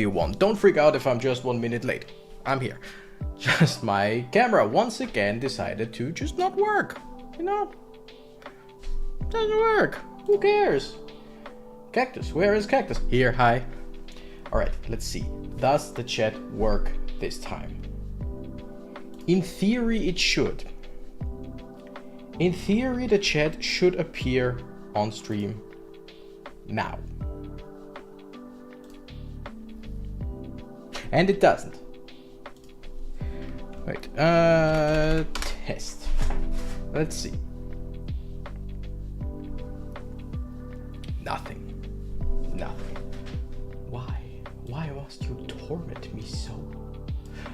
you want. Don't freak out if I'm just 1 minute late. I'm here. Just my camera once again decided to just not work. You know? Doesn't work. Who cares? Cactus, where is Cactus? Here, hi. Alright, let's see. Does the chat work this time? In theory, it should. In theory, the chat should appear on stream now. And it doesn't. Wait, test. Let's see. Nothing. Nothing. Why? Why must you torment me so?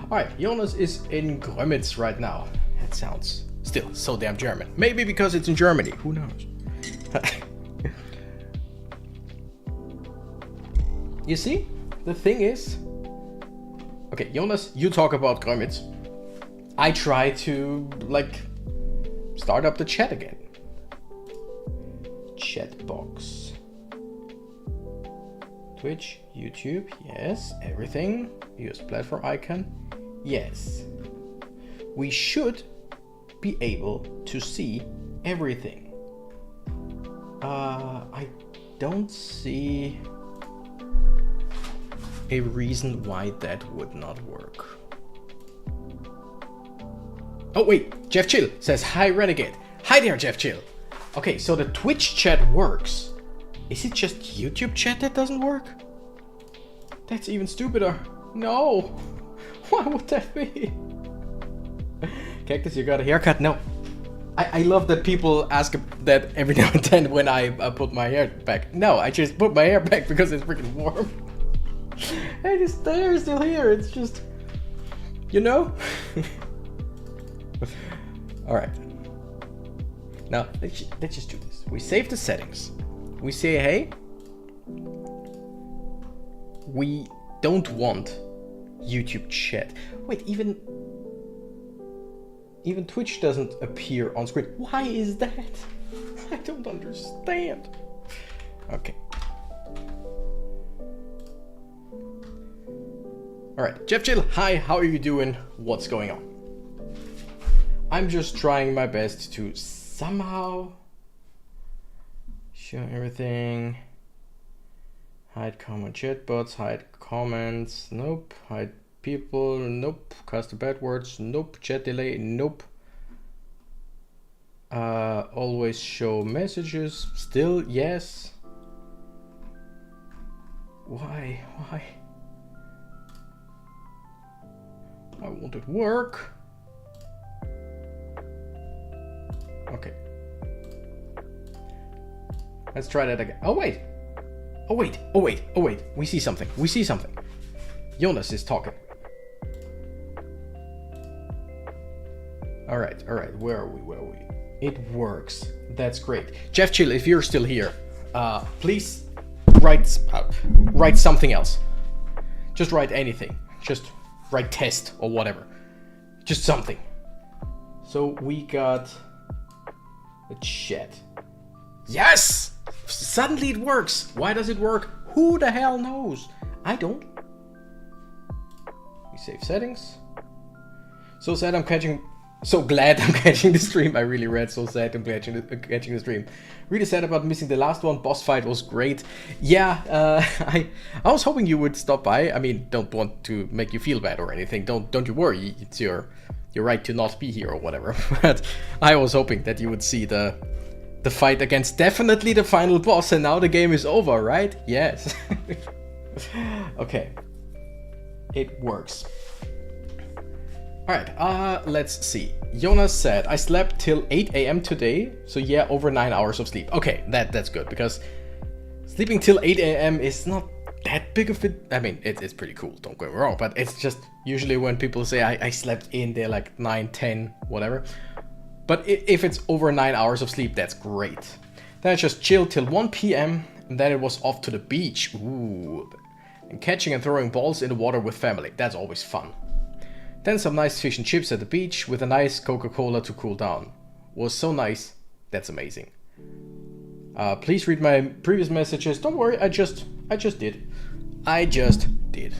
Alright, Jonas is in Grömitz right now. That sounds still so damn German. Maybe because it's in Germany. Who knows? You see? The thing is... Okay, Jonas, you talk about Grömitz. I try to, like, start up the chat again. Chat box. Twitch, YouTube, yes. Everything. Use platform icon, yes. We should be able to see everything. I don't see a reason why that would not work. Oh wait, Jeff Chill says, hi Renegade. Hi there, Jeff Chill. Okay, so the Twitch chat works. Is it just YouTube chat that doesn't work? That's even stupider. No. Why would that be? Cactus, you got a haircut? No. I love that people ask that every now and then when I put my hair back. No, I just put my hair back because it's freaking warm. And his hair is still here. It's just, you know? Alright. Now, let's just do this. We save the settings. We say, hey, we don't want YouTube chat. Wait, even Twitch doesn't appear on screen. Why is that? I don't understand. Okay. Alright, Jeff Chill, hi, how are you doing? What's going on? I'm just trying my best to somehow show everything. Hide common chatbots, hide comments, nope. Hide people, nope. Custom bad words, nope. Chat delay, nope. Always show messages, still yes. Why? Why won't it work? Okay. Let's try that again. Oh wait. We see something. Jonas is talking. Alright. Where are we? It works. That's great. Jeff Chill, if you're still here, please write something else. Just write anything. Just write test or whatever. Just something. So we got the chat. Yes! Suddenly it works. Why does it work? Who the hell knows? I don't. We save settings. So glad I'm catching the stream. I really read so sad I'm catching the stream. Really sad about missing the last one. Boss fight was great. Yeah, I was hoping you would stop by. I mean, don't want to make you feel bad or anything. Don't you worry. It's your right to not be here or whatever. But I was hoping that you would see the fight against definitely the final boss, and now the game is over, right? Yes. Okay. It works. Alright, let's see. Jonas said, I slept till 8 AM today, so yeah, over 9 hours of sleep. Okay, that's good, because sleeping till 8 AM is not that big of it. I mean, it's pretty cool, don't get me wrong, but it's just usually when people say I slept in, they're like 9, 10, whatever. But if it's over 9 hours of sleep, that's great. Then I just chilled till 1 PM, and then it was off to the beach. Ooh. And catching and throwing balls in the water with family. That's always fun. Then some nice fish and chips at the beach with a nice Coca-Cola to cool down. Was so nice. That's amazing. Please read my previous messages. Don't worry, I just did. I just did.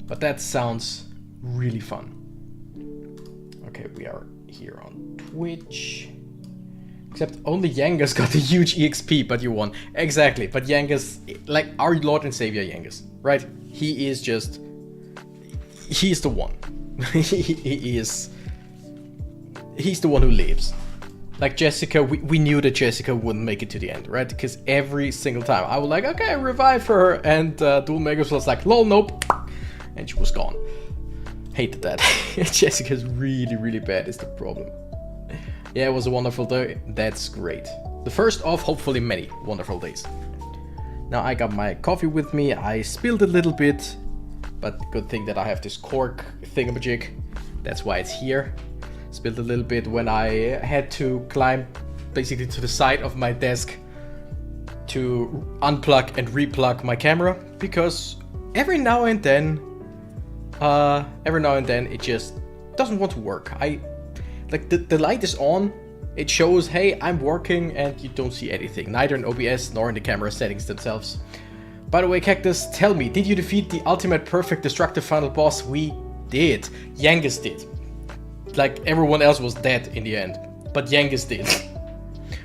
But that sounds really fun. Okay, we are here on Twitch. Except only Yangus got a huge EXP, but you won. Exactly, but Yangus, like our Lord and Savior Yangus, right? He is just... He's the one. He's the one who lives. Like Jessica, we knew that Jessica wouldn't make it to the end, right? Because every single time I was like, okay, revive her, and Dual Megas was like, lol, nope, and she was gone. Hated that. Jessica's really, really bad is the problem. Yeah, it was a wonderful day. That's great. The first of hopefully many wonderful days. Now I got my coffee with me. I spilled a little bit, but good thing that I have this cork thingamajig. That's why it's here. Spilled a little bit when I had to climb basically to the side of my desk to unplug and replug my camera, because every now and then it just doesn't want to work. Like the light is on, it shows, hey, I'm working, and you don't see anything, neither in OBS nor in the camera settings themselves. By the way, Cactus, tell me, did you defeat the ultimate perfect destructive final boss? We did. Yangus did. Like, everyone else was dead in the end, but Yangus did.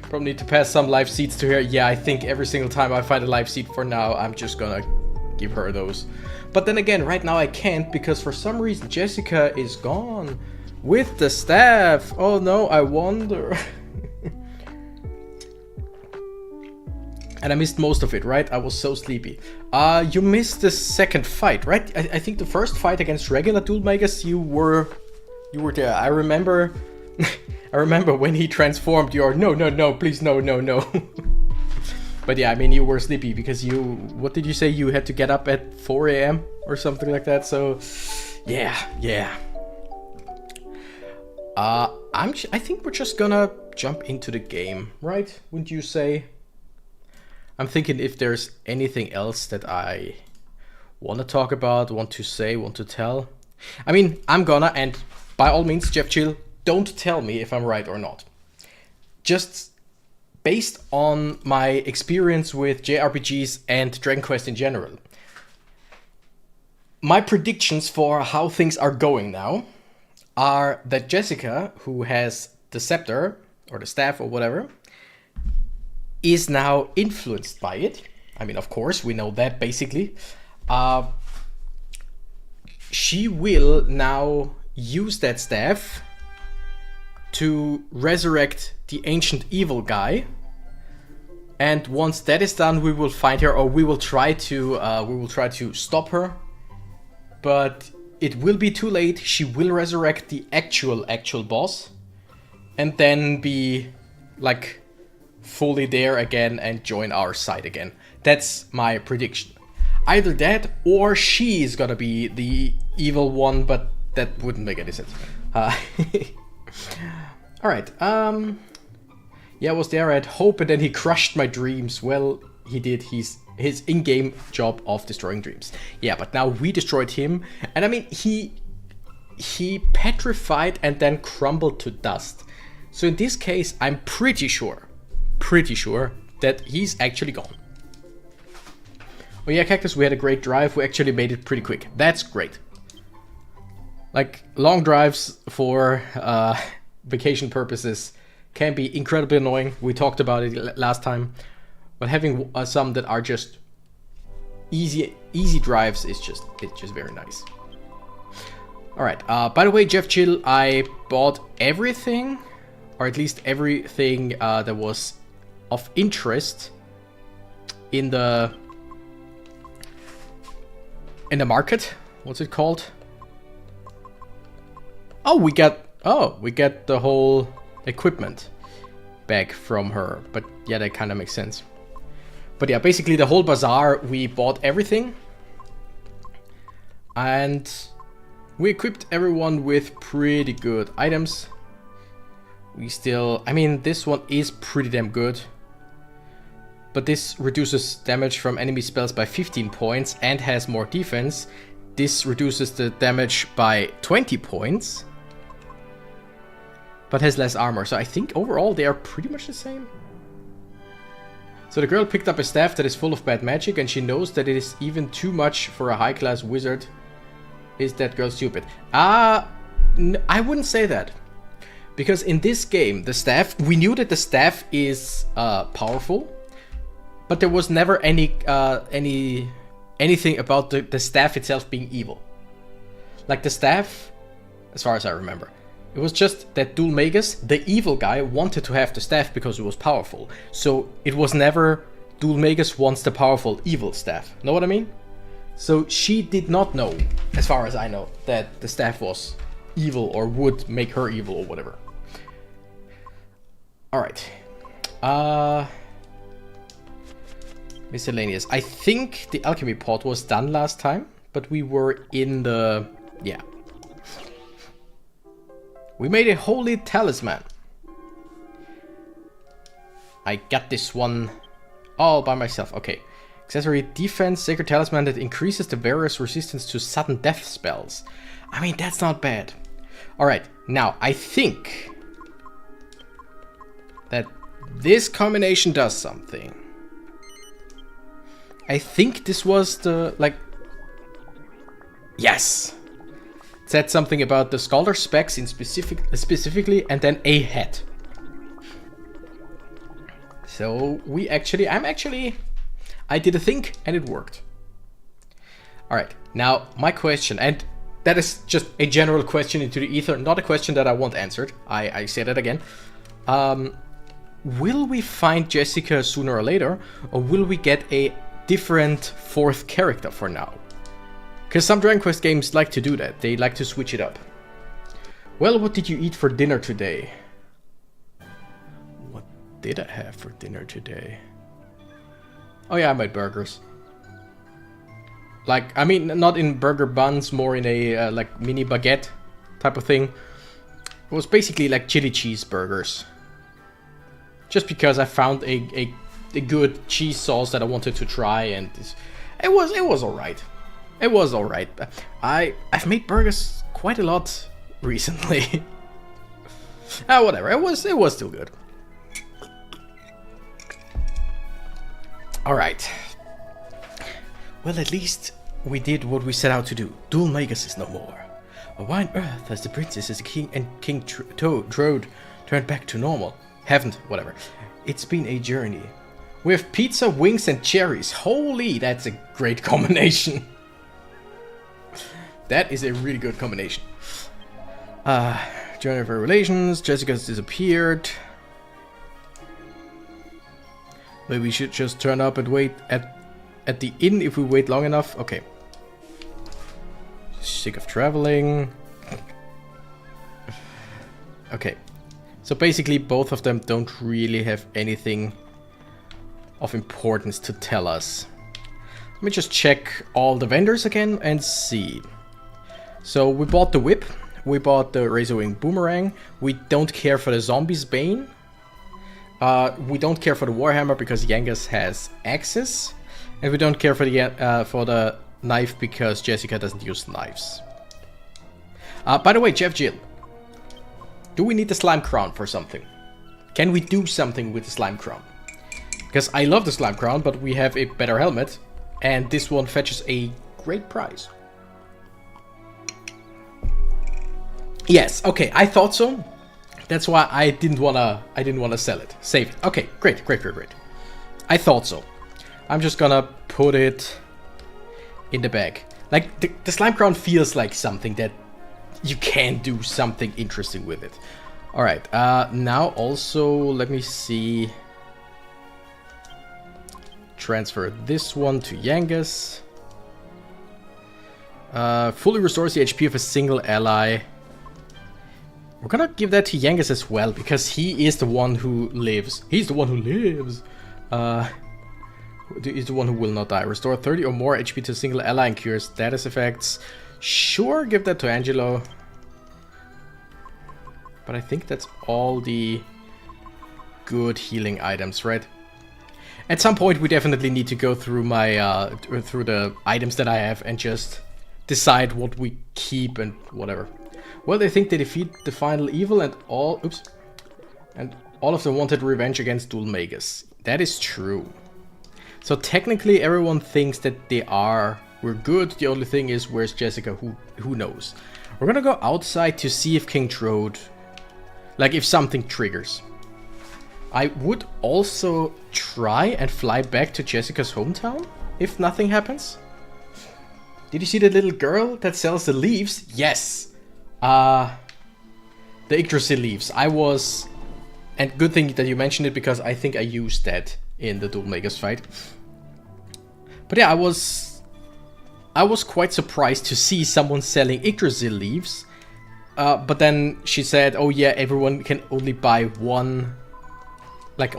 Probably need to pass some live seeds to her. Yeah, I think every single time I find a live seed for now, I'm just gonna give her those. But then again, right now I can't, because for some reason Jessica is gone with the staff. Oh no, I wonder. And I missed most of it, right? I was so sleepy. You missed the second fight, right? I think the first fight against regular Dual Megas, you were there. I remember I remember when he transformed your no, please, no. But yeah, I mean, you were sleepy because what did you say? You had to get up at 4 AM or something like that. So yeah. I think we're just gonna jump into the game, right? Wouldn't you say? I'm thinking if there's anything else that I want to talk about, want to say, want to tell. I mean, I'm gonna, and by all means, Jeff Chill, don't tell me if I'm right or not. Just based on my experience with JRPGs and Dragon Quest in general, my predictions for how things are going now are that Jessica, who has the scepter, or the staff, or whatever, is now influenced by it. I mean, of course, we know that, basically. She will now use that staff to resurrect the ancient evil guy. And once that is done, we will find her, or we will try to stop her. But it will be too late. She will resurrect the actual boss, and then be like fully there again and join our side again. That's my prediction. Either that, or she is gonna be the evil one, but that wouldn't make any sense. Alright, yeah, I was there at Hope, and then he crushed my dreams. Well, he did his in-game job of destroying dreams. Yeah, but now we destroyed him, and I mean, he petrified and then crumbled to dust. So in this case, I'm pretty sure that he's actually gone. Oh yeah, Cactus, we had a great drive. We actually made it pretty quick. That's great. Like, long drives for vacation purposes can be incredibly annoying. We talked about it last time. But having some that are just easy drives is just very nice. Alright, by the way, Jeff Chill, I bought everything, or at least everything that was of interest in the market. What's it called? Oh, we get the whole equipment back from her. But yeah, that kind of makes sense. But yeah, basically the whole bazaar, we bought everything. And we equipped everyone with pretty good items. I mean, this one is pretty damn good. But this reduces damage from enemy spells by 15 points and has more defense. This reduces the damage by 20 points. But has less armor. So I think overall they are pretty much the same. So the girl picked up a staff that is full of bad magic, and she knows that it is even too much for a high-class wizard. Is that girl stupid? I wouldn't say that. Because in this game, the staff, we knew that the staff is powerful, but there was never anything about the staff itself being evil. Like the staff, as far as I remember, it was just that Dual Magus, the evil guy, wanted to have the staff because it was powerful. So it was never Dual Magus wants the powerful evil staff. Know what I mean? So she did not know, as far as I know, that the staff was evil or would make her evil or whatever. Alright. Miscellaneous. I think the alchemy pot was done last time, but we were in the... yeah. We made a holy talisman. I got this one all by myself. Okay. Accessory defense, sacred talisman that increases the wearer's resistance to sudden death spells. I mean, that's not bad. Alright, now I think that this combination does something. I think this was the, like... Yes! It said something about the scholar specs in specifically, and then a hat. So I did a think, and it worked. Alright, now my question, and that is just a general question into the ether, not a question that I want answered. I say that again. Will we find Jessica sooner or later, or will we get a different fourth character for now? Because some Dragon Quest games like to do that. They like to switch it up. Well, what did you eat for dinner today? What did I have for dinner today? Oh yeah, I made burgers. Like, I mean, not in burger buns, more in a like mini baguette type of thing. It was basically like chili cheese burgers. Just because I found a good cheese sauce that I wanted to try, and it was alright. It was alright. I've made burgers quite a lot recently. Whatever. It was still good. Alright. Well, at least we did what we set out to do. Dual Magus is no more. But why on earth has the princesses King and King Trode turned back to normal? Haven't, whatever. It's been a journey. We have pizza, wings, and cherries. Holy, that's a great combination. That is a really good combination. Journey of relations. Jessica's disappeared. Maybe we should just turn up and wait at the inn if we wait long enough. Okay. Sick of traveling. Okay. So basically both of them don't really have anything of importance to tell us. Let me just check all the vendors again and see. So we bought the whip. We bought the Razorwing Boomerang. We don't care for the Zombie's Bane. We don't care for the Warhammer because Yangas has axes. And we don't care for the knife because Jessica doesn't use knives. By the way, Jeff Jill. Do we need the Slime Crown for something? Can we do something with the Slime Crown? Because I love the Slime Crown, but we have a better helmet. And this one fetches a great price. Yes, okay, I thought so. That's why I didn't wanna sell it. Save it. Okay, great. I thought so. I'm just gonna put it in the bag. Like, the Slime Crown feels like something that you can do something interesting with it. Alright, now also, let me see. Transfer this one to Yangas. Fully restores the HP of a single ally. We're gonna give that to Yangas as well, because he is the one who lives. He's the one who lives. He's the one who will not die. Restore 30 or more HP to a single ally and cure status effects. Sure, give that to Angelo. But I think that's all the good healing items, right? At some point, we definitely need to go through my through the items that I have and just decide what we keep and whatever. Well, they think they defeat the final evil and all... Oops. And all of them wanted revenge against Dual Magus. That is true. So technically everyone thinks that we're good. The only thing is, where's Jessica? Who knows? We're gonna go outside to see if King Trode, like if something triggers. I would also try and fly back to Jessica's hometown if nothing happens. Did you see the little girl that sells the leaves? Yes. The Yggdrasil leaves. And good thing that you mentioned it, because I think I used that in the Duel Makers fight. But yeah, I was quite surprised to see someone selling Yggdrasil leaves. But then she said, oh yeah, everyone can only buy one. Like,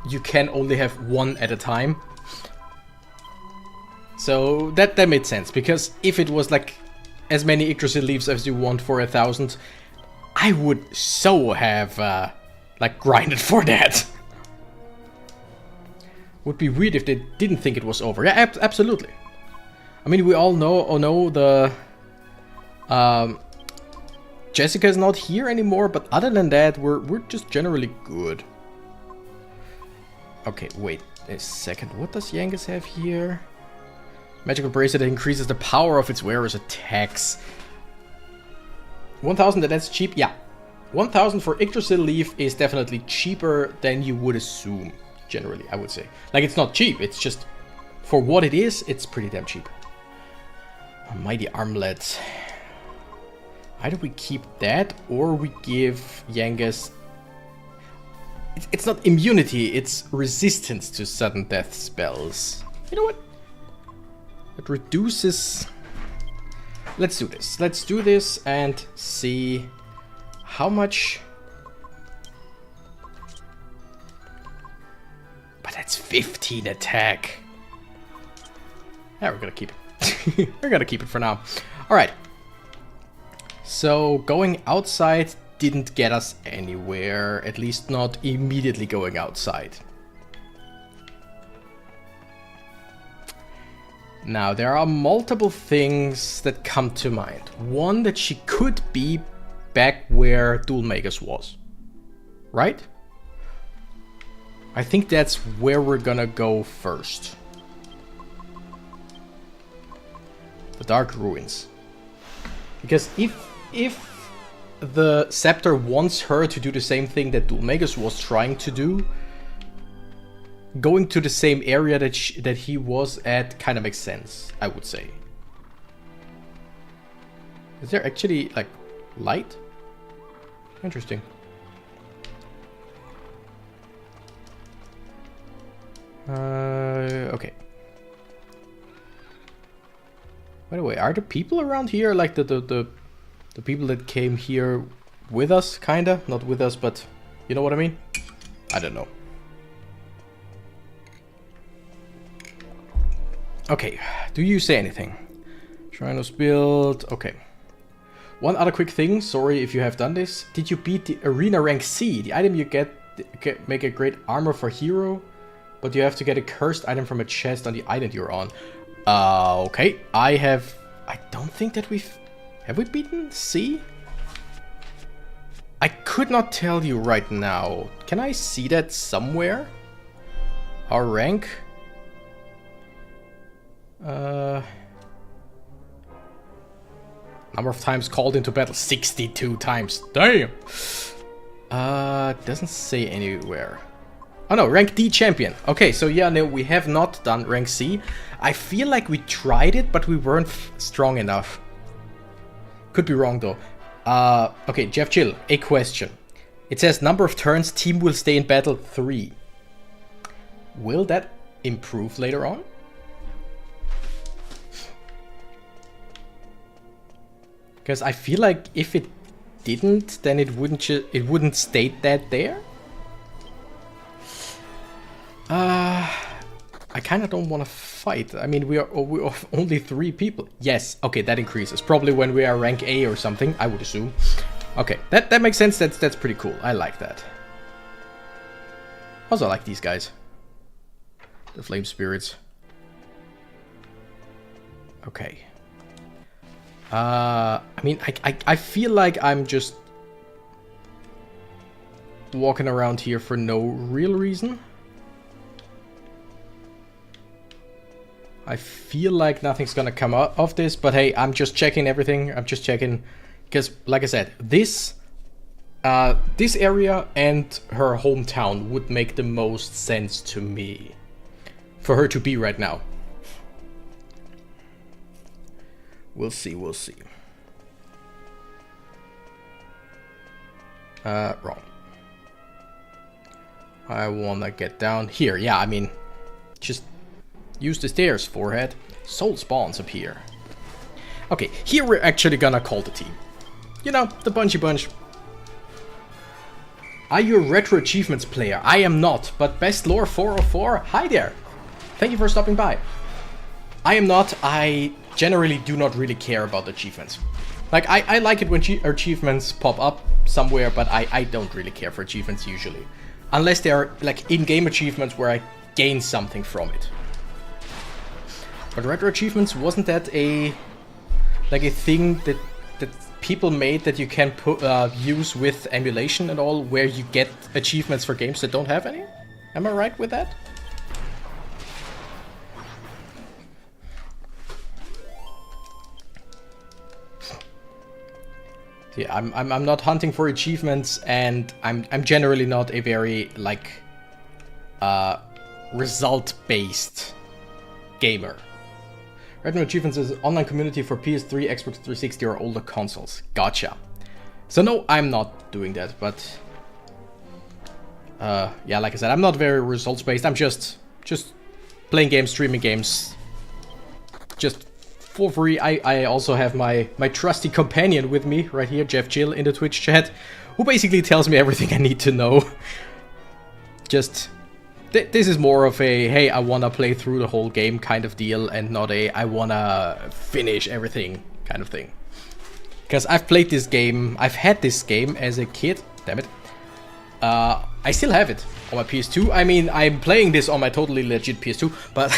you can only have one at a time. So that made sense, because if it was like as many Yggdrasil leaves as you want for 1,000, I would so have like grinded for that. Would be weird if they didn't think it was over. Yeah, absolutely. I mean, we all know the Jessica's not here anymore, but other than that, we're just generally good. Okay, wait a second. What does Yangus have here? Magical bracelet that increases the power of its wearer's attacks. 1,000, that's cheap. Yeah, 1,000 for Yggdrasil leaf is definitely cheaper than you would assume. Generally, I would say. Like, it's not cheap. It's just, for what it is, it's pretty damn cheap. A mighty armlet. Either we keep that, or we give Yangus... It's not immunity, it's resistance to sudden death spells. You know what? It reduces... Let's do this. Let's do this and see how much... But that's 15 attack. Yeah, we're gonna keep it. We're gonna keep it for now. Alright. So, going outside didn't get us anywhere. At least not immediately going outside. Now, there are multiple things that come to mind. One, that she could be back where Duel Makers was. Right? I think that's where we're gonna go first. The Dark Ruins. Because if the Scepter wants her to do the same thing that Duel Makers was trying to do, going to the same area that he was at kind of makes sense, I would say. Is there actually, like, light? Interesting. Okay. By the way, are the people around here like the people that came here with us, kinda? Not with us, but you know what I mean? I don't know. Okay, do you say anything? Shrinos build, okay. One other quick thing, sorry if you have done this. Did you beat the Arena Rank C? The item you get make a great armor for hero, but you have to get a cursed item from a chest on the island you're on. Okay, I don't think that have we beaten C? I could not tell you right now. Can I see that somewhere? Our rank? Number of times called into battle, 62 times. Damn! Doesn't say anywhere. Oh no, rank D champion. Okay, so yeah, no, we have not done rank C. I feel like we tried it, but we weren't strong enough. Could be wrong though. Okay, Jeff Chill, a question. It says number of turns team will stay in battle 3. Will that improve later on? Because I feel like if it didn't, then it wouldn't state that there. I kind of don't want to fight. I mean, we are only 3 people. Yes, okay, that increases. Probably when we are rank A or something, I would assume. Okay, that makes sense. That's pretty cool. I like that. Also, I like these guys. The Flame Spirits. Okay. I mean, I feel like I'm just walking around here for no real reason. I feel like nothing's gonna come out of this, but hey, I'm just checking everything. I'm just checking, because like I said, this area and her hometown would make the most sense to me for her to be right now. We'll see, we'll see. Wrong. I wanna get down here. Yeah, I mean, just use the stairs, forehead. Soul spawns appear. Okay, here we're actually gonna call the team. You know, the Bunchy Bunch. Are you a Retro Achievements player? I am not, but Best Lore 404, hi there. Thank you for stopping by. I am not. I generally do not really care about achievements. Like, I like it when achievements pop up somewhere, but I don't really care for achievements usually. Unless they are, like, in-game achievements where I gain something from it. But Retro Achievements, wasn't that a thing that people made that you can use with emulation and all, where you get achievements for games that don't have any? Am I right with that? Yeah, I'm not hunting for achievements, and I'm generally not a very like result-based gamer. Retro Achievements is an online community for PS3, Xbox 360 or older consoles. Gotcha. So no, I'm not doing that, but yeah, like I said, I'm not very results-based. I'm just playing games, streaming games, just for free. I also have my trusty companion with me right here, Jeff Jill, in the Twitch chat, who basically tells me everything I need to know. Just this is more of a, hey, I wanna play through the whole game kind of deal, and not a, I wanna finish everything kind of thing. Because I've played this game, I've had this game as a kid, damn it. I still have it on my PS2. I mean, I'm playing this on my totally legit PS2, but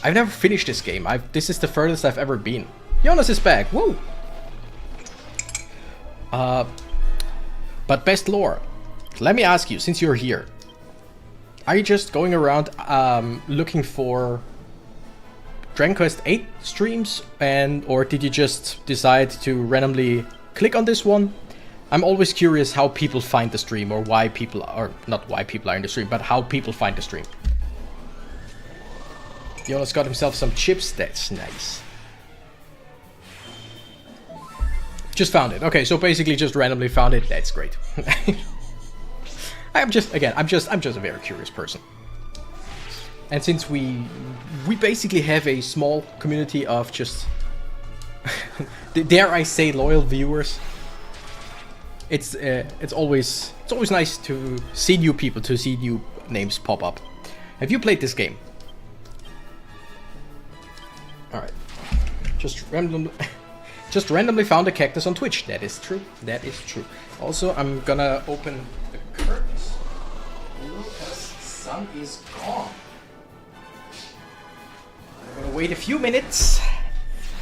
I've never finished this game. This is the furthest I've ever been. Jonas is back, woo! But Best Lore, let me ask you, since you're here, are you just going around looking for Dragon Quest VIII streams, or did you just decide to randomly click on this one? I'm always curious how people find the stream, or why people are, not why people are in the stream, but how people find the stream. Jonas got himself some chips, that's nice. Just found it. Okay, so basically just randomly found it, that's great. I'm just a very curious person. And since we basically have a small community of just, dare I say, loyal viewers, it's always nice to see new people, to see new names pop up. Have you played this game? All right, just randomly found a cactus on Twitch. That is true. That is true. Also, I'm gonna open the curtains because sun is gone. I'm gonna wait a few minutes.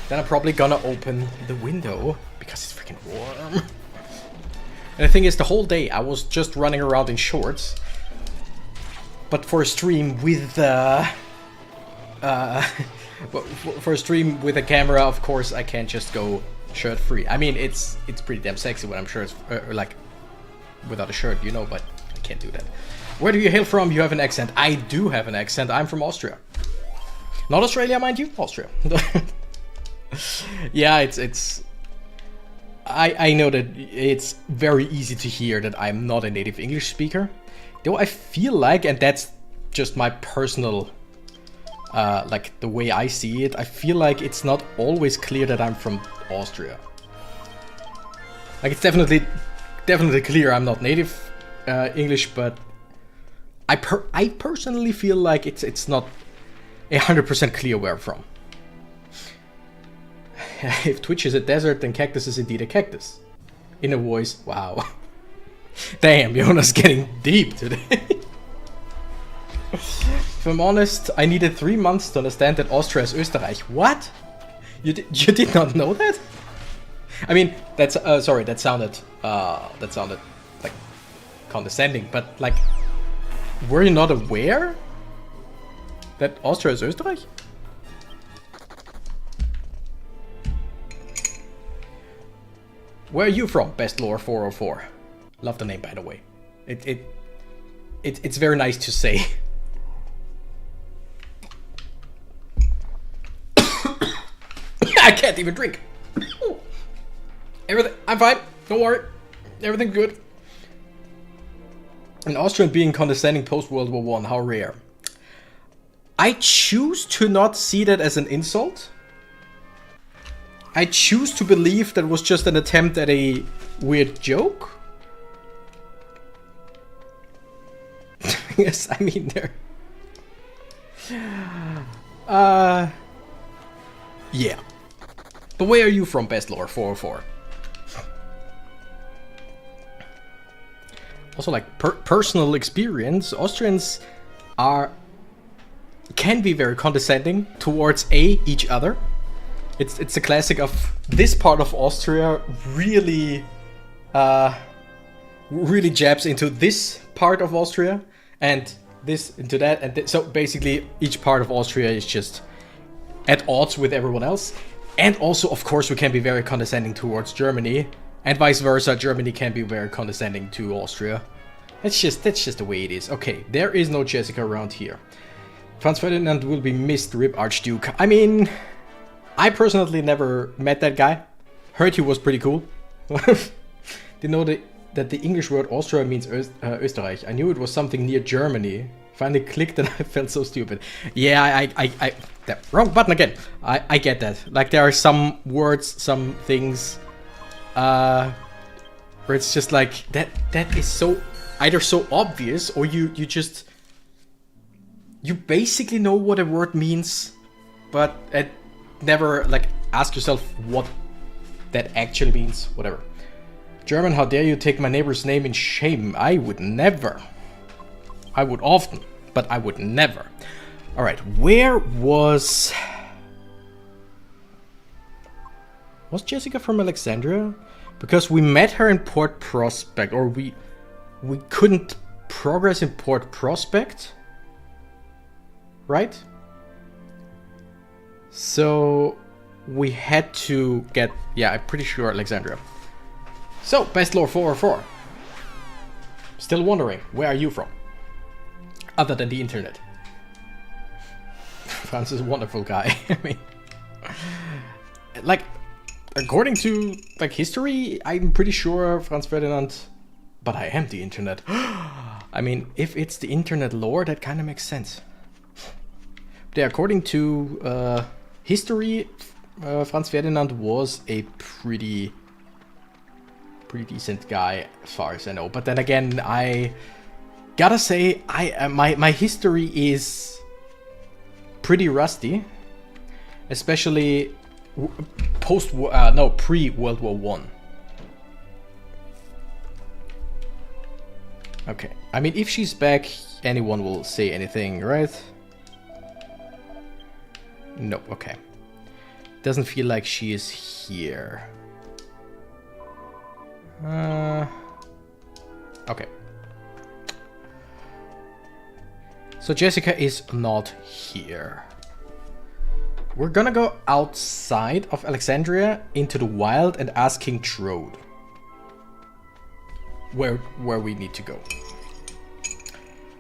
Then I'm probably gonna open the window because it's freaking warm. And the thing is, the whole day I was just running around in shorts. But for a stream with for a stream with a camera, of course, I can't just go shirt free. I mean, it's pretty damn sexy when I'm shirt like without a shirt, you know, but I can't do that. Where do you hail from? You have an accent. I do have an accent. I'm from Austria. Not Australia, mind you. Austria. Yeah, it's. I know that it's very easy to hear that I'm not a native English speaker, though I feel like, and that's just my personal, like the way I see it, I feel like it's not always clear that I'm from Austria. Like, it's definitely clear I'm not native English, but I personally feel like it's not 100% clear where I'm from. If Twitch is a desert, then Cactus is indeed a cactus. In a voice, wow. Damn, Jonas getting deep today. If I'm honest, I needed 3 months to understand that Austria is Österreich. What? You did not know that? I mean, that's sorry, that sounded like condescending, but like, were you not aware that Austria is Österreich? Where are you from, Best Lore 404? Love the name, by the way. It's very nice to say. I can't even drink. Everything, I'm fine. Don't worry. Everything's good. An Austrian being condescending post World War One. How rare. I choose to not see that as an insult. I choose to believe that was just an attempt at a weird joke. Yes, I mean there. Yeah. But where are you from, Best Lore 404? Also, like personal experience, Austrians can be very condescending towards each other. It's a classic of this part of Austria really really jabs into this part of Austria and this into that, and so basically each part of Austria is just at odds with everyone else. And also, of course, we can be very condescending towards Germany, and vice versa. Germany can be very condescending to Austria. That's just the way it is. Okay, there is no Jessica around here. Franz Ferdinand will be missed, rip Archduke. I mean, I personally never met that guy. Heard he was pretty cool. Did you know that the English word Austria means Österreich? I knew it was something near Germany. Finally clicked and I felt so stupid. Yeah, wrong button again. I get that. Like, there are some words, some things, where it's just like, that is so, either so obvious, or you basically know what a word means, but never, like, ask yourself what that actually means, whatever. German, how dare you take my neighbor's name in shame? I would never. I would often, but I would never. Alright, where was Jessica from Alexandria? Because we met her in Port Prospect, or we couldn't progress in Port Prospect, right? So we had to get, yeah, I'm pretty sure Alexandria. So, Best Lore 404. Still wondering, where are you from? Other than the internet. Franz is a wonderful guy. I mean, like, according to, like, history, I'm pretty sure Franz Ferdinand, but I am the internet. I mean, if it's the internet lore, that kind of makes sense. But yeah, according to history, Franz Ferdinand was a pretty decent guy, as far as I know. But then again, I gotta say, my history is pretty rusty, especially pre-World War One. Okay, I mean, if she's back, anyone will say anything, right? No, okay. Doesn't feel like she is here. Okay. So Jessica is not here. We're gonna go outside of Alexandria into the wild and ask King Trode where we need to go.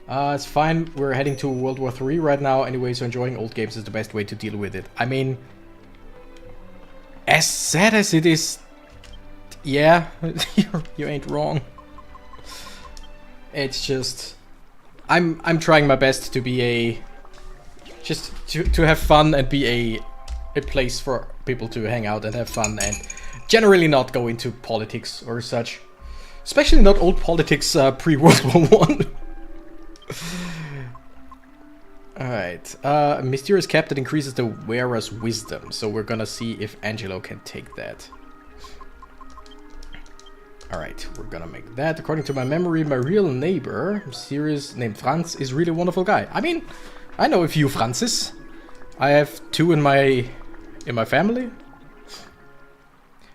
It's fine. We're heading to World War III right now anyway, so enjoying old games is the best way to deal with it. I mean, as sad as it is, yeah, you ain't wrong. It's just, I'm trying my best to be just to have fun and be a place for people to hang out and have fun, and generally not go into politics or such. Especially not old politics pre-World War One. Alright, a mysterious cap that increases the wearer's wisdom. So we're gonna see if Angelo can take that. Alright, we're gonna make that. According to my memory, my real neighbor, mysterious named Franz, is really a wonderful guy. I mean, I know a few Franzes. I have two in my family.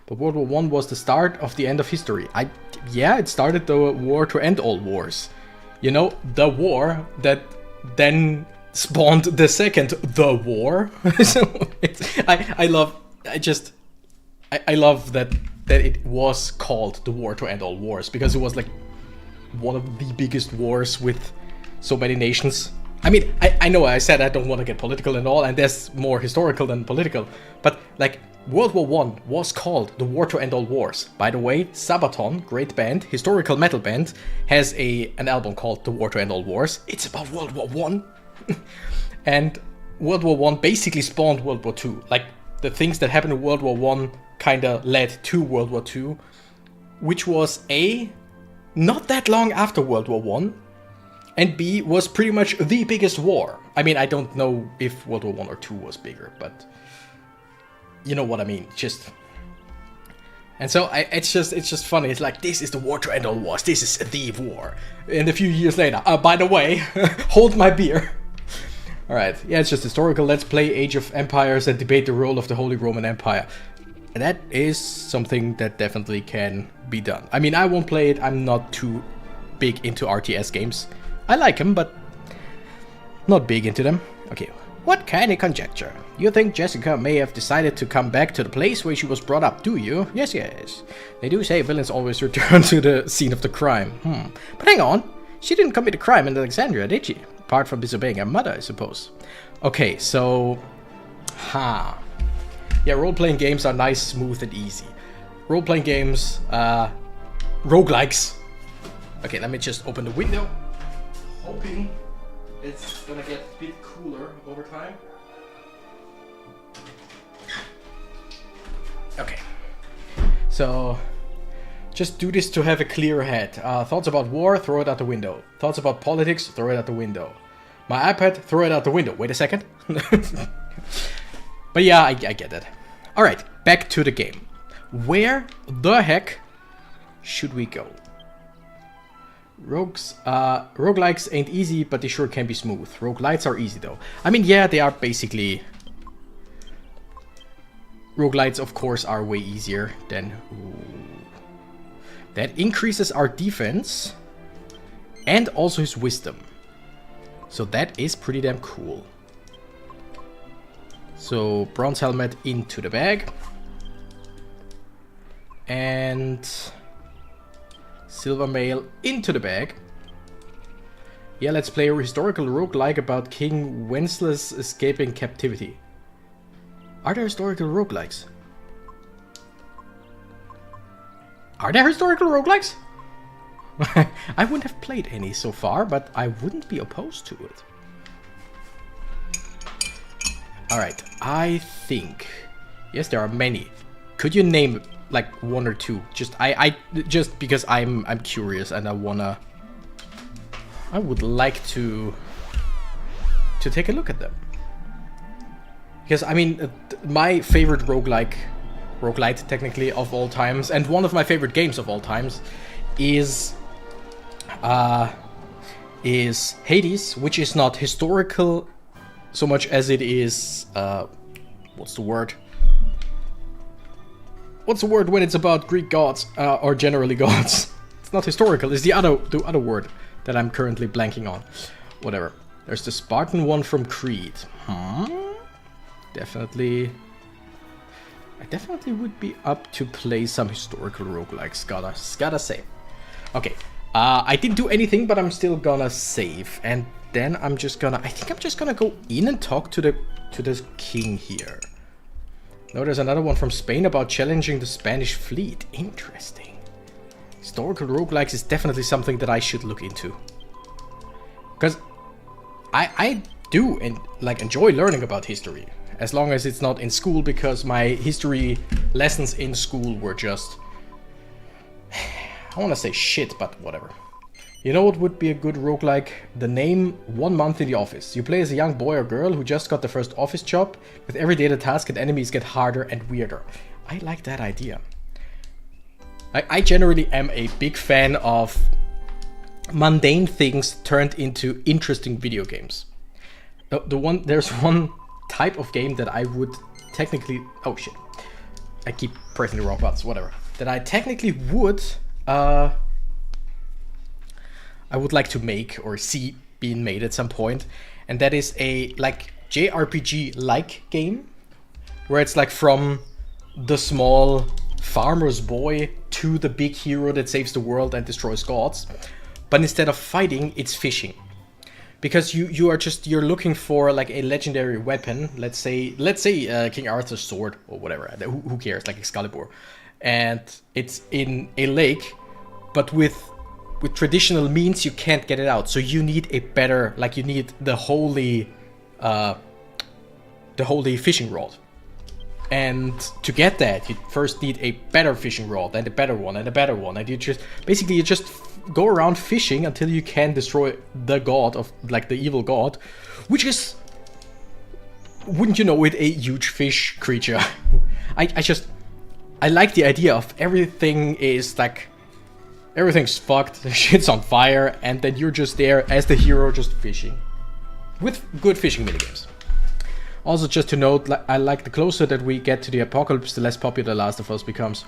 But World War One was the start of the end of history. Yeah, it started the war to end all wars. You know, the war that then spawned the second the war. So I love that that it was called the war to end all wars, because it was like one of the biggest wars with so many nations. I mean, I know I said I don't want to get political and all, and that's more historical than political, but like World War I was called the war to end all wars. By the way, Sabaton, great band, historical metal band, has an album called The War to End All Wars. It's about World War I. And World War I basically spawned World War II. Like, the things that happened in World War I kind of led to World War II, which was A, not that long after World War I, and B, was pretty much the biggest war. I mean, I don't know if World War I or II was bigger, but you know what I mean. And so it's just funny. It's like, this is the war to end all wars. This is the war. And a few years later, by the way, hold my beer. All right, yeah, it's just historical. Let's play Age of Empires and debate the role of the Holy Roman Empire. And that is something that definitely can be done. I mean, I won't play it. I'm not too big into RTS games. I like them, but not big into them. Okay, what kind of conjecture? You think Jessica may have decided to come back to the place where she was brought up, do you? Yes, yes. They do say villains always return to the scene of the crime. But hang on. She didn't commit a crime in Alexandria, did she? Apart from disobeying her mother, I suppose. Okay, so... Yeah, role-playing games are nice, smooth, and easy. Role-playing games, roguelikes. Okay, let me just open the window. Hoping it's gonna get a bit cooler over time. Okay. So, just do this to have a clear head. Thoughts about war, throw it out the window. Thoughts about politics, throw it out the window. My iPad, throw it out the window. Wait a second. But yeah, I get it. Alright, back to the game. Where the heck should we go? Roguelikes ain't easy, but they sure can be smooth. Roguelites are easy though. I mean, yeah, they are basically... Roguelites, of course, are way easier than... That increases our defense and also his wisdom. So that is pretty damn cool. So, bronze helmet into the bag. And silver mail into the bag. Yeah, let's play a historical roguelike about King Wenceslas escaping captivity. Are there historical roguelikes? Are there historical roguelikes? I wouldn't have played any so far, but I wouldn't be opposed to it. Alright, I think... Yes, there are many. Could you name like one or two? Just just because I'm curious and I would like to take a look at them. Because I mean, my favorite roguelite technically of all times, and one of my favorite games of all times, is Hades, which is not historical so much as it is what's the word? What's the word when it's about Greek gods or generally gods? It's not historical. It's the other word that I'm currently blanking on. Whatever. There's the Spartan one from Creed. Definitely. I definitely would be up to play some historical roguelikes. Gotta say. Okay. I didn't do anything, but I'm still gonna save, and then I think I'm just gonna go in and talk to this king here. No, there's another one from Spain about challenging the Spanish fleet. Interesting. Historical roguelikes is definitely something that I should look into. Because I do enjoy learning about history. As long as it's not in school, because my history lessons in school were just... I want to say shit, but whatever. You know what would be a good roguelike? The name 1 Month in the Office. You play as a young boy or girl who just got the first office job. With every day the task and enemies get harder and weirder. I like that idea. I generally am a big fan of mundane things turned into interesting video games. There's one type of game that I would technically... Oh shit. I keep pressing the wrong buttons, whatever. That I technically would... I would like to make or see being made at some point, and that is a like JRPG-like game, where it's like from the small farmer's boy to the big hero that saves the world and destroys gods. But instead of fighting, it's fishing. Because you're looking for like a legendary weapon. Let's say King Arthur's sword or whatever. Who cares? Like Excalibur, and it's in a lake, but with traditional means you can't get it out. So you need a better, like you need the holy fishing rod. And to get that, you first need a better fishing rod, and a better one, and a better one. And you just go around fishing until you can destroy the god of, like, the evil god, which is, wouldn't you know it, a huge fish creature. I like the idea of everything is like, everything's fucked, shit's on fire, and then you're just there as the hero just fishing. With good fishing minigames. Also, just to note, I like the closer that we get to the apocalypse, the less popular Last of Us becomes.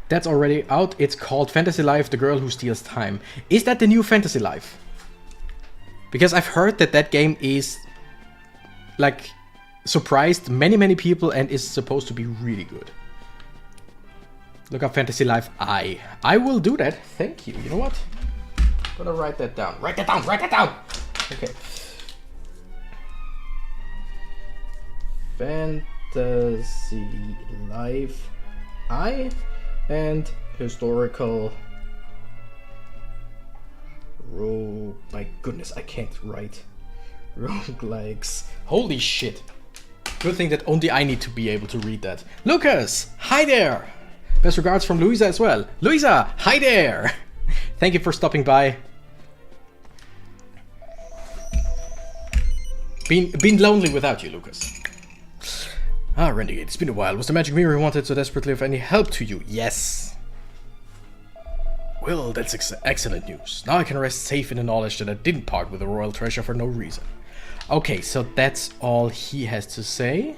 That's already out. It's called Fantasy Life, The Girl Who Steals Time. Is that the new Fantasy Life? Because I've heard that game is, like, surprised many people and is supposed to be really good. Look up Fantasy Life I will do that. Thank you. You know what? I'm gonna write that down. Write that down! Okay. Fantasy Life I and historical my goodness, I can't write. Roguelikes. Holy shit. Good thing that only I need to be able to read that. Lucas, hi there! Best regards from Louisa as well. Louisa, hi there! Thank you for stopping by. Been lonely without you, Lucas. Ah, Renegade, it's been a while. Was the magic mirror you wanted so desperately of any help to you? Yes. Well, that's excellent news. Now I can rest safe in the knowledge that I didn't part with the royal treasure for no reason. Okay, so that's all he has to say.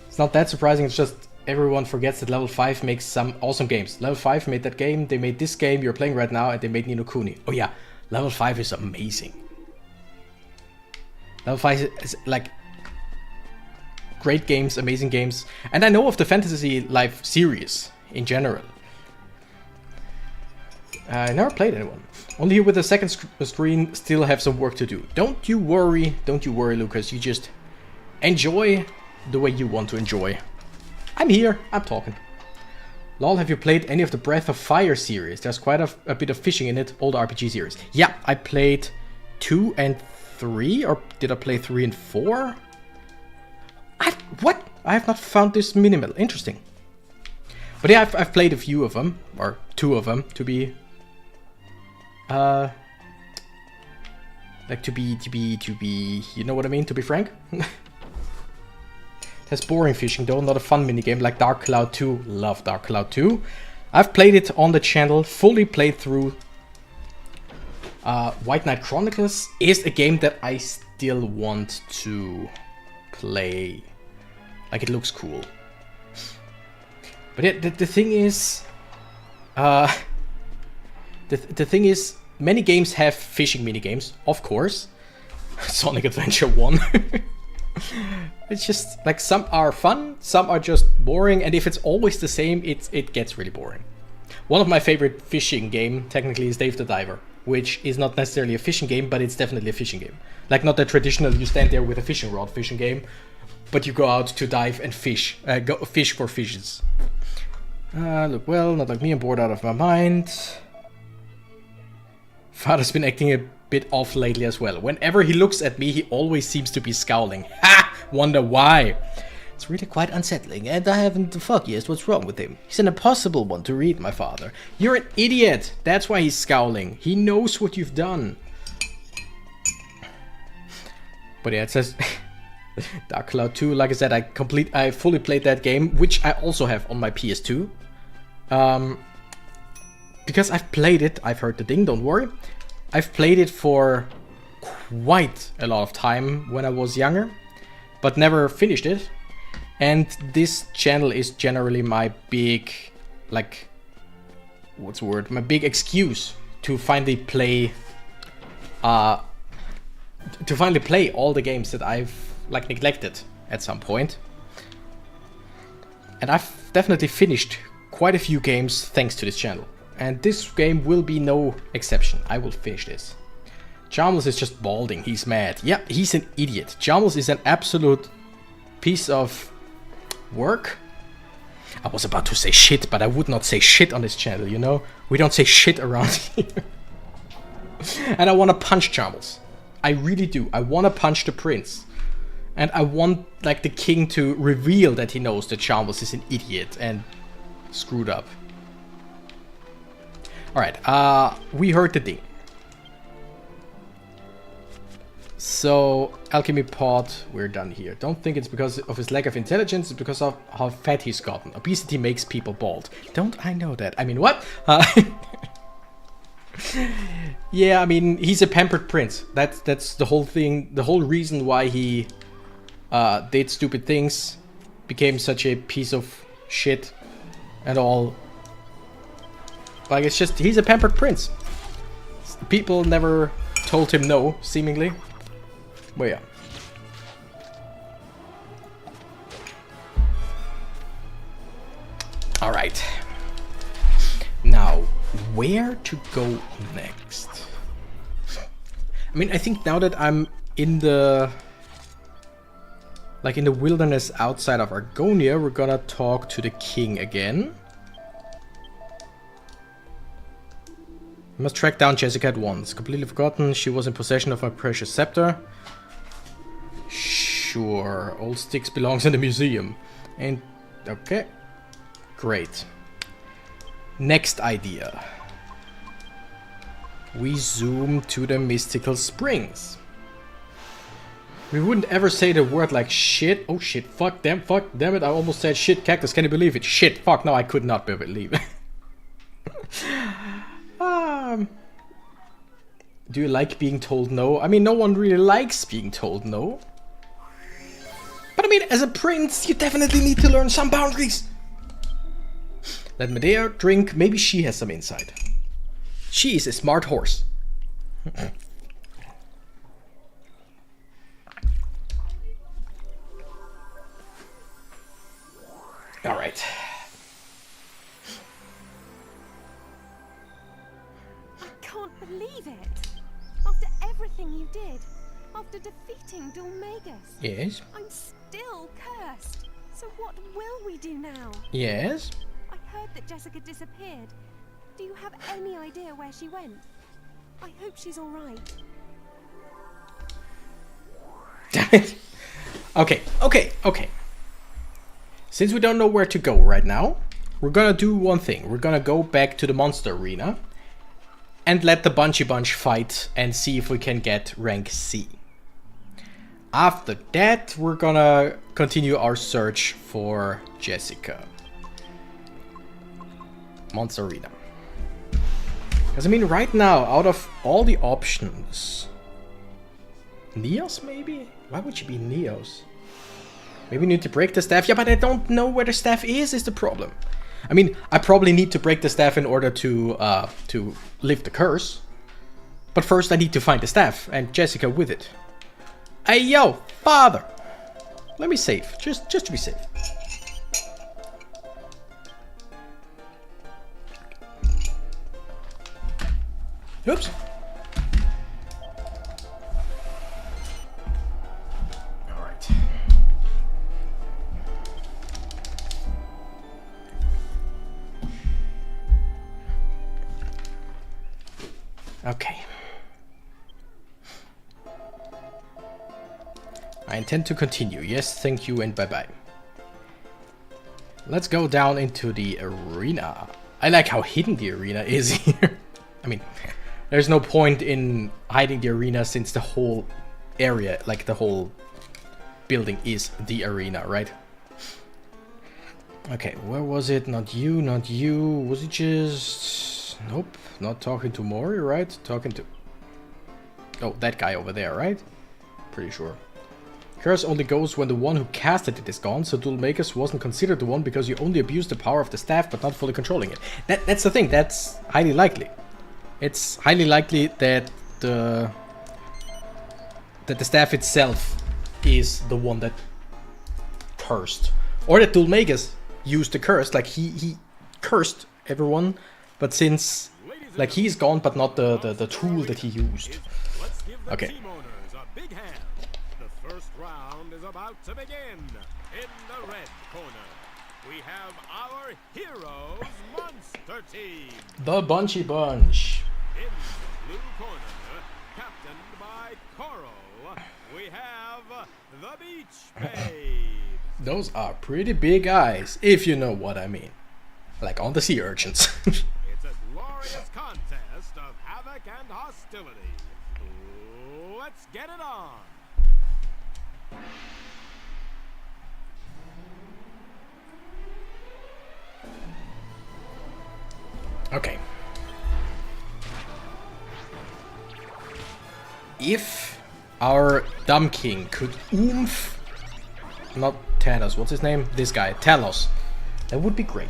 It's not that surprising, it's just everyone forgets that Level 5 makes some awesome games. Level 5 made that game, they made this game you're playing right now, and they made Ni no Kuni. Oh yeah, Level 5 is amazing. Level 5 is like great games, amazing games. And I know of the Fantasy Life series in general. I never played anyone. Only here with the second screen, still have some work to do. Don't you worry, Lucas. You just enjoy the way you want to enjoy. I'm here, I'm talking. Lol, have you played any of the Breath of Fire series? There's quite a bit of fishing in it, old RPG series. Yeah, I played 2 and 3, or did I play 3 and 4? What? I have not found this minimal. Interesting. But yeah, I've played a few of them, or 2 of them, to be... like to be, you know what I mean, to be frank? That's boring fishing though, not a fun minigame like Dark Cloud 2. Love Dark Cloud 2. I've played it on the channel, fully played through. White Knight Chronicles is a game that I still want to play. Like, it looks cool. But yeah, the thing is... The thing is, many games have fishing minigames, of course. Sonic Adventure 1. It's just, like, some are fun, some are just boring, and if it's always the same, it gets really boring. One of my favorite fishing game, technically, is Dave the Diver, which is not necessarily a fishing game, but it's definitely a fishing game. Like, not the traditional, you stand there with a fishing rod fishing game, but you go out to dive and fish, go fish for fishes. Look, well, not like me, I'm bored out of my mind. Father's been acting a bit off lately as well. Whenever he looks at me, he always seems to be scowling. Ha! Wonder why. It's really quite unsettling, and I haven't the foggiest what's wrong with him. He's an impossible one to read, my father. You're an idiot! That's why he's scowling. He knows what you've done. But yeah, it says... Dark Cloud 2, like I said, I fully played that game, which I also have on my PS2. Because I've played it, I've heard the ding, don't worry. I've played it for quite a lot of time when I was younger, but never finished it. And this channel is generally my big, like, what's the word? My big excuse to finally play, all the games that I've, like, neglected at some point. And I've definitely finished quite a few games thanks to this channel. And this game will be no exception. I will finish this. Chalmers is just balding. He's mad. Yeah, he's an idiot. Chalmers is an absolute piece of work. I was about to say shit, but I would not say shit on this channel, you know? We don't say shit around here. And I want to punch Chalmers. I really do. I want to punch the prince. And I want, like, the king to reveal that he knows that Chalmers is an idiot and screwed up. Alright, we heard the ding. So, Alchemy Pot, we're done here. Don't think it's because of his lack of intelligence, it's because of how fat he's gotten. Obesity makes people bald. Don't I know that? I mean, what? Yeah, I mean, he's a pampered prince. That's the whole thing, the whole reason why he did stupid things, became such a piece of shit and all. Like, it's just, he's a pampered prince. People never told him no, seemingly. But yeah. Alright. Now, where to go next? I mean, I think now that I'm in the... like in the wilderness outside of Argonia, we're gonna talk to the king again. I must track down Jessica at once. Completely forgotten. She was in possession of my precious scepter. Sure. Old Styx belongs in the museum. And... okay. Great. Next idea. We zoom to the mystical springs. We wouldn't ever say the word like shit. Oh shit. Fuck damn it. I almost said shit. Cactus, can you believe it? Shit. Fuck. No, I could not believe it. Do you like being told no? I mean, no one really likes being told no. But I mean, as a prince, you definitely need to learn some boundaries. Let Medea drink. Maybe she has some insight. She is a smart horse. All right. Believe it. After everything you did, after defeating Dulmagus, Yes. I'm still cursed. So what will we do now? Yes. I heard that Jessica disappeared. Do you have any idea where she went? I hope she's all right. Damn it. Okay. Since we don't know where to go right now, we're gonna do one thing. We're gonna go back to the monster arena and let the Bunchy Bunch fight and see if we can get rank C. After that, we're gonna continue our search for Jessica. Monster Arena. Because I mean, right now, out of all the options... Neos, maybe? Why would she be Neos? Maybe we need to break the staff. Yeah, but I don't know where the staff is the problem. I mean, I probably need to break the staff in order to lift the curse. But first I need to find the staff and Jessica with it. Hey, yo, father! Let me save, just to be safe. Oops. Alright. Okay. I intend to continue. Yes, thank you and bye-bye. Let's go down into the arena. I like how hidden the arena is here. I mean, there's no point in hiding the arena since the whole area, like the whole building is the arena, right? Okay, where was it? Not you, not you. Was it just... Nope, not talking to Mori, right? Talking to... Oh, that guy over there, right? Pretty sure. Curse only goes when the one who casted it is gone, so Dulmagus wasn't considered the one because you only abused the power of the staff but not fully controlling it. That's the thing, that's highly likely. It's highly likely that the staff itself is the one that cursed. Or that Dulmagus used the curse. Like he cursed everyone, but since like he's gone, but not the tool that he used. Okay. The first round is about to begin. In the red corner, we have our heroes monster team. The Bunchy Bunch. In the blue corner, captained by Coral, we have the Beach Babes. Those are pretty big eyes, if you know what I mean. Like on the sea urchins. It's a glorious contest of havoc and hostility. Let's get it on. Okay. If our Dumb King could oomph, not Thanos, what's his name? This guy, Talos. That would be great.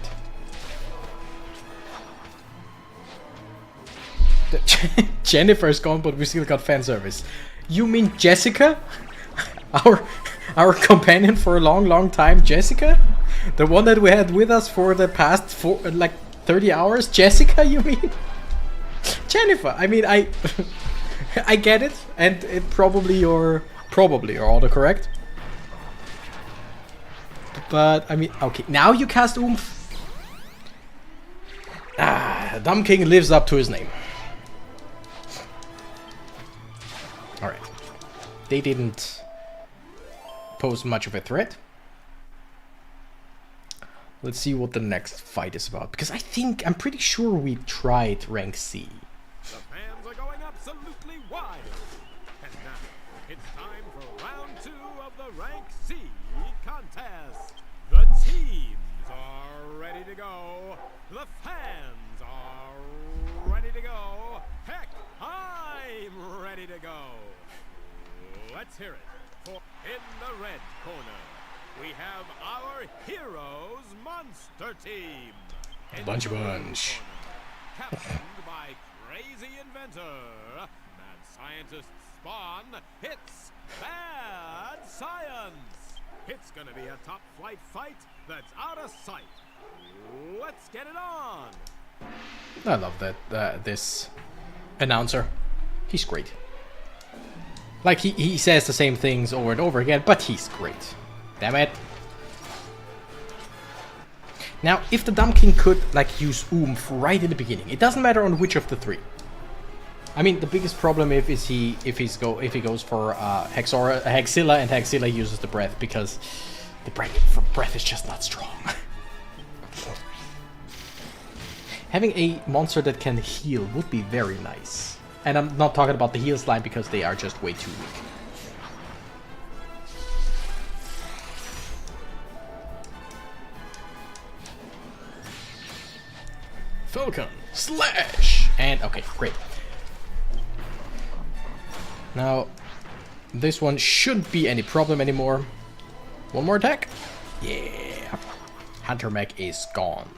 Jennifer's gone, but we still got fan service. You mean Jessica? Our companion for a long time, Jessica? The one that we had with us for the past 30 hours? Jessica, you mean? Jennifer, I mean, I get it, and it probably you're autocorrect. But, I mean, okay, now you cast Oomph. Dumb King lives up to his name. Alright. They didn't pose much of a threat. Let's see what the next fight is about. Because I'm pretty sure we tried rank C. The fans are going absolutely wild. And now, it's time for round 2 of the rank C contest. The teams are ready to go. The fans are ready to go. Heck, I'm ready to go. Let's hear it. For in the red corner, we have our heroes monster team. Bunch. Captained by crazy inventor, mad scientist Spawn. It's bad science. It's gonna be a top flight fight that's out of sight. Let's get it on. I love that this announcer. He's great. Like he says the same things over and over again, but he's great. Damn it. Now, if the Dumb King could like use Oomph right in the beginning, it doesn't matter on which of the 3. I mean, the biggest problem if he goes for Hexilla, and Hexilla uses the breath because the breath is just not strong. Having a monster that can heal would be very nice. And I'm not talking about the heal slime because they are just way too weak. Falcon slash! And okay, great. Now, this one shouldn't be any problem anymore. One more attack. Yeah. Hunter Mech is gone.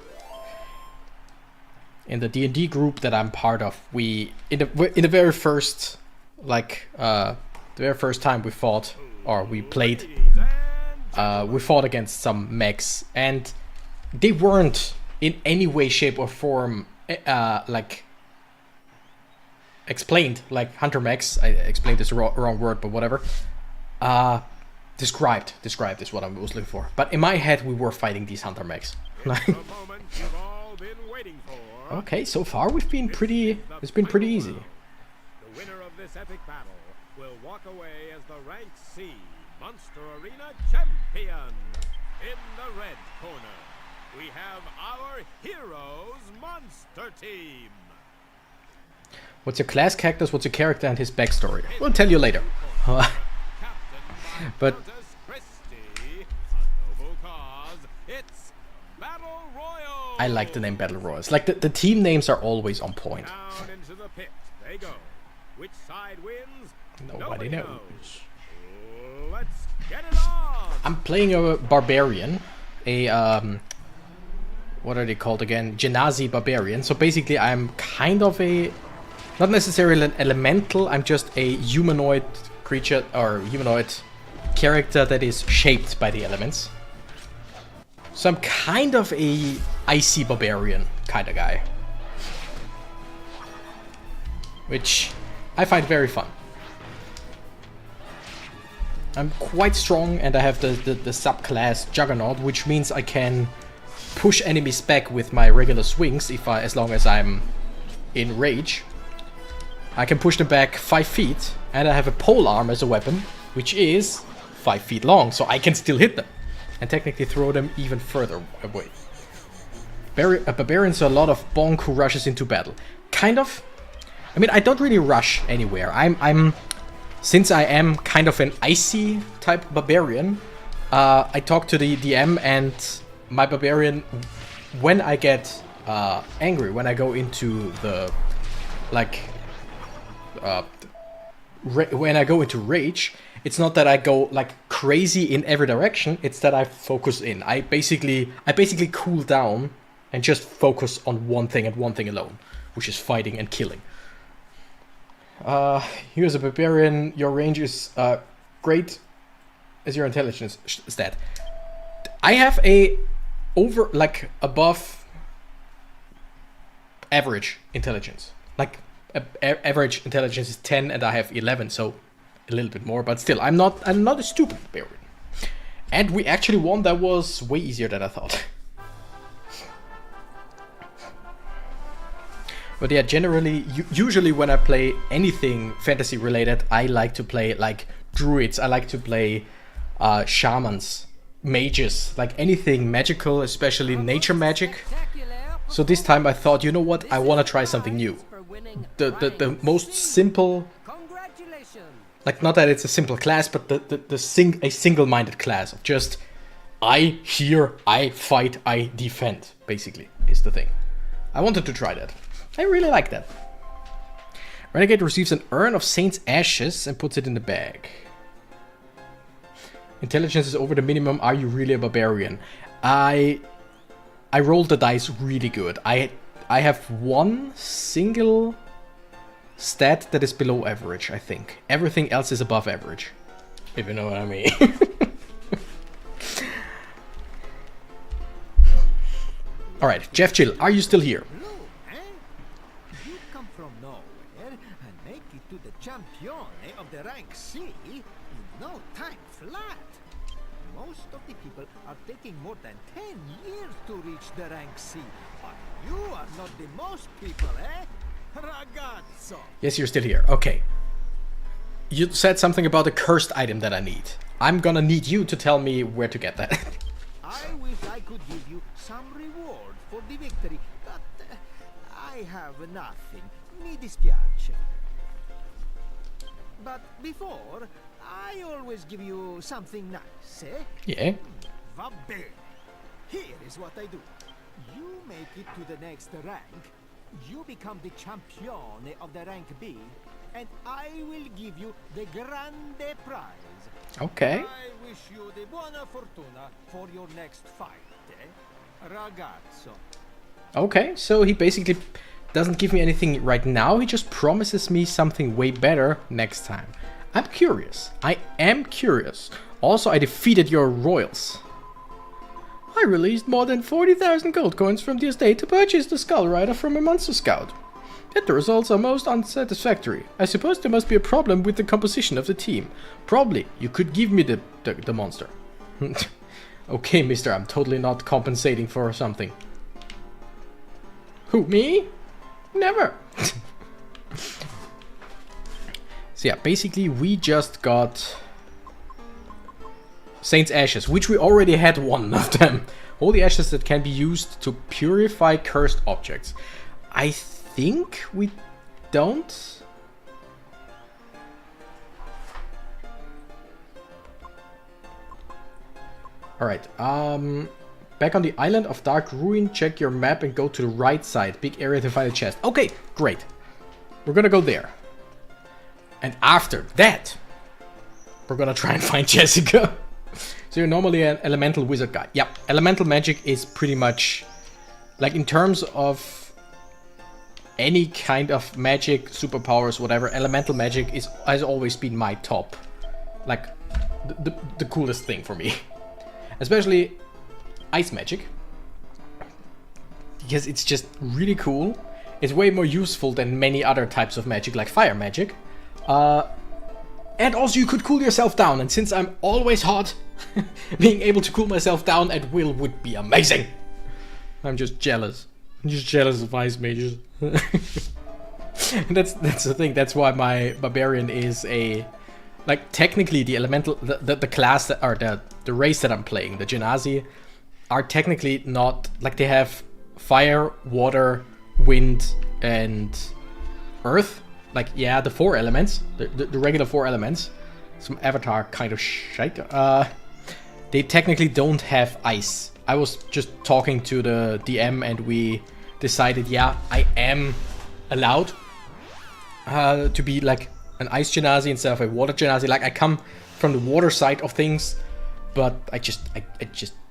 In the D&D group that I'm part of, we in the very first the very first time we fought or we played, we fought against some mechs, and they weren't in any way, shape, or form like explained like hunter mechs. I explained this wrong word, but whatever. Described is what I was looking for. But in my head, we were fighting these hunter mechs. Okay, so far we've been pretty. It's been pretty easy. The winner of this epic battle will walk away as the rank C Monster Arena champion. In the red corner, we have our heroes monster team. What's your class, Cactus? What's your character and his backstory? We'll tell you later. But I like the name Battle Royals. Like the team names are always on point. Down into the pit they go. Which side wins? Nobody knows. Let's get it on. I'm playing a barbarian, what are they called again? Genasi barbarian. So basically, I'm kind of a, not necessarily an elemental. I'm just a humanoid creature or humanoid character that is shaped by the elements. So I'm kind of a icy barbarian kind of guy. Which I find very fun. I'm quite strong and I have the subclass Juggernaut, which means I can push enemies back with my regular swings as long as I'm in rage. I can push them back 5 feet, and I have a pole arm as a weapon, which is 5 feet long, so I can still hit them and technically throw them even further away. Barbarians are a lot of bonk who rushes into battle. Kind of. I mean, I don't really rush anywhere. Since I am kind of an icy type barbarian, I talk to the DM, and my barbarian, when I get angry, when I go into the, like, when I go into rage, it's not that I go like crazy in every direction, it's that I focus in. I basically cool down and just focus on one thing and one thing alone, which is fighting and killing. You as a barbarian, your range is great as your intelligence stat. I have a above average intelligence. Like average intelligence is 10 and I have 11, so a little bit more, but still I'm not a stupid barbarian. And we actually won. That was way easier than I thought. But yeah, generally, usually when I play anything fantasy related, I like to play like druids. I like to play shamans, mages, like anything magical, especially nature magic. So this time I thought, you know what, I want to try something new. The most simple, like not that it's a simple class, but a single-minded class of just I heal, I fight, I defend, basically, is the thing. I wanted to try that. I really like that. Renegade receives an urn of Saint's ashes and puts it in the bag. Intelligence is over the minimum. Are you really a barbarian? I rolled the dice really good. I have one single stat that is below average, I think. Everything else is above average, if you know what I mean. Alright, Jeff Chill, are you still here? You come from nowhere and make it to the champione of the rank C in no time flat. Most of the people are taking more than 10 years to reach the rank C. But you are not the most people, eh? Ragazzo! Yes, you're still here. Okay. You said something about a cursed item that I need. I'm gonna need you to tell me where to get that. I wish I could give you some reward for the victory, but I have nothing. Mi dispiace. But before, I always give you something nice, eh? Yeah. Va bene. Here is what I do. You make it to the next rank, you become the champione of the rank B, and I will give you the grande prize. Okay. I wish you the buona fortuna for your next fight, eh? Ragazzo. Okay, so he basically doesn't give me anything right now, he just promises me something way better next time. I'm curious. I am curious. Also, I defeated your royals. I released more than 40,000 gold coins from the estate to purchase the Skull Rider from a monster scout. Yet the results are most unsatisfactory. I suppose there must be a problem with the composition of the team. Probably. You could give me the monster. Okay, mister, I'm totally not compensating for something. Who, me? Never. So yeah, basically we just got Saint's Ashes, which we already had one of them. Holy ashes that can be used to purify cursed objects. I think we don't. Alright, back on the island of Dark Ruin, check your map and go to the right side. Big area to find a chest. Okay, great. We're gonna go there. And after that, we're gonna try and find Jessica. So you're normally an elemental wizard guy. Yeah, elemental magic is pretty much, like in terms of any kind of magic, superpowers, whatever, elemental magic has always been my top. Like, the coolest thing for me. Especially ice magic. Because it's just really cool. It's way more useful than many other types of magic, like fire magic. And also you could cool yourself down, and since I'm always hot, being able to cool myself down at will would be amazing. I'm just jealous. I'm just jealous of ice mages. that's the thing. That's why my barbarian is a, like, technically the elemental, the class that, or the race that I'm playing, the Genasi, are technically not, like, they have fire, water, wind, and earth. Like, yeah, the 4 elements, the regular 4 elements, some Avatar kind of shite. They technically don't have ice. I was just talking to the DM and we decided, yeah, I am allowed to be like an ice Genasi instead of a water Genasi. Like, I come from the water side of things, but I just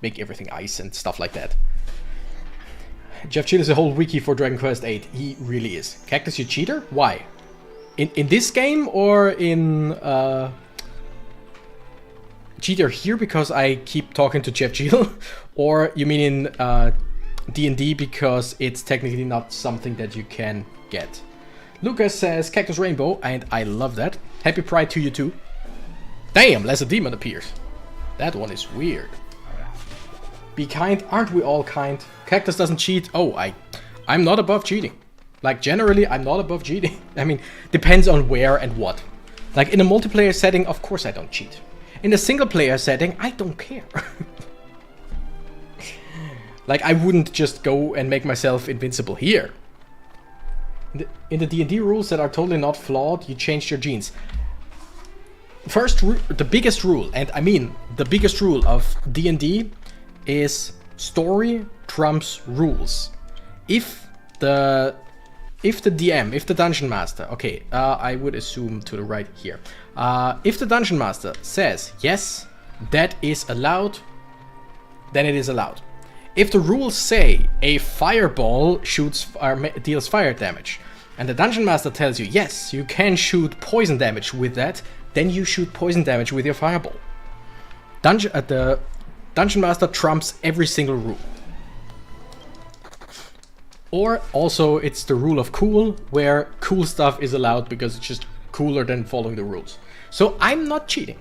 make everything ice and stuff like that. Jeff Chill is a whole wiki for Dragon Quest VIII. He really is. Cactus, you cheater? Why? In this game, or in cheater here because I keep talking to Jeff Chill? Or you mean in D&D because it's technically not something that you can get? Lucas says Cactus Rainbow, and I love that. Happy Pride to you too. Damn, Lesser Demon appears. That one is weird. Be kind, aren't we all kind? Cactus doesn't cheat. Oh, I'm not above cheating. Like, generally, I'm not above cheating. I mean, depends on where and what. Like, in a multiplayer setting, of course I don't cheat. In a single player setting, I don't care. Like, I wouldn't just go and make myself invincible here. In the D&D rules that are totally not flawed, you changed your genes. First, the biggest rule, and I mean the biggest rule of D&D is story trumps rules. If the DM, if the Dungeon Master, okay, I would assume to the right here. If the Dungeon Master says, yes, that is allowed, then it is allowed. If the rules say a fireball deals fire damage, and the Dungeon Master tells you, yes, you can shoot poison damage with that, then you shoot poison damage with your fireball. The Dungeon Master trumps every single rule. Or also it's the rule of cool, where cool stuff is allowed because it's just cooler than following the rules. So I'm not cheating.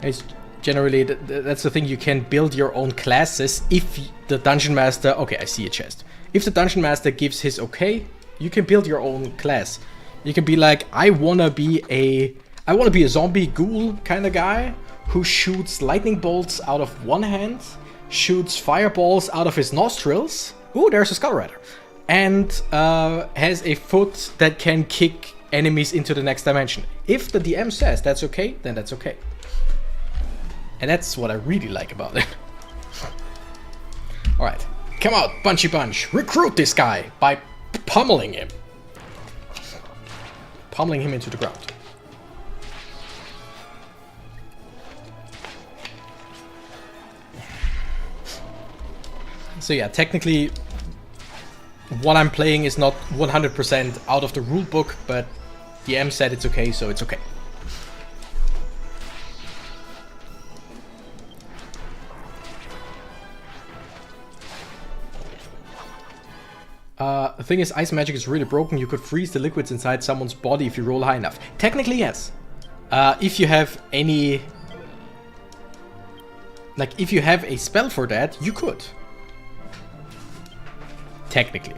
It's generally, that's the thing, you can build your own classes if the Dungeon Master... Okay, I see a chest. If the Dungeon Master gives his okay, you can build your own class. You can be like, I wanna be a zombie ghoul kind of guy who shoots lightning bolts out of one hand, shoots fireballs out of his nostrils. Ooh, there's a Skull Rider. And has a foot that can kick enemies into the next dimension. If the DM says that's okay, then that's okay. And that's what I really like about it. Alright, come out, Bunchy Bunch. Recruit this guy by pummeling him. Pummeling him into the ground. So yeah, technically what I'm playing is not 100% out of the rulebook, but DM said it's okay, so it's okay. The thing is, ice magic is really broken. You could freeze the liquids inside someone's body if you roll high enough. Technically, yes. If you have any... Like, if you have a spell for that, you could. Technically.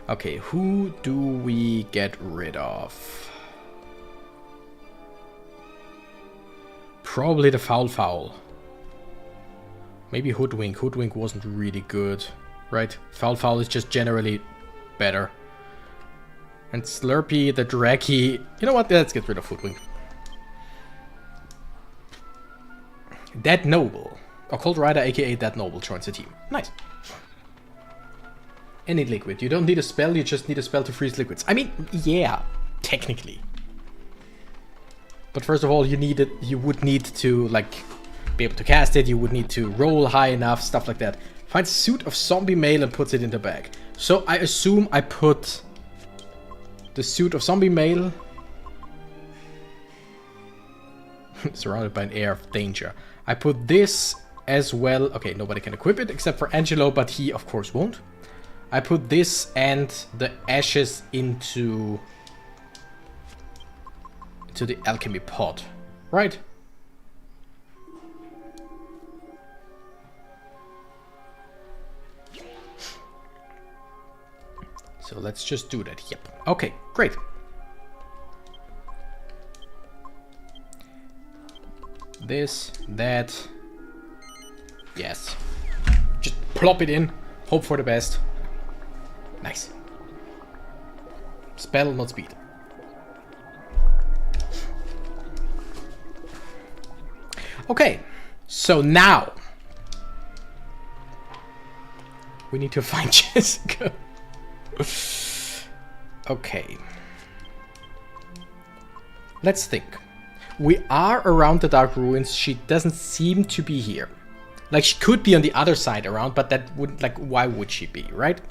Okay, who do we get rid of? Probably the Foul. Maybe Hoodwink. Hoodwink wasn't really good. Right? Foul is just generally better. And Slurpee, the Draki... You know what? Let's get rid of Hoodwink. That Noble. Occult Rider, aka That Noble, joins the team. Nice. Any liquid. You don't need a spell, you just need a spell to freeze liquids. I mean, yeah, technically. But first of all, you would need to, like, be able to cast it, you would need to roll high enough, stuff like that. Finds suit of zombie male and puts it in the bag. So I assume I put the suit of zombie male. Surrounded by an air of danger. I put this as well. Okay, nobody can equip it except for Angelo, but he of course won't. I put this and the ashes into the alchemy pot, right? So let's just do that. Yep. Okay, great. This, that. Yes. Just plop it in. Hope for the best. Nice. Spell, not speed. Okay. So now we need to find Jessica. Okay. Let's think. We are around the Dark Ruins. She doesn't seem to be here. Like, she could be on the other side around, but that would, like, why would she be, right?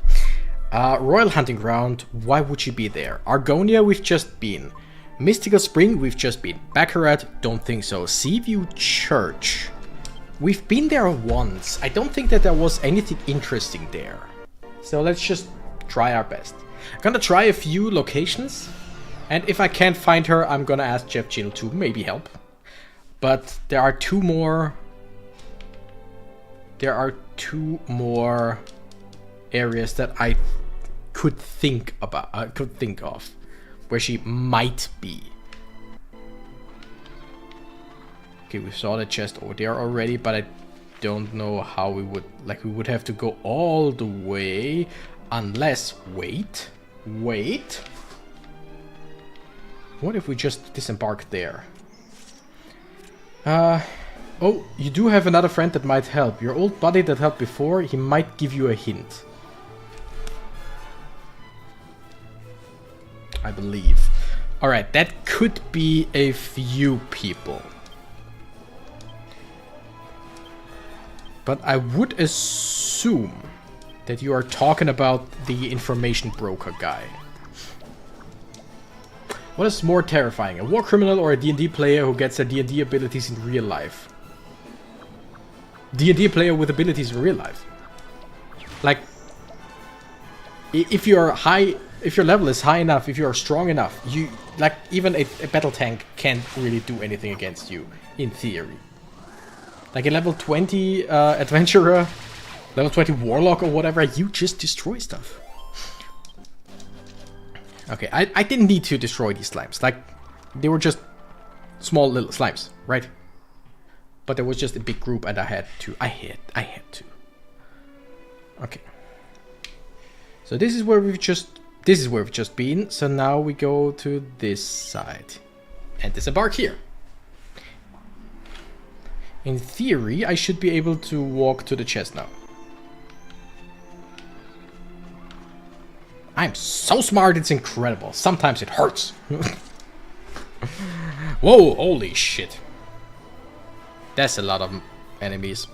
Royal Hunting Ground, why would she be there? Argonia, we've just been. Mystical Spring, we've just been. Baccarat, don't think so. Seaview Church, we've been there once. I don't think that there was anything interesting there. So let's just try our best. I'm gonna try a few locations. And if I can't find her, I'm gonna ask Jeff Jill to maybe help. But there are two more... There are two more areas that I could think about, of, where she might be. Okay, we saw the chest over there already, but I don't know how we would, like, we would have to go all the way, unless, wait. What if we just disembark there? Oh, you do have another friend that might help. Your old buddy that helped before, he might give you a hint. I believe. Alright, that could be a few people. But I would assume that you are talking about the information broker guy. What is more terrifying, a war criminal or a D&D player who gets their D&D abilities in real life? D&D player with abilities in real life. Like, if you're high, if your level is high enough, if you're strong enough, you, like, even a battle tank can't really do anything against you, in theory. Like a level 20 adventurer, level 20 warlock or whatever, you just destroy stuff. Okay, I didn't need to destroy these slimes. Like, they were just small little slimes, right? But there was just a big group and I had to. I had to. Okay. So this is where we've just been. So now we go to this side. And disembark here. In theory, I should be able to walk to the chest now. I'm so smart, it's incredible. Sometimes it hurts. Whoa, holy shit. That's a lot of enemies.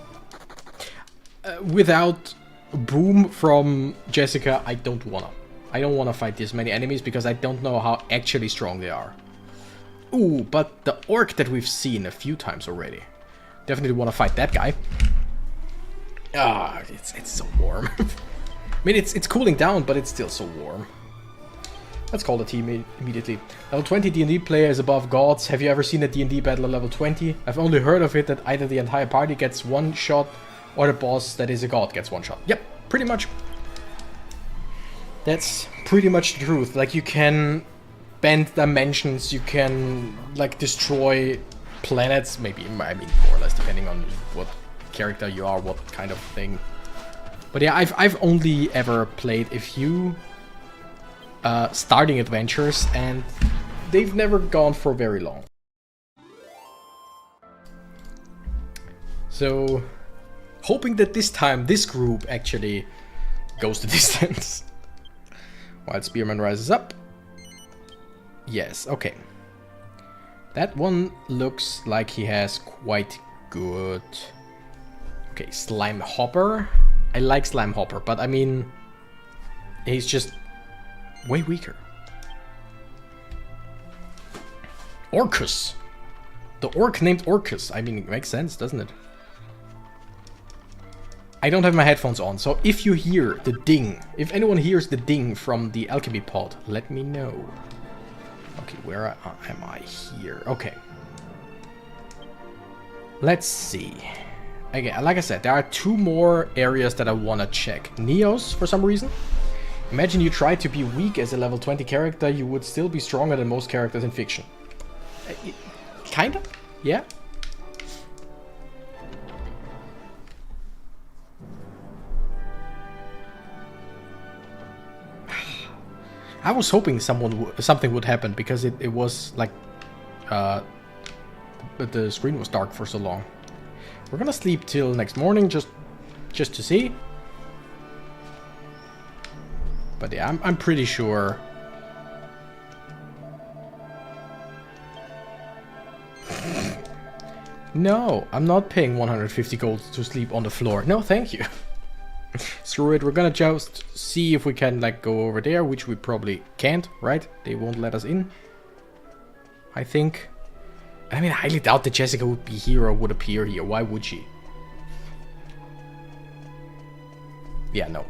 Without boom from Jessica, I don't wanna fight this many enemies because I don't know how actually strong they are. Ooh, but the orc that we've seen a few times already. Definitely wanna fight that guy. Ah, it's so warm. I mean, it's cooling down, but it's still so warm. Let's call the team immediately. Level 20 D&D player is above gods. Have you ever seen a D&D battle at level 20? I've only heard of it that either the entire party gets one shot or the boss that is a god gets one shot. Yep, pretty much. That's pretty much the truth. Like, you can bend dimensions, you can, like, destroy planets, maybe, I mean, more or less, depending on what character you are, what kind of thing. But yeah, I've only ever played a few starting adventures, and they've never gone for very long. So, hoping that this time this group actually goes the distance. While Spearman rises up. Yes, okay. That one looks like he has quite good... Okay, Slime Hopper. I like Slime Hopper, but I mean, he's just way weaker. Orcus. The orc named Orcus. I mean, it makes sense, doesn't it? I don't have my headphones on, so if you hear the ding, if anyone hears the ding from the alchemy pod, let me know. Okay, where am I here? Okay. Let's see. Again, like I said, there are 2 more areas that I want to check. Neos, for some reason. Imagine you try to be weak as a level 20 character, you would still be stronger than most characters in fiction. Kind of? Yeah? I was hoping something would happen because it was like but the screen was dark for so long. We're gonna sleep till next morning just to see. But yeah, I'm pretty sure. No, I'm not paying 150 gold to sleep on the floor. No, thank you. Screw it, we're gonna just see if we can like go over there, which we probably can't, right? They won't let us in, I think. I mean, I highly doubt that Jessica would be here or would appear here. Why would she? Yeah, no.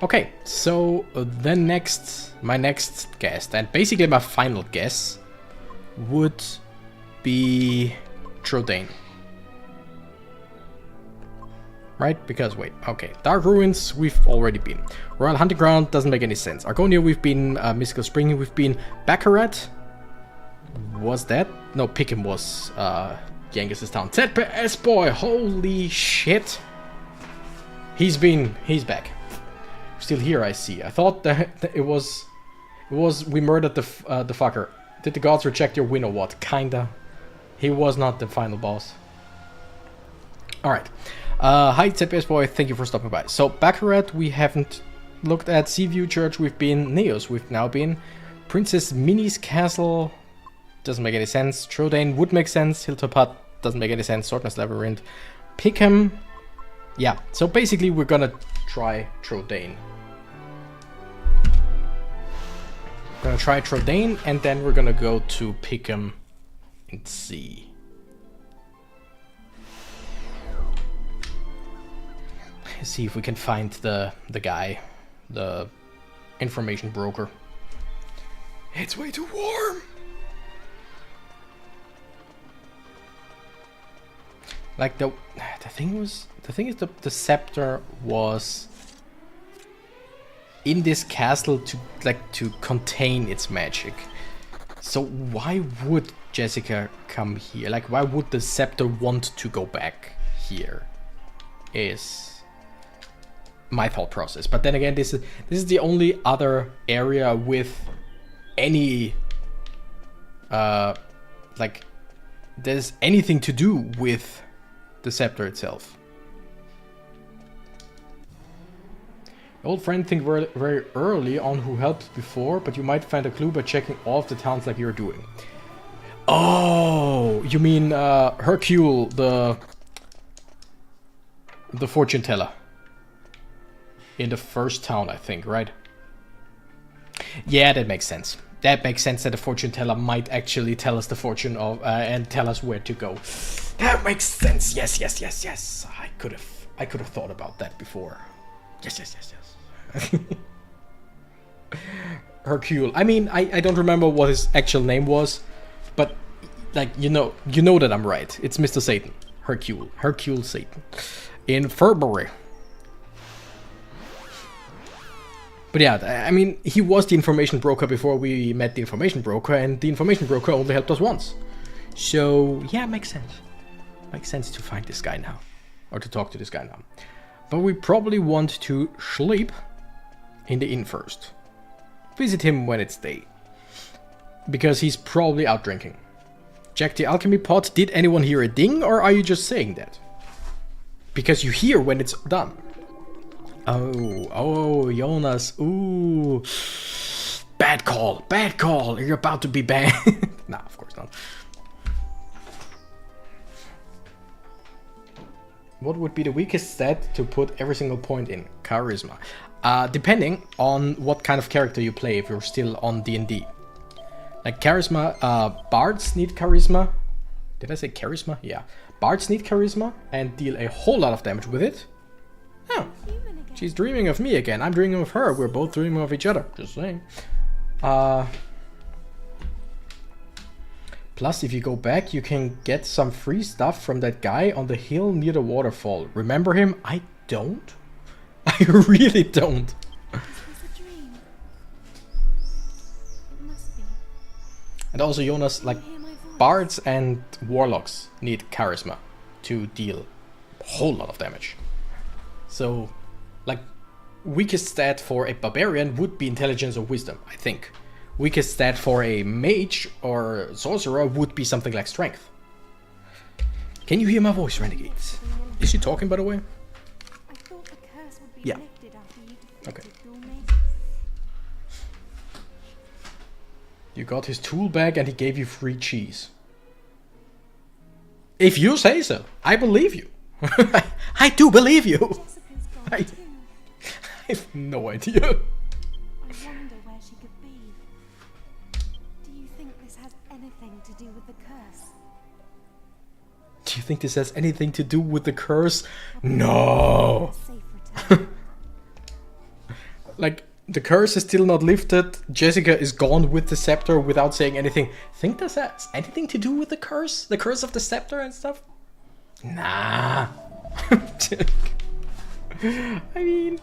Okay, so then my next guest, and basically my final guess, would be Trodain. Right? Because, wait, okay. Dark Ruins, we've already been. Royal Hunting Ground doesn't make any sense. Argonia, we've been. Mystical Spring, we've been. Baccarat, was that? No, Pickham was Genghis' town. ZPS boy, holy shit. He's back. Still here, I see. I thought that it was we murdered the fucker. Did the gods reject your win or what? Kinda. He was not the final boss. Alright. Hi, ZPS boy, thank you for stopping by. So, Baccarat, we haven't looked at. Seaview Church, we've been. Neos, we've now been. Princess Minnie's Castle, doesn't make any sense. Trodain would make sense. Hilltop Hut, doesn't make any sense. Swordman's Labyrinth. Pickham, yeah. So, basically, we're gonna try Trodain. We're gonna try Trodain, and then we're gonna go to Pickham and see. See if we can find the guy, the information broker. It's way too warm. Like the thing is the scepter was in this castle to contain its magic. So why would Jessica come here? Like, why would the scepter want to go back here? Is my thought process. But then again, this is the only other area with any like there's anything to do with the scepter itself. Old friend think very, very early on who helped before, but you might find a clue by checking all of the towns like you're doing. Oh, you mean Hercule, the fortune teller. In the first town, I think, right? Yeah, that makes sense. That makes sense that the fortune teller might actually tell us the fortune of and tell us where to go. That makes sense. Yes. I could have thought about that before. Yes. Hercule. I mean, I don't remember what his actual name was, but like you know that I'm right. It's Mr. Satan. Hercule Satan. In Furbury. But yeah, I mean, he was the information broker before we met the information broker, and the information broker only helped us once. So, yeah, makes sense. Makes sense to find this guy now. Or to talk to this guy now. But we probably want to sleep in the inn first. Visit him when it's day. Because he's probably out drinking. Check the alchemy pot. Did anyone hear a ding, or are you just saying that? Because you hear when it's done. Oh, Jonas. Ooh. Bad call. You're about to be banned. Nah, of course not. What would be the weakest stat to put every single point in? Charisma. Depending on what kind of character you play, if you're still on D&D. Like charisma, bards need charisma. Did I say charisma? Yeah. Bards need charisma and deal a whole lot of damage with it. Oh, Human again. she's dreaming of me again. I'm dreaming of her. We're both dreaming of each other. Just saying. Plus, if you go back, you can get some free stuff from that guy on the hill near the waterfall. Remember him? I don't. I really don't. Is this a dream? It must be. And also, Jonas, like, Hear my voice. bards and warlocks need charisma to deal a whole lot of damage. So, like, weakest stat for a barbarian would be intelligence or wisdom, I think. Weakest stat for a mage or sorcerer would be something like strength. Can you hear my voice, renegades? Is she talking, by the way? I thought the curse would be Yeah. lifted after you Okay. defeated your mates. You got his tool bag and he gave you free cheese. If you say so, I believe you. I do believe you. Jessica's gone I- too. I have no idea. I wonder where she could be. Do you think this has anything to do with the curse? Do you think this has anything to do with the curse? No. Safe return. Like, the curse is still not lifted. Jessica is gone with the scepter without saying anything. Think this has anything to do with the curse? The curse of the scepter and stuff? Nah. I mean...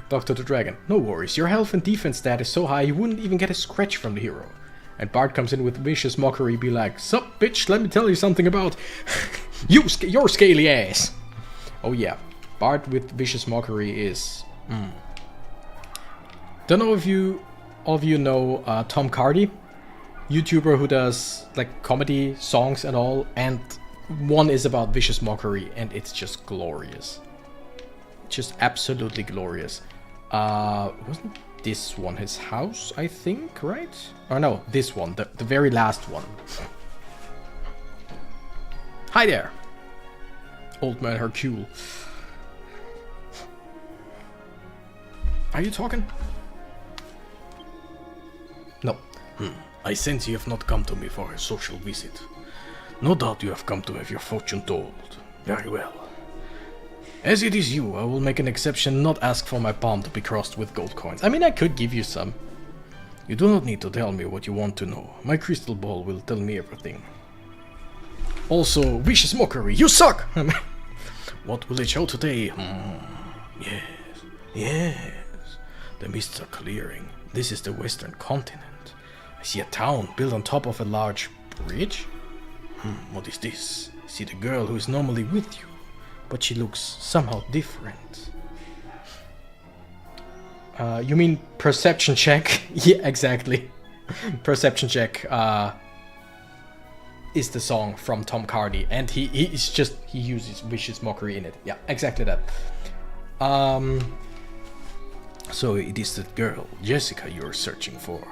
Dr. the Dragon. No worries, your health and defense stat is so high you wouldn't even get a scratch from the hero. And Bart comes in with vicious mockery, be like, "Sup, bitch, let me tell you something about your scaly ass." Oh yeah, Bart with vicious mockery is... Don't know if all of you know Tom Cardy, YouTuber who does like comedy songs and all, and one is about vicious mockery, and it's just glorious. Just absolutely glorious. Wasn't this one his house, I think, right? Or no, this one, the very last one. Hi there, old man Hercule. Are you talking? No. I sense you have not come to me for a social visit. No doubt you have come to have your fortune told. Very well. As it is you, I will make an exception, not ask for my palm to be crossed with gold coins. I mean, I could give you some. You do not need to tell me what you want to know. My crystal ball will tell me everything. Also, vicious mockery, you suck! What will it show today? Yes, yes. The mists are clearing. This is the western continent. I see a town built on top of a large bridge. What is this? I see the girl who is normally with you, but she looks somehow different. You mean perception check? Yeah, exactly. Perception check is the song from Tom Cardy, and he uses vicious mockery in it. Yeah, exactly that. So it is that girl, Jessica, you are searching for.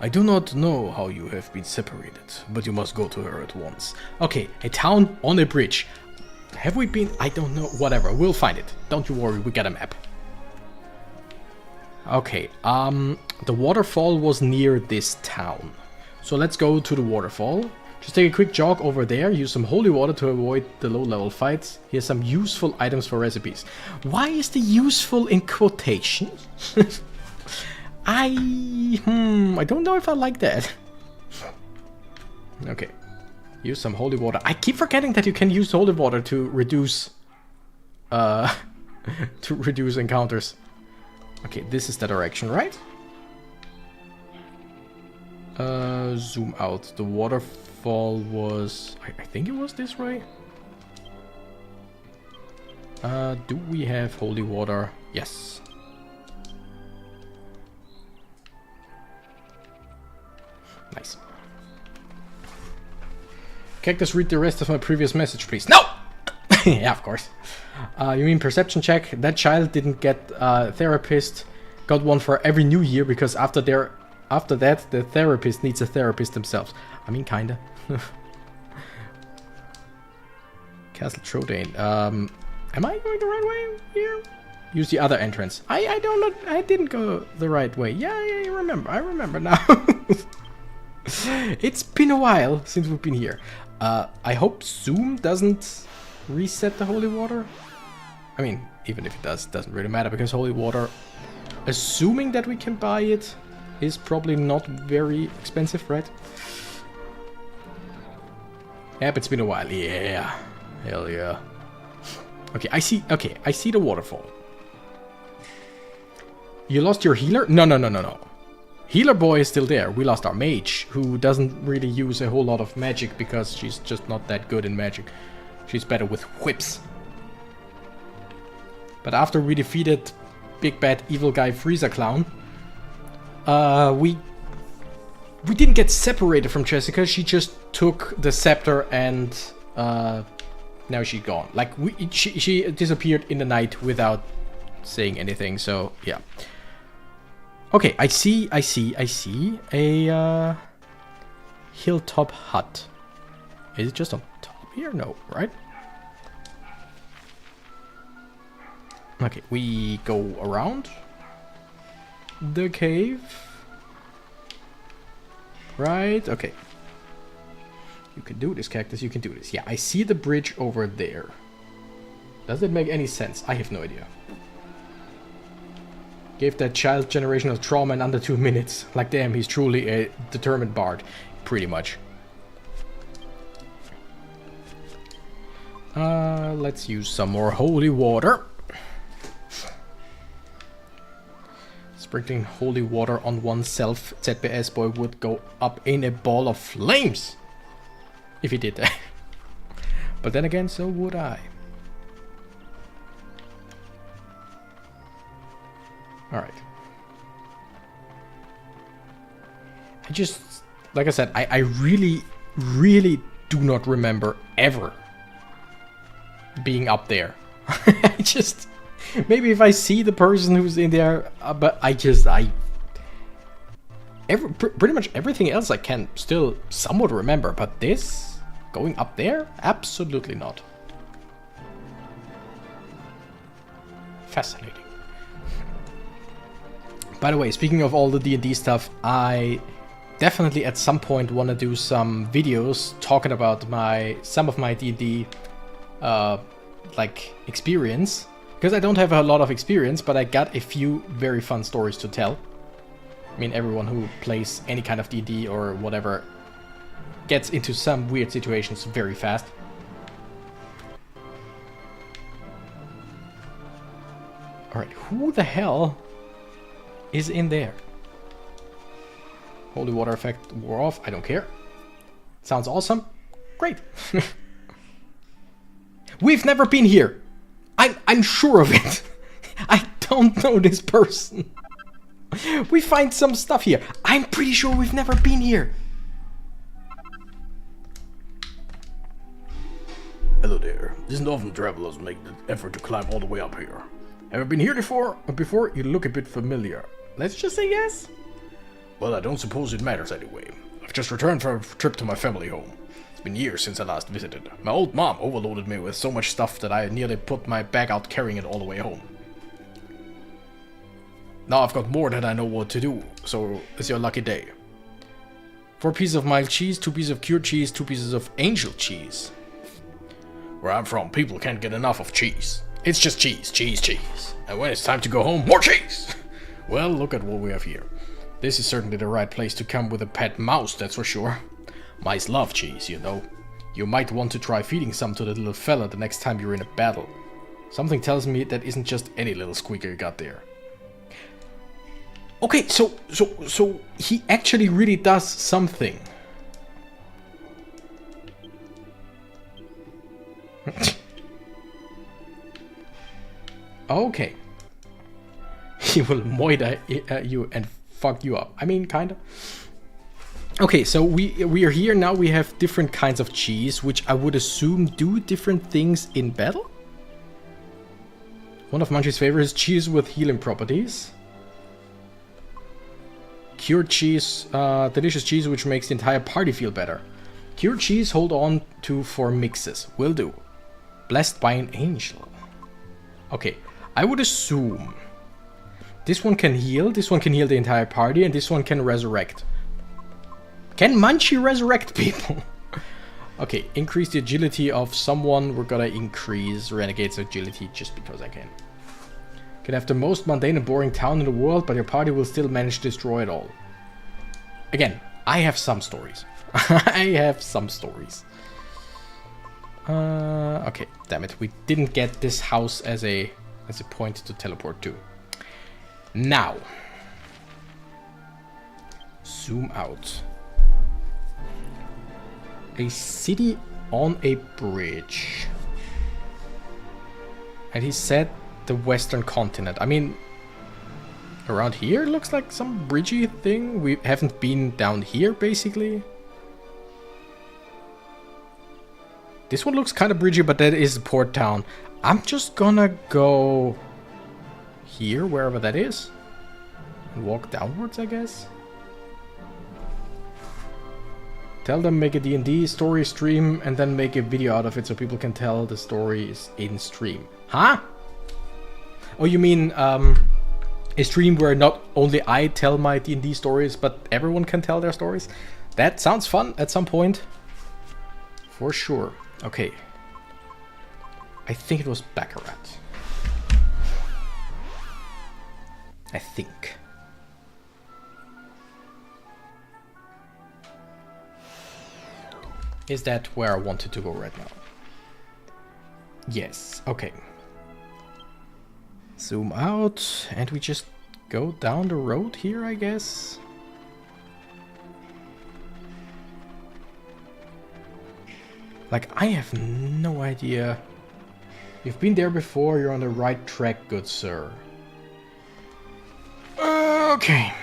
I do not know how you have been separated, but you must go to her at once. Okay, a town on a bridge. Have we been? I don't know. Whatever, we'll find it. Don't you worry, we got a map. Okay, the waterfall was near this town. So let's go to the waterfall. Just take a quick jog over there, use some holy water to avoid the low-level fights. Here's some useful items for recipes. Why is the useful in quotations? I don't know if I like that. Okay. Use some holy water. I keep forgetting that you can use holy water to reduce encounters. Okay, this is the direction, right? Zoom out. The waterfall was... I think it was this way. Do we have holy water? Yes. Nice. Cactus, read the rest of my previous message, please. No! Yeah, of course. You mean perception check? That child didn't get a therapist. Got one for every new year because after that, the therapist needs a therapist themselves. I mean, kinda. Castle Trodane. Am I going the right way here? use the other entrance. I don't know. I didn't go the right way. Yeah, I remember. I remember now. It's been a while since we've been here. I hope Zoom doesn't reset the holy water. I mean, even if it does, it doesn't really matter because holy water, assuming that we can buy it, is probably not very expensive, right? Yeah, but it's been a while. Yeah. Hell yeah. Okay, I see the waterfall. You lost your healer? No. Healer boy is still there. We lost our mage, who doesn't really use a whole lot of magic because she's just not that good in magic. She's better with whips. But after we defeated big bad evil guy Freezer Clown, we didn't get separated from Jessica. She just took the scepter and now she's gone. Like she disappeared in the night without saying anything. So yeah. Okay, I see a hilltop hut. Is it just on top here? No, right? Okay, we go around the cave. Right, okay. You can do this, Cactus, you can do this. Yeah, I see the bridge over there. Does it make any sense? I have no idea. Gave that child generational trauma in under 2 minutes. Like, damn, he's truly a determined bard. Pretty much. Let's use some more holy water. Sprinkling holy water on oneself, ZBS boy would go up in a ball of flames. If he did that. But then again, so would I. Alright. I just, like I said, I really do not remember ever being up there. I just, maybe if I see the person who's in there, but pretty much everything else I can still somewhat remember, but this, going up there, absolutely not. Fascinating. By the way, speaking of all the D&D stuff, I definitely at some point want to do some videos talking about some of my D&D like experience, because I don't have a lot of experience, but I got a few very fun stories to tell. I mean, everyone who plays any kind of D&D or whatever gets into some weird situations very fast. Alright, who the hell is in there? Holy water effect wore off. I don't care. Sounds awesome. Great. We've never been here. I'm sure of it. I don't know this person. We find some stuff here. I'm pretty sure we've never been here. Hello there. It isn't often travelers make the effort to climb all the way up here. Have you been here before? You look a bit familiar. Let's just say yes. Well, I don't suppose it matters anyway. I've just returned from a trip to my family home. It's been years since I last visited. My old mom overloaded me with so much stuff that I nearly put my bag out carrying it all the way home. Now I've got more than I know what to do, so it's your lucky day. 4 pieces of mild cheese, 2 pieces of cured cheese, 2 pieces of angel cheese. Where I'm from, people can't get enough of cheese. It's just cheese, cheese, cheese. And when it's time to go home, more cheese! Well, look at what we have here. This is certainly the right place to come with a pet mouse, that's for sure. Mice love cheese, you know. You might want to try feeding some to the little fella the next time you're in a battle. Something tells me that isn't just any little squeaker you got there. Okay, so he actually really does something. Okay. He will moida you and fuck you up. I mean, kinda. Okay, so we are here now. We have different kinds of cheese, which I would assume do different things in battle. One of Munchie's favorites is cheese with healing properties. Cured cheese, delicious cheese which makes the entire party feel better. Cured cheese, hold on to for mixes. Will do. Blessed by an angel. Okay, I would assume this one can heal the entire party, and this one can resurrect. Can Munchie resurrect people? Okay, increase the agility of someone. We're gonna increase Renegade's agility just because I can. Can have the most mundane and boring town in the world, but your party will still manage to destroy it all. Again, I have some stories. I have some stories. Okay, damn it. We didn't get this house as a point to teleport to. Now, zoom out. A city on a bridge. And he said the western continent. I mean, around here looks like some bridgey thing. We haven't been down here, basically. This one looks kind of bridgey, but that is a port town. I'm just gonna go here, wherever that is, and walk downwards, I guess. Tell them make a D&D story stream and then make a video out of it so people can tell the stories in stream. Huh? Oh, you mean a stream where not only I tell my D&D stories, but everyone can tell their stories? That sounds fun at some point. For sure. Okay. I think it was Baccarat. I think. Is that where I wanted to go right now? Yes, okay. Zoom out, and we just go down the road here, I guess. Like, I have no idea. You've been there before, you're on the right track, good sir. Okay.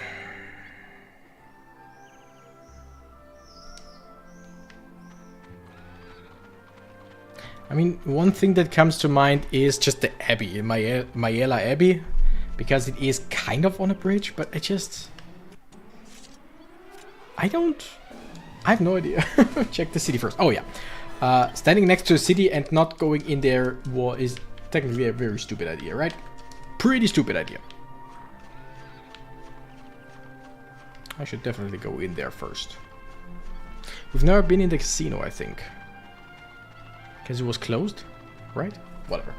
I mean, one thing that comes to mind is just the Abbey, Mayela Abbey, because it is kind of on a bridge, but I have no idea. Check the city first. Oh yeah. Standing next to a city and not going in there is technically a very stupid idea, right? Pretty stupid idea. I should definitely go in there first. We've never been in the casino, I think. Because it was closed, right? Whatever.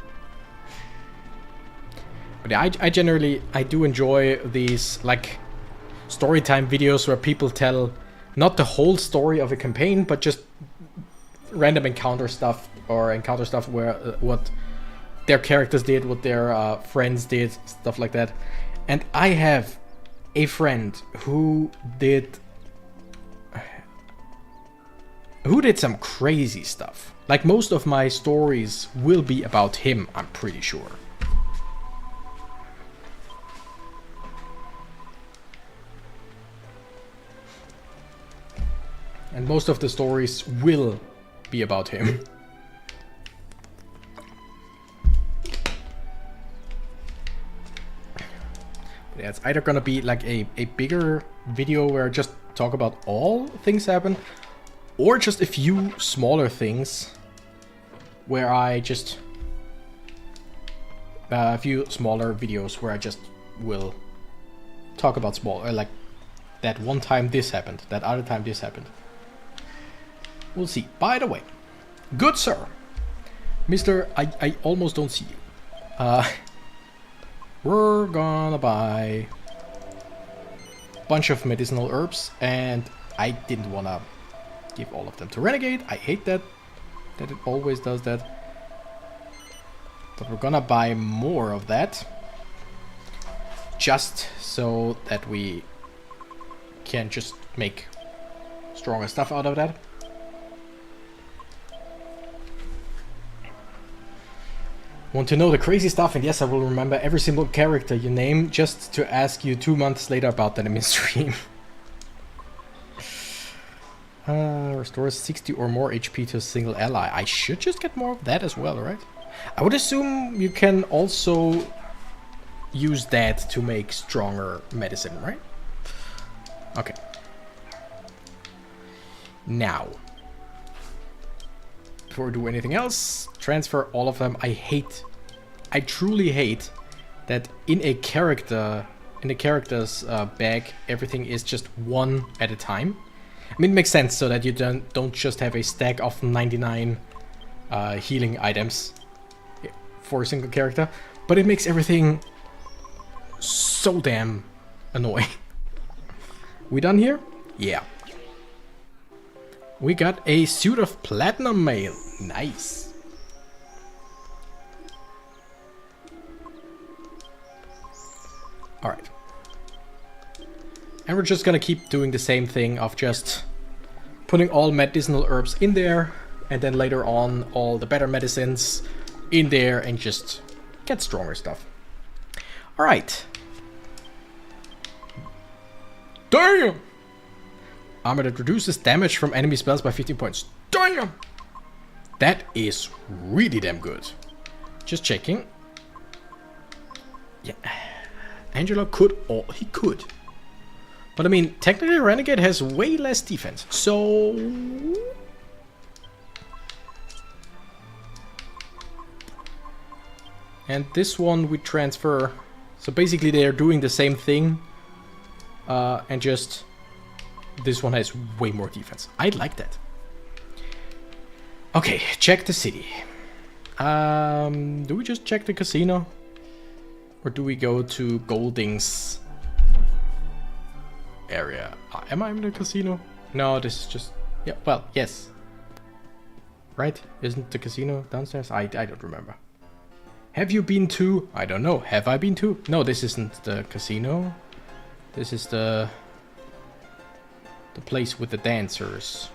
But yeah, I do enjoy these, like, story time videos where people tell not the whole story of a campaign, but just random encounter stuff, or encounter stuff where what their characters did, what their friends did, stuff like that. And I have a friend who did some crazy stuff. Like, most of my stories will be about him, I'm pretty sure. And most of the stories will be about him. Yeah, it's either gonna be like a bigger video where I just talk about all things happen, or just a few smaller things where I just a few smaller videos where I just will talk about small, like that one time this happened, that other time this happened. We'll see. By the way, good sir, Mr. I almost don't see you. We're gonna buy a bunch of medicinal herbs, and I didn't wanna give all of them to Renegade. I hate that it always does that. But we're gonna buy more of that, just so that we can just make stronger stuff out of that. Want to know the crazy stuff? And yes, I will remember every single character you name, just to ask you 2 months later about that in my stream. Restores 60 or more HP to a single ally. I should just get more of that as well, right? I would assume you can also use that to make stronger medicine, right? Okay. Now, before we do anything else, transfer all of them. I truly hate that in a character's bag, everything is just one at a time. I mean, it makes sense so that you don't just have a stack of 99 healing items for a single character, but it makes everything so damn annoying. We done here? Yeah. We got a suit of platinum mail. Nice. Alright. And we're just gonna keep doing the same thing of just putting all medicinal herbs in there, and then later on all the better medicines in there, and just get stronger stuff. Alright. Damn! Armor that reduces damage from enemy spells by 15 points. Damn! That is really damn good. Just checking. Yeah. Angelo could, or he could. But I mean, technically Renegade has way less defense, so... And this one we transfer. So basically they're doing the same thing. And just... This one has way more defense. I like that. Okay, check the city. Do we just check the casino? Or do we go to Golding's area? Am I in the casino? No, this is just... Yeah, well, yes. Right? Isn't the casino downstairs? I don't remember. Have you been to... I don't know. Have I been to? No, this isn't the casino. This is the place with the dancers.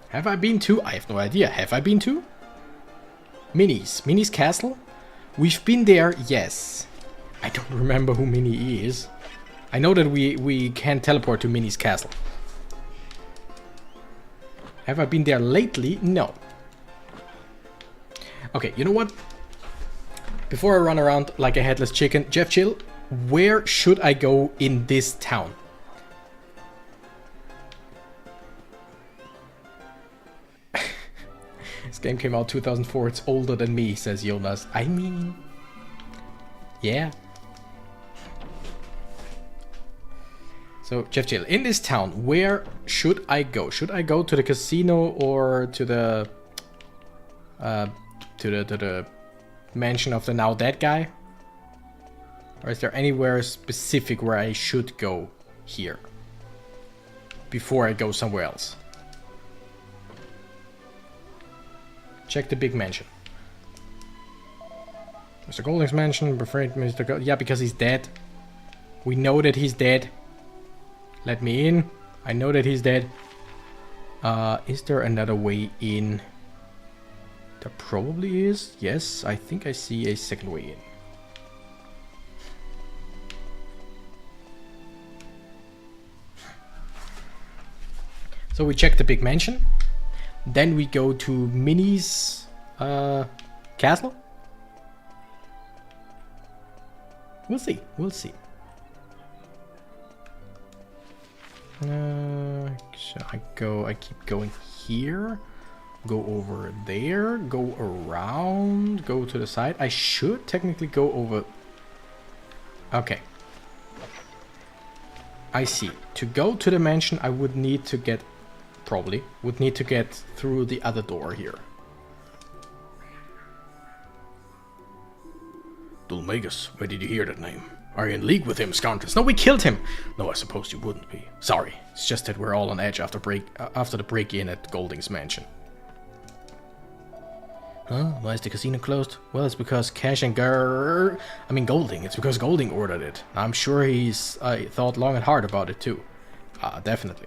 Have I been to? I have no idea. Have I been to? Minnie's castle? We've been there, yes. I don't remember who Minnie is. I know that we can teleport to Minnie's castle. Have I been there lately? No. Okay, you know what? Before I run around like a headless chicken, Jeff Chill, where should I go in this town? This game came out 2004, it's older than me, says Jonas. I mean... Yeah. So, Jeff Chill, in this town, where should I go? Should I go to the casino or to the... to the mansion of the now dead guy? Or is there anywhere specific where I should go here? Before I go somewhere else? Check the big mansion. Mr. Golding's mansion, befriend Mr. Gold. Yeah, because he's dead. We know that he's dead. Let me in. I know that he's dead. Is there another way in? There probably is. Yes, I think I see a second way in. So we check the big mansion. Then we go to Minnie's castle. We'll see. We'll see. So I keep going here. Go over there. Go around. Go to the side. I should technically go over. Okay. I see. To go to the mansion, I would need to get... Probably would need to get through the other door here. Dulmagus, where did you hear that name? Are you in league with him, scoundrels? No, we killed him! No, I suppose you wouldn't be. Sorry, it's just that we're all on edge after the break-in at Golding's mansion. Huh? Why is the casino closed? Well, it's because Cash and Golding. It's because Golding ordered it. I'm sure he's thought long and hard about it too. Definitely.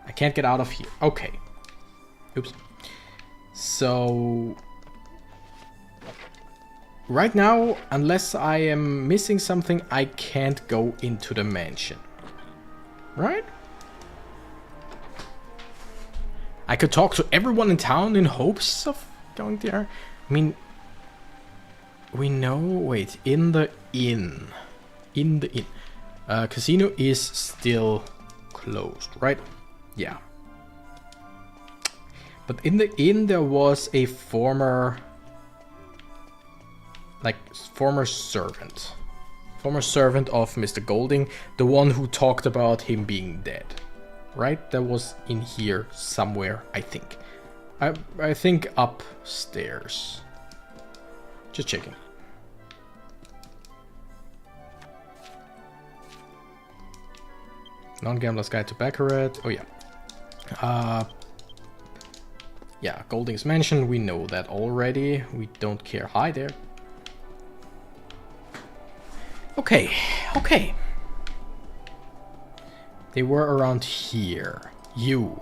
I can't get out of here. Okay. Oops. So... Right now, unless I am missing something, I can't go into the mansion. Right? I could talk to everyone in town in hopes of going there. I mean... We know... Wait. In the inn. In the inn. Casino is still closed, right? Yeah. But in the inn there was a former like former servant. Former servant of Mr. Golding, the one who talked about him being dead. Right? That was in here somewhere, I think. I think upstairs. Just checking. Non-Gambler's Guide to Baccarat. Oh yeah. Yeah, Golding's Mansion. We know that already. We don't care. Hi there. Okay, okay. They were around here. You.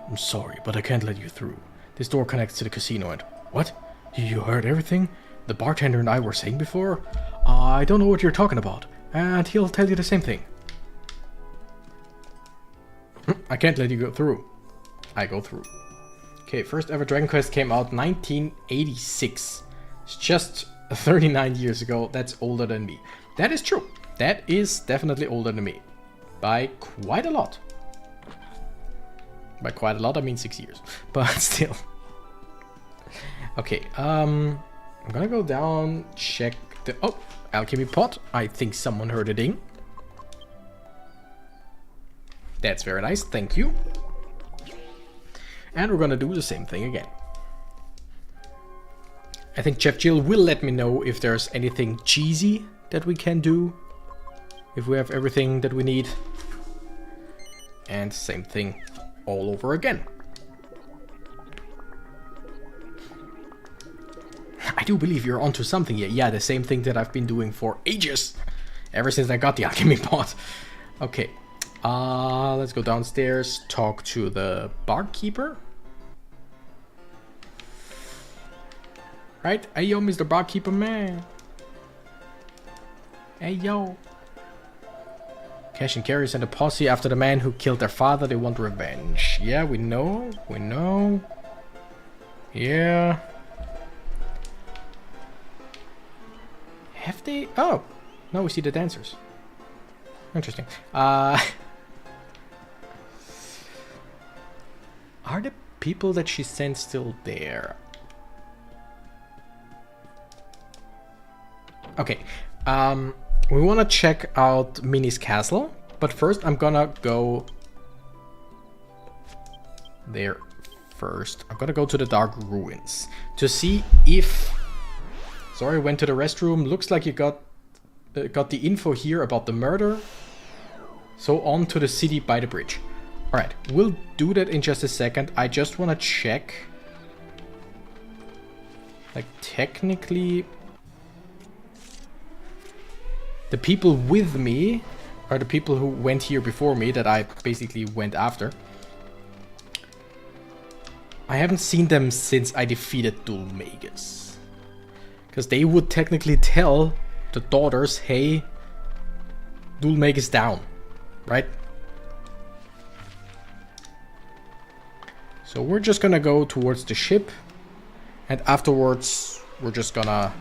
I'm sorry, but I can't let you through. This door connects to the casino and... What? You heard everything? The bartender and I were saying before? I don't know what you're talking about. And he'll tell you the same thing. I can't let you go through. I go through. Okay, first ever Dragon Quest came out 1986. It's just 39 years ago. That's older than me. That is true. That is definitely older than me. By quite a lot. By quite a lot, I mean 6 years. But still. Okay, I'm gonna go down, check the... Oh, alchemy pot. I think someone heard a ding. That's very nice, thank you. And we're gonna do the same thing again. I think Chef Jill will let me know if there's anything cheesy that we can do. If we have everything that we need. And same thing all over again. I do believe you're onto something here. Yeah, the same thing that I've been doing for ages. Ever since I got the alchemy pot. Okay. Let's go downstairs, talk to the barkeeper. Right? Hey yo, Mr. Barkeeper man. Hey yo. Cash and Carry sent a posse after the man who killed their father. They want revenge. Yeah, we know. We know. Yeah. Have they? Oh. Now we see the dancers. Interesting. Are the people that she sent still there? Okay. We want to check out Minnie's castle, but first I'm gonna go there first. I'm gonna go to the Dark Ruins to see if... Sorry, went to the restroom. Looks like you got the info here about the murder. So on to the city by the bridge. Alright, we'll do that in just a second. I just want to check. Like, technically... The people with me are the people who went here before me that I basically went after. I haven't seen them since I defeated Dulmagus. Because they would technically tell the daughters, hey, Dulmagus down, right? So we're just gonna go towards the ship. And afterwards, we're just gonna...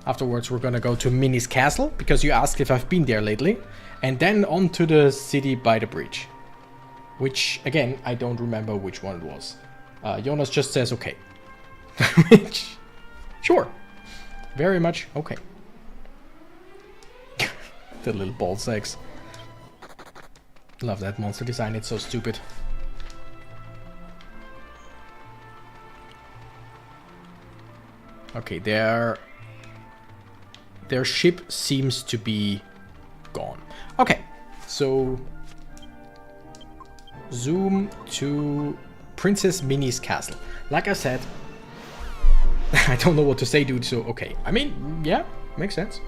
Afterwards, we're gonna go to Minnie's castle, because you asked if I've been there lately. And then on to the city by the bridge. Which, again, I don't remember which one it was. Jonas just says okay. Which, sure. Very much okay. The little ball sacks. Love that monster design, it's so stupid. Okay, their ship seems to be gone. Okay, so zoom to Princess Minnie's castle. Like I said, I don't know what to say, dude, so okay. I mean, yeah, makes sense.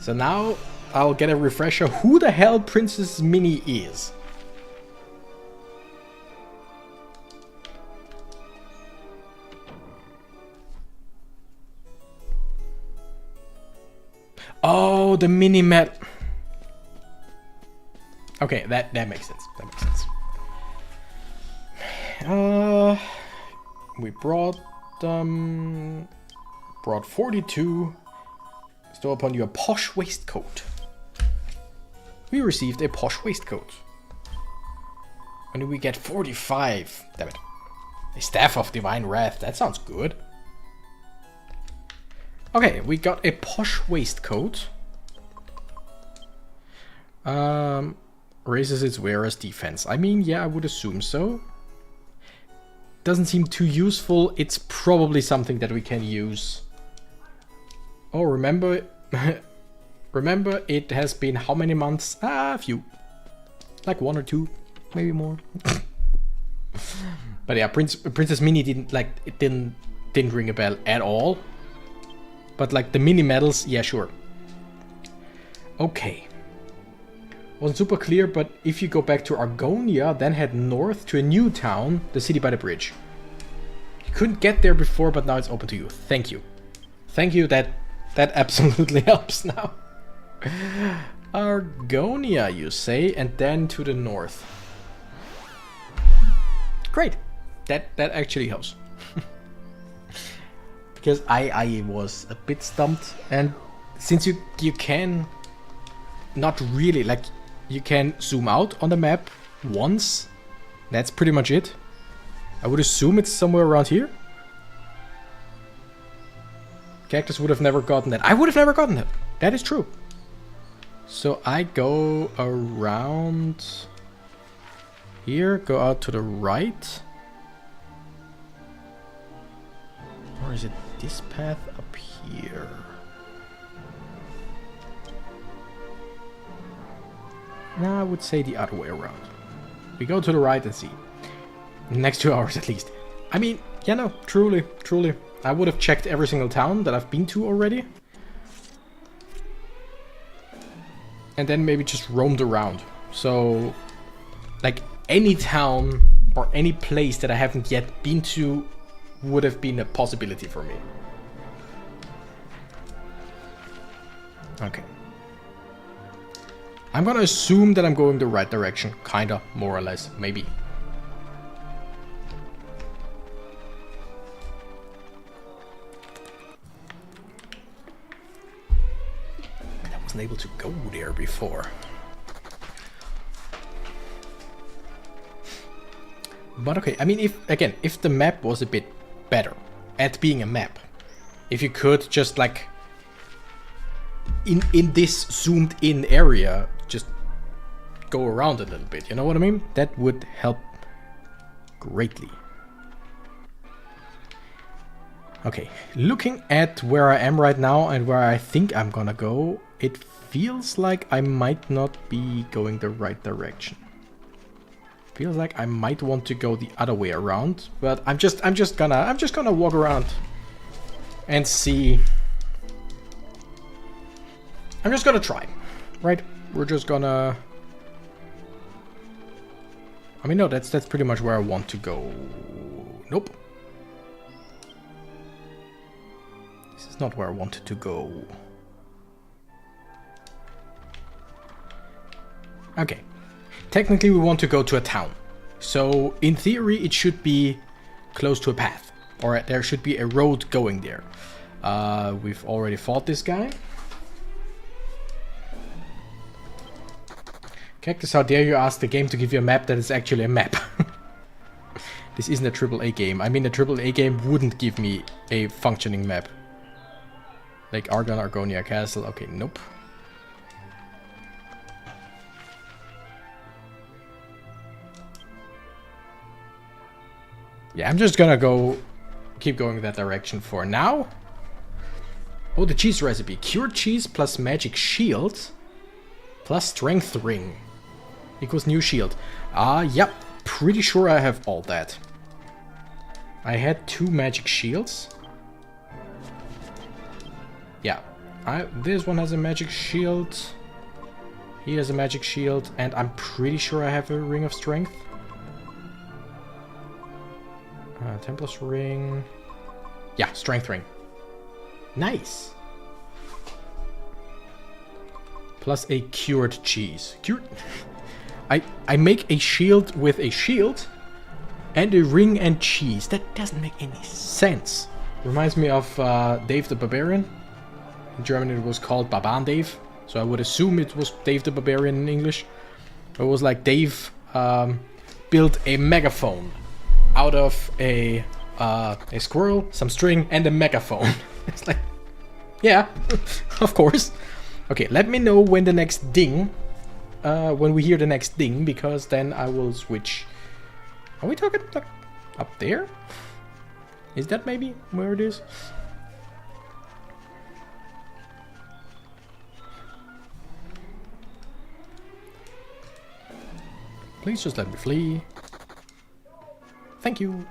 So now I'll get a refresher who the hell Princess Minnie is. Oh, the mini-map. Okay, that makes sense. That makes sense. We brought 42. Bestow upon you a posh waistcoat. We received a posh waistcoat. When did we get 45? Damn it. A Staff of Divine Wrath. That sounds good. Okay, we got a posh waistcoat. Raises its wearer's defense. I mean, yeah, I would assume so. Doesn't seem too useful. It's probably something that we can use. Oh, remember... remember, it has been how many months? A few. Like 1 or 2, maybe more. But yeah, Princess Minnie didn't, like, it didn't ring a bell at all. But like the mini medals, yeah, sure. Okay. Wasn't super clear, but if you go back to Argonia, then head north to a new town, the city by the bridge. You couldn't get there before, but now it's open to you. Thank you. Thank you, that absolutely helps now. Argonia, you say, and then to the north. Great. That actually helps. Because I was a bit stumped, and since you can not really, like, you can zoom out on the map once. That's pretty much it. I would assume it's somewhere around here. Cactus would have never gotten that. I would have never gotten that. That is true. So I go around here, go out to the right. Or is it this path up here? No, I would say the other way around. We go to the right and see. Next 2 hours at least. I mean, yeah, no, truly. I would have checked every single town that I've been to already. And then maybe just roamed around. So, like, any town or any place that I haven't yet been to would have been a possibility for me. Okay. I'm gonna assume that I'm going the right direction. Kinda, more or less, maybe. I wasn't able to go there before. But okay, I mean, if the map was a bit better at being a map, if you could just, like, in this zoomed in area, just go around a little bit, you know what I mean? That would help greatly. Okay, looking at where I am right now and where I think I'm gonna go, it feels like I might not be going the right direction. Feels like I might want to go the other way around, but I'm just gonna walk around and see. I'm just gonna try, right? We're just gonna. I mean, no, that's pretty much where I want to go. Nope. This is not where I wanted to go. Okay. Technically, we want to go to a town. So, in theory, it should be close to a path. Or there should be a road going there. We've already fought this guy. Cactus, how dare you ask the game to give you a map that is actually a map? This isn't a AAA game. I mean, a AAA game wouldn't give me a functioning map. Like Argon, Argonia Castle. Okay, nope. Yeah, I'm just gonna keep going that direction for now. Oh, the cheese recipe. Cured cheese plus magic shield plus strength ring equals new shield. Yep. Pretty sure I have all that. I had 2 magic shields. Yeah. This one has a magic shield. He has a magic shield. And I'm pretty sure I have a ring of strength. Templar's ring. Yeah, strength ring. Nice. Plus a cured cheese. Cured. I make a shield with a shield and a ring and cheese. That doesn't make any sense. Reminds me of Dave the Barbarian. In German it was called Barbarian Dave. So I would assume it was Dave the Barbarian in English. It was like Dave built a megaphone out of a squirrel, some string, and a megaphone. It's like, yeah, of course. Okay, let me know when the next ding, when we hear the next ding, because then I will switch. Are we talking like up there? Is that maybe where it is? Please just let me flee. Thank you.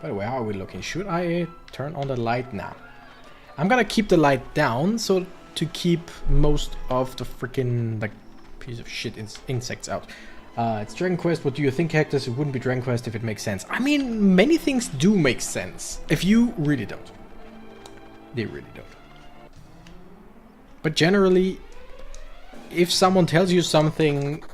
By the way, how are we looking? Should I turn on the light now? I'm gonna keep the light down so to keep most of the freaking like piece of shit insects out. It's Dragon Quest. What do you think, Cactus? It wouldn't be Dragon Quest if it makes sense. I mean, many things do make sense. If you really don't. They really don't. But generally, if someone tells you something,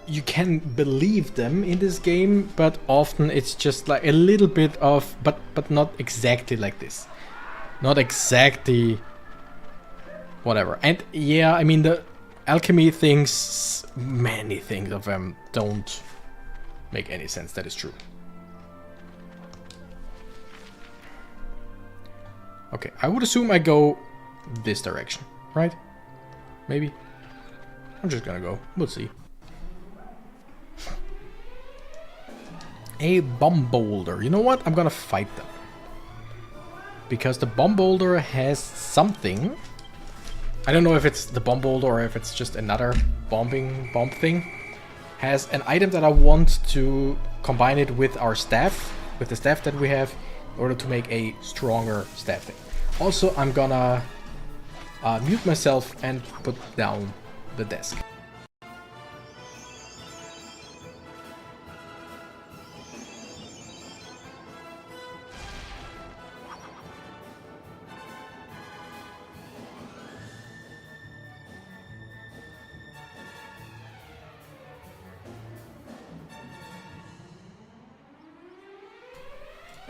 you can believe them in this game, but often it's just like a little bit of, but not exactly like this. Not exactly whatever. And yeah, I mean, the alchemy things, many things of them don't make any sense. That is true. Okay, I would assume I go this direction, right? Maybe. I'm just gonna go. We'll see. A bomb boulder. You know what? I'm gonna fight them. Because the bomb boulder has something. I don't know if it's the bomb boulder or if it's just another bomb thing. Has an item that I want to combine it with our staff, with the staff that we have, in order to make a stronger staff thing. Also, I'm gonna mute myself and put down the desk.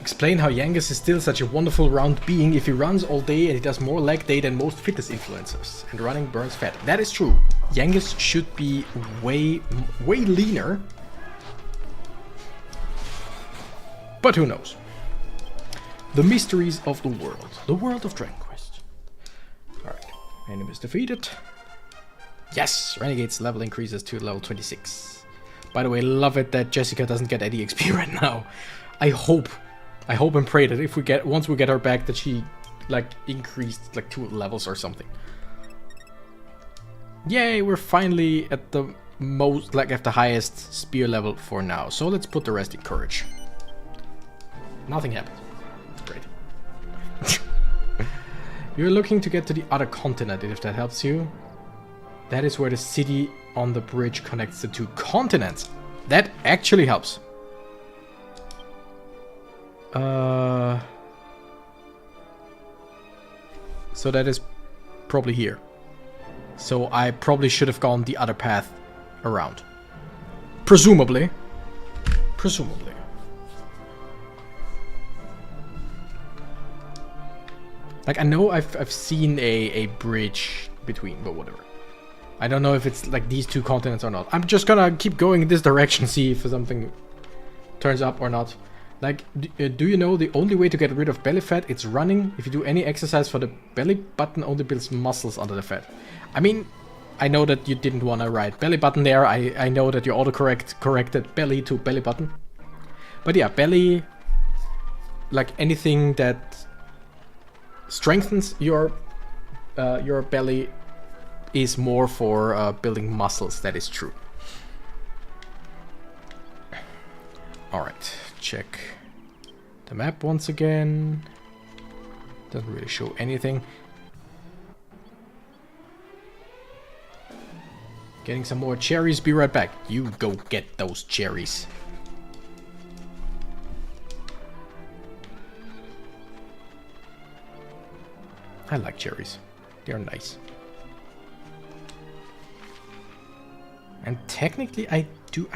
Explain how Yangus is still such a wonderful round being. If he runs all day and he does more leg day than most fitness influencers, and running burns fat. That is true. Yangus should be way leaner. But who knows? The mysteries of the world. The world of Dragon Quest. Alright. Enemy is defeated. Yes! Renegade's level increases to level 26. By the way, love it that Jessica doesn't get any XP right now. I hope and pray that if we get, once we get her back, that she like increased like 2 levels or something. Yay, we're finally at the most, like at the highest spear level for now. So let's put the rest in courage. Nothing happened. Great. You're looking to get to the other continent, if that helps you. That is where the city on the bridge connects the 2 continents. That actually helps. So that is probably here. So I probably should have gone the other path around. Presumably. Presumably. Like, I know I've seen a bridge between, but whatever. I don't know if it's like these 2 continents or not. I'm just gonna keep going in this direction, see if something turns up or not. Like, do you know the only way to get rid of belly fat? It's running. If you do any exercise for the belly button, only builds muscles under the fat. I mean, I know that you didn't want to write belly button there. I know that you corrected belly to belly button. But yeah, belly, like anything that strengthens your belly is more for building muscles. That is true. Alright, check the map once again. Doesn't really show anything. Getting some more cherries, be right back. You go get those cherries. I like cherries. They're nice. And technically I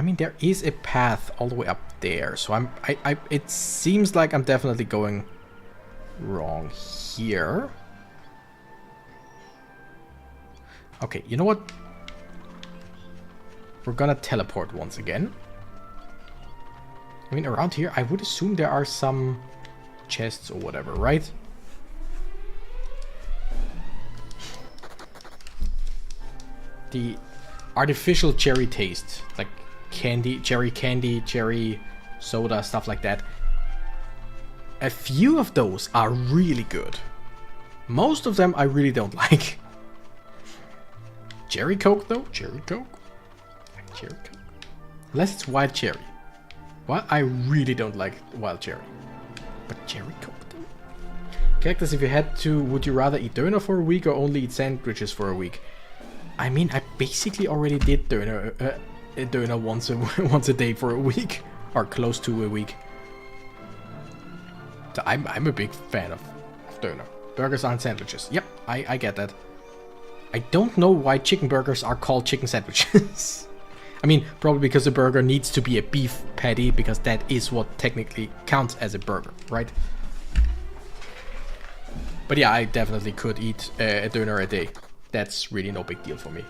mean, there is a path all the way up there, so it seems like I'm definitely going wrong here. Okay, you know what? We're gonna teleport once again. I mean, around here, I would assume there are some chests or whatever, right? The artificial cherry taste, like candy, cherry soda, stuff like that. A few of those are really good. Most of them I really don't like. Cherry Coke though? Cherry Coke? Like cherry Coke? Unless it's wild cherry. Well, I really don't like wild cherry. But cherry Coke though? Cactus, if you had to, would you rather eat doner for a week or only eat sandwiches for a week? I mean, I basically already did doner once a day for a week. Or close to a week. So I'm a big fan of doner. Burgers aren't sandwiches. Yep, I get that. I don't know why chicken burgers are called chicken sandwiches. I mean, probably because a burger needs to be a beef patty, because that is what technically counts as a burger, right? But yeah, I definitely could eat a doner a day. That's really no big deal for me.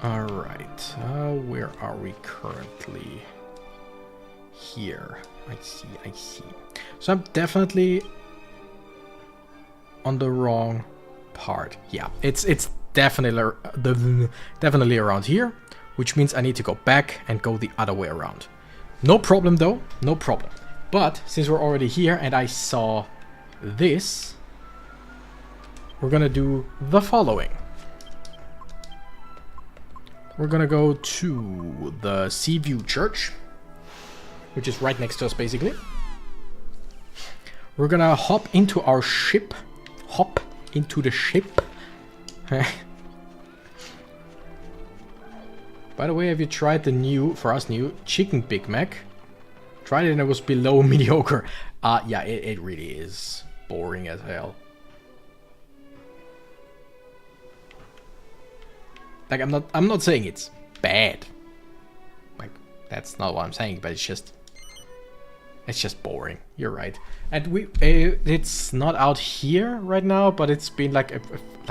Alright, where are we currently? Here. I see. So I'm definitely on the wrong part. Yeah, it's definitely around here, which means I need to go back and go the other way around. No problem though, no problem. But since we're already here and I saw this, we're gonna do the following. We're gonna go to the Seaview Church, which is right next to us basically. We're gonna hop into our ship. Hop into the ship. By the way, have you tried the new, for us new, Chicken Big Mac? Tried it and it was below mediocre. Yeah, it really is boring as hell. Like, I'm not saying it's bad. Like, that's not what I'm saying, but it's just boring. You're right. And it's not out here right now, but it's been like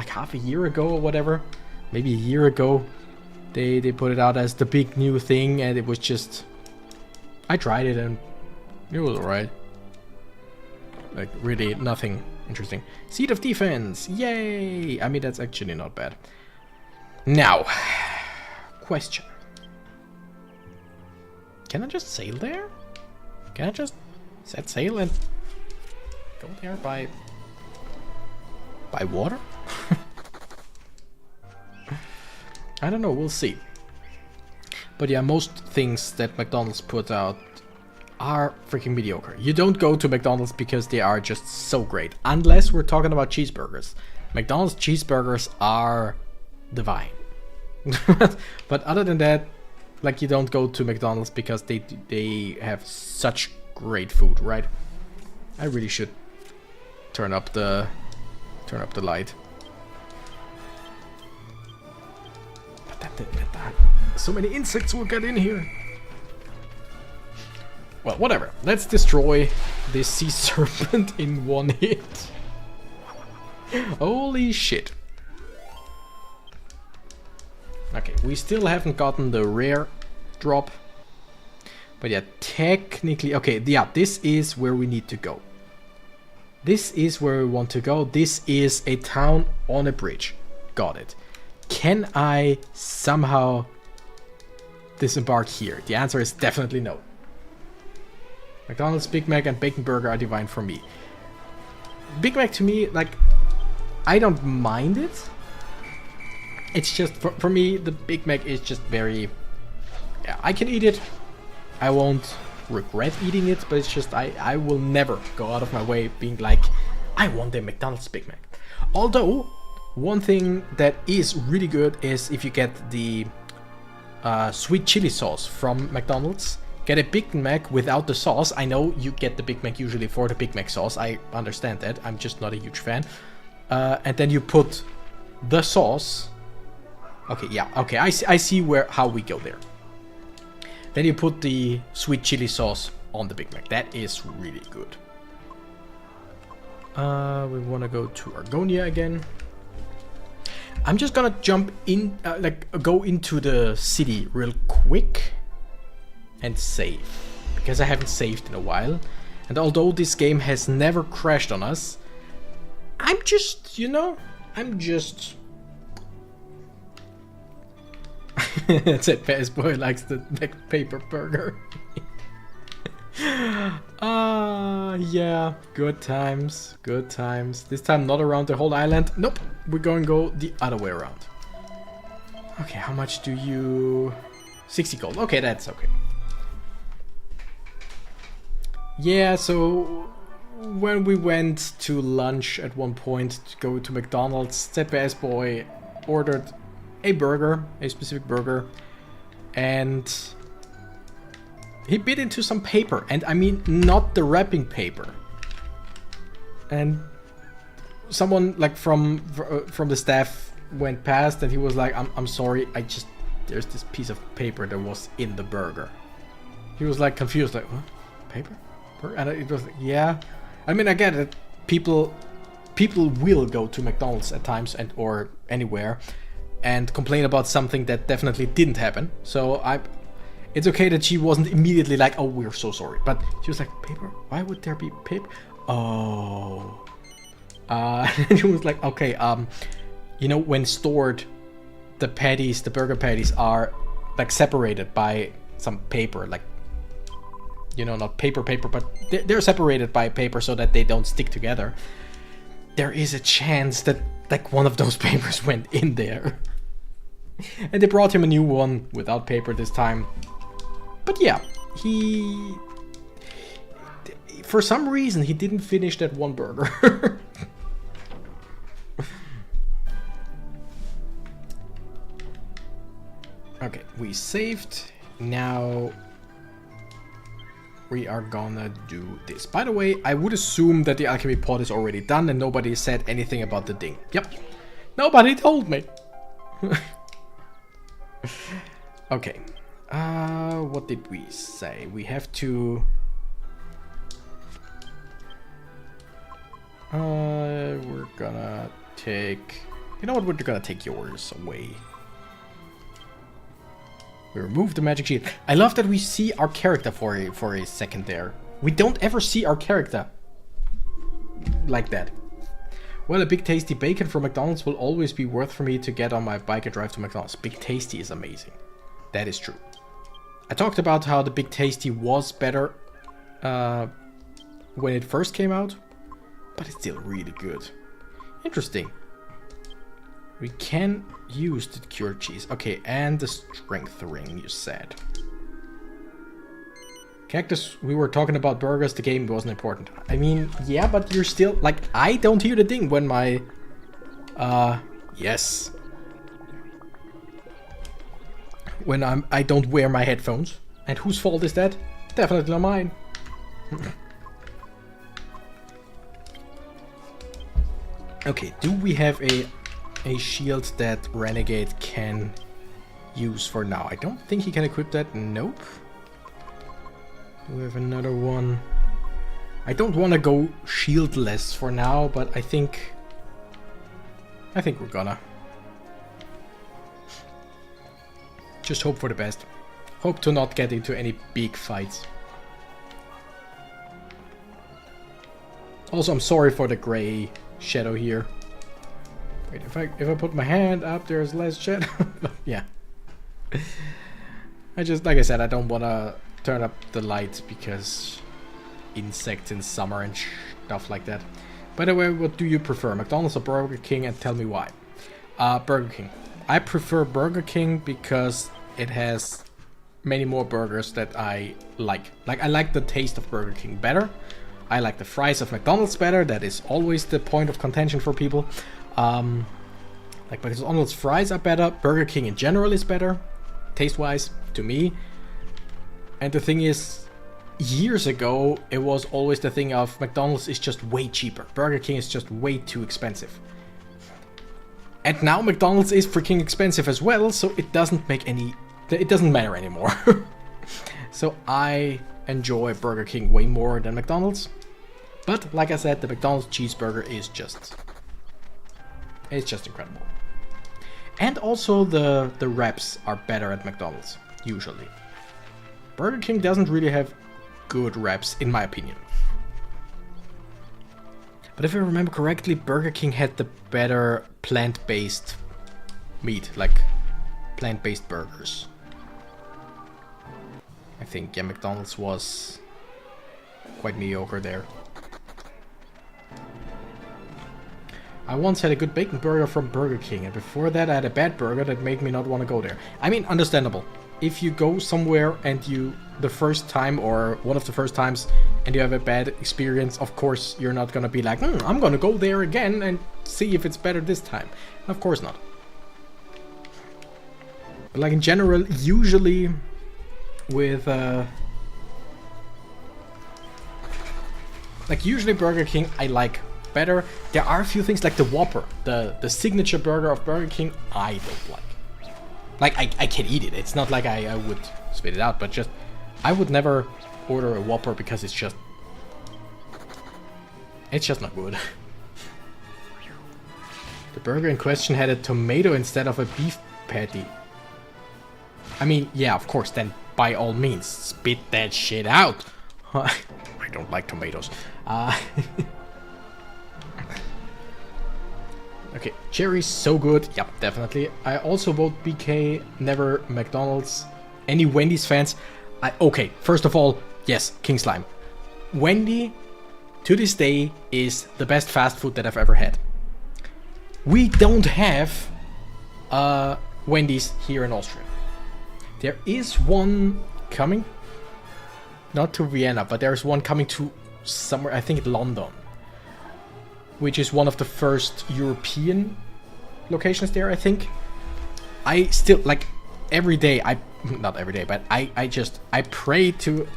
half a year ago or whatever, maybe a year ago. They put it out as the big new thing, and it was just, I tried it and it was alright. Like, really nothing interesting. Seat of Defense, yay! I mean, that's actually not bad. Now, question. Can I just sail there? Can I just set sail and go there by water? I don't know, we'll see. But yeah, most things that McDonald's put out are freaking mediocre. You don't go to McDonald's because they are just so great. Unless we're talking about cheeseburgers. McDonald's cheeseburgers are divine. But other than that, like, you don't go to McDonald's because they have such great food, right? I really should turn up the light. But that so many insects will get in here. Well, whatever. Let's destroy this sea serpent in one hit. Holy shit. Okay, we still haven't gotten the rare drop. But yeah, technically... Okay, yeah, this is where we need to go. This is where we want to go. This is a town on a bridge. Got it. Can I somehow disembark here? The answer is definitely no. McDonald's, Big Mac, and Bacon Burger are divine for me. Big Mac to me, like, I don't mind it. It's just, for me, the Big Mac is just very... Yeah, I can eat it. I won't regret eating it, but it's just, I will never go out of my way being like, I want a McDonald's Big Mac. Although, one thing that is really good is if you get the sweet chili sauce from McDonald's. Get a Big Mac without the sauce. I know you get the Big Mac usually for the Big Mac sauce. I understand that. I'm just not a huge fan. And then you put the sauce. Okay, yeah. Okay, I see how we go there. Then you put the sweet chili sauce on the Big Mac. That is really good. We want to go to Argonia again. I'm just gonna jump in, go into the city real quick and save, because I haven't saved in a while. And although this game has never crashed on us, I'm just, you know, That fast boy likes the paper burger. Yeah, good times, good times. This time not around the whole island. Nope, we're going to go the other way around. Okay, how much do you... 60 gold, okay, that's okay. Yeah, so when we went to lunch at one point to go to McDonald's, that fast boy ordered a burger, a specific burger, and he bit into some paper, and I mean not the wrapping paper. And someone like from the staff went past, and he was like, I'm sorry, there's this piece of paper that was in the burger. He was like confused, like, what? Paper? And it was like, yeah. I mean, I get it. People will go to McDonald's at times or anywhere and complain about something that definitely didn't happen. So it's okay that she wasn't immediately like, oh, we're so sorry. But she was like, paper? Why would there be paper? Oh. And she was like, okay, you know, when stored, the burger patties are like separated by some paper, like, you know, not paper, but they're separated by paper so that they don't stick together. There is a chance that like one of those papers went in there. And they brought him a new one without paper this time. But yeah, for some reason he didn't finish that one burger. Okay, we saved. Now we are gonna do this. By the way, I would assume that the alchemy pot is already done and nobody said anything about the ding. Yep, nobody told me. Okay, what did we say? We have to... we're gonna take... You know what, we're gonna take yours away. We remove the magic shield. I love that we see our character for a second there. We don't ever see our character like that. Well, a big tasty bacon from McDonald's will always be worth for me to get on my bike and drive to McDonald's. Big Tasty is amazing. That is true. I talked about how the Big Tasty was better when it first came out, but it's still really good. Interesting. We can use the cured cheese. Okay, and the strength ring, you said. Cactus, we were talking about burgers, the game wasn't important. I mean, yeah, but you're still, like, I don't hear the ding when my, yes. When I don't wear my headphones. And whose fault is that? Definitely not mine. Okay, do we have a shield that Renegade can use for now? I don't think he can equip that. Nope. We have another one. I don't want to go shieldless for now, but I think we're gonna. Just hope for the best. Hope to not get into any big fights. Also, I'm sorry for the gray shadow here. Wait, if I put my hand up, there's less shadow. Yeah. I just, like I said, I don't want to turn up the light because insects in summer and stuff like that. By the way, what do you prefer, McDonald's or Burger King, and tell me why? Burger King. I prefer Burger King because it has many more burgers that I like. Like, I like the taste of Burger King better. I like the fries of McDonald's better. That is always the point of contention for people. Like, McDonald's fries are better. Burger King in general is better, taste-wise, to me. And the thing is, years ago, it was always the thing of McDonald's is just way cheaper. Burger King is just way too expensive. And now McDonald's is freaking expensive as well, so it doesn't matter anymore. So I enjoy Burger King way more than McDonald's. But like I said, the McDonald's cheeseburger is just... it's just incredible. And also the wraps are better at McDonald's, usually. Burger King doesn't really have good wraps, in my opinion. But if I remember correctly, Burger King had the better plant-based meat, like plant-based burgers. I think, yeah, McDonald's was quite mediocre there. I once had a good bacon burger from Burger King, and before that I had a bad burger that made me not want to go there. I mean, understandable. If you go somewhere and the first time or one of the first times, and you have a bad experience, of course you're not gonna be like, I'm gonna go there again and see if it's better this time. Of course not. But like in general, usually with usually Burger King I like better. There are a few things like the Whopper, the signature burger of Burger King, I don't like. Like I can eat it. It's not like I would spit it out, but just I would never order a Whopper because it's just not good. The burger in question had a tomato instead of a beef patty. I mean, yeah, of course, then by all means, spit that shit out. I don't like tomatoes. Okay, cherry's so good. Yep, definitely. I also vote BK, never McDonald's. Any Wendy's fans? Okay, first of all, yes, King Slime. Wendy, to this day, is the best fast food that I've ever had. We don't have Wendy's here in Austria. There is one coming, not to Vienna, but there's one coming to somewhere, I think London, which is one of the first European locations there, I think. I still, like, every day, not every day, but I pray to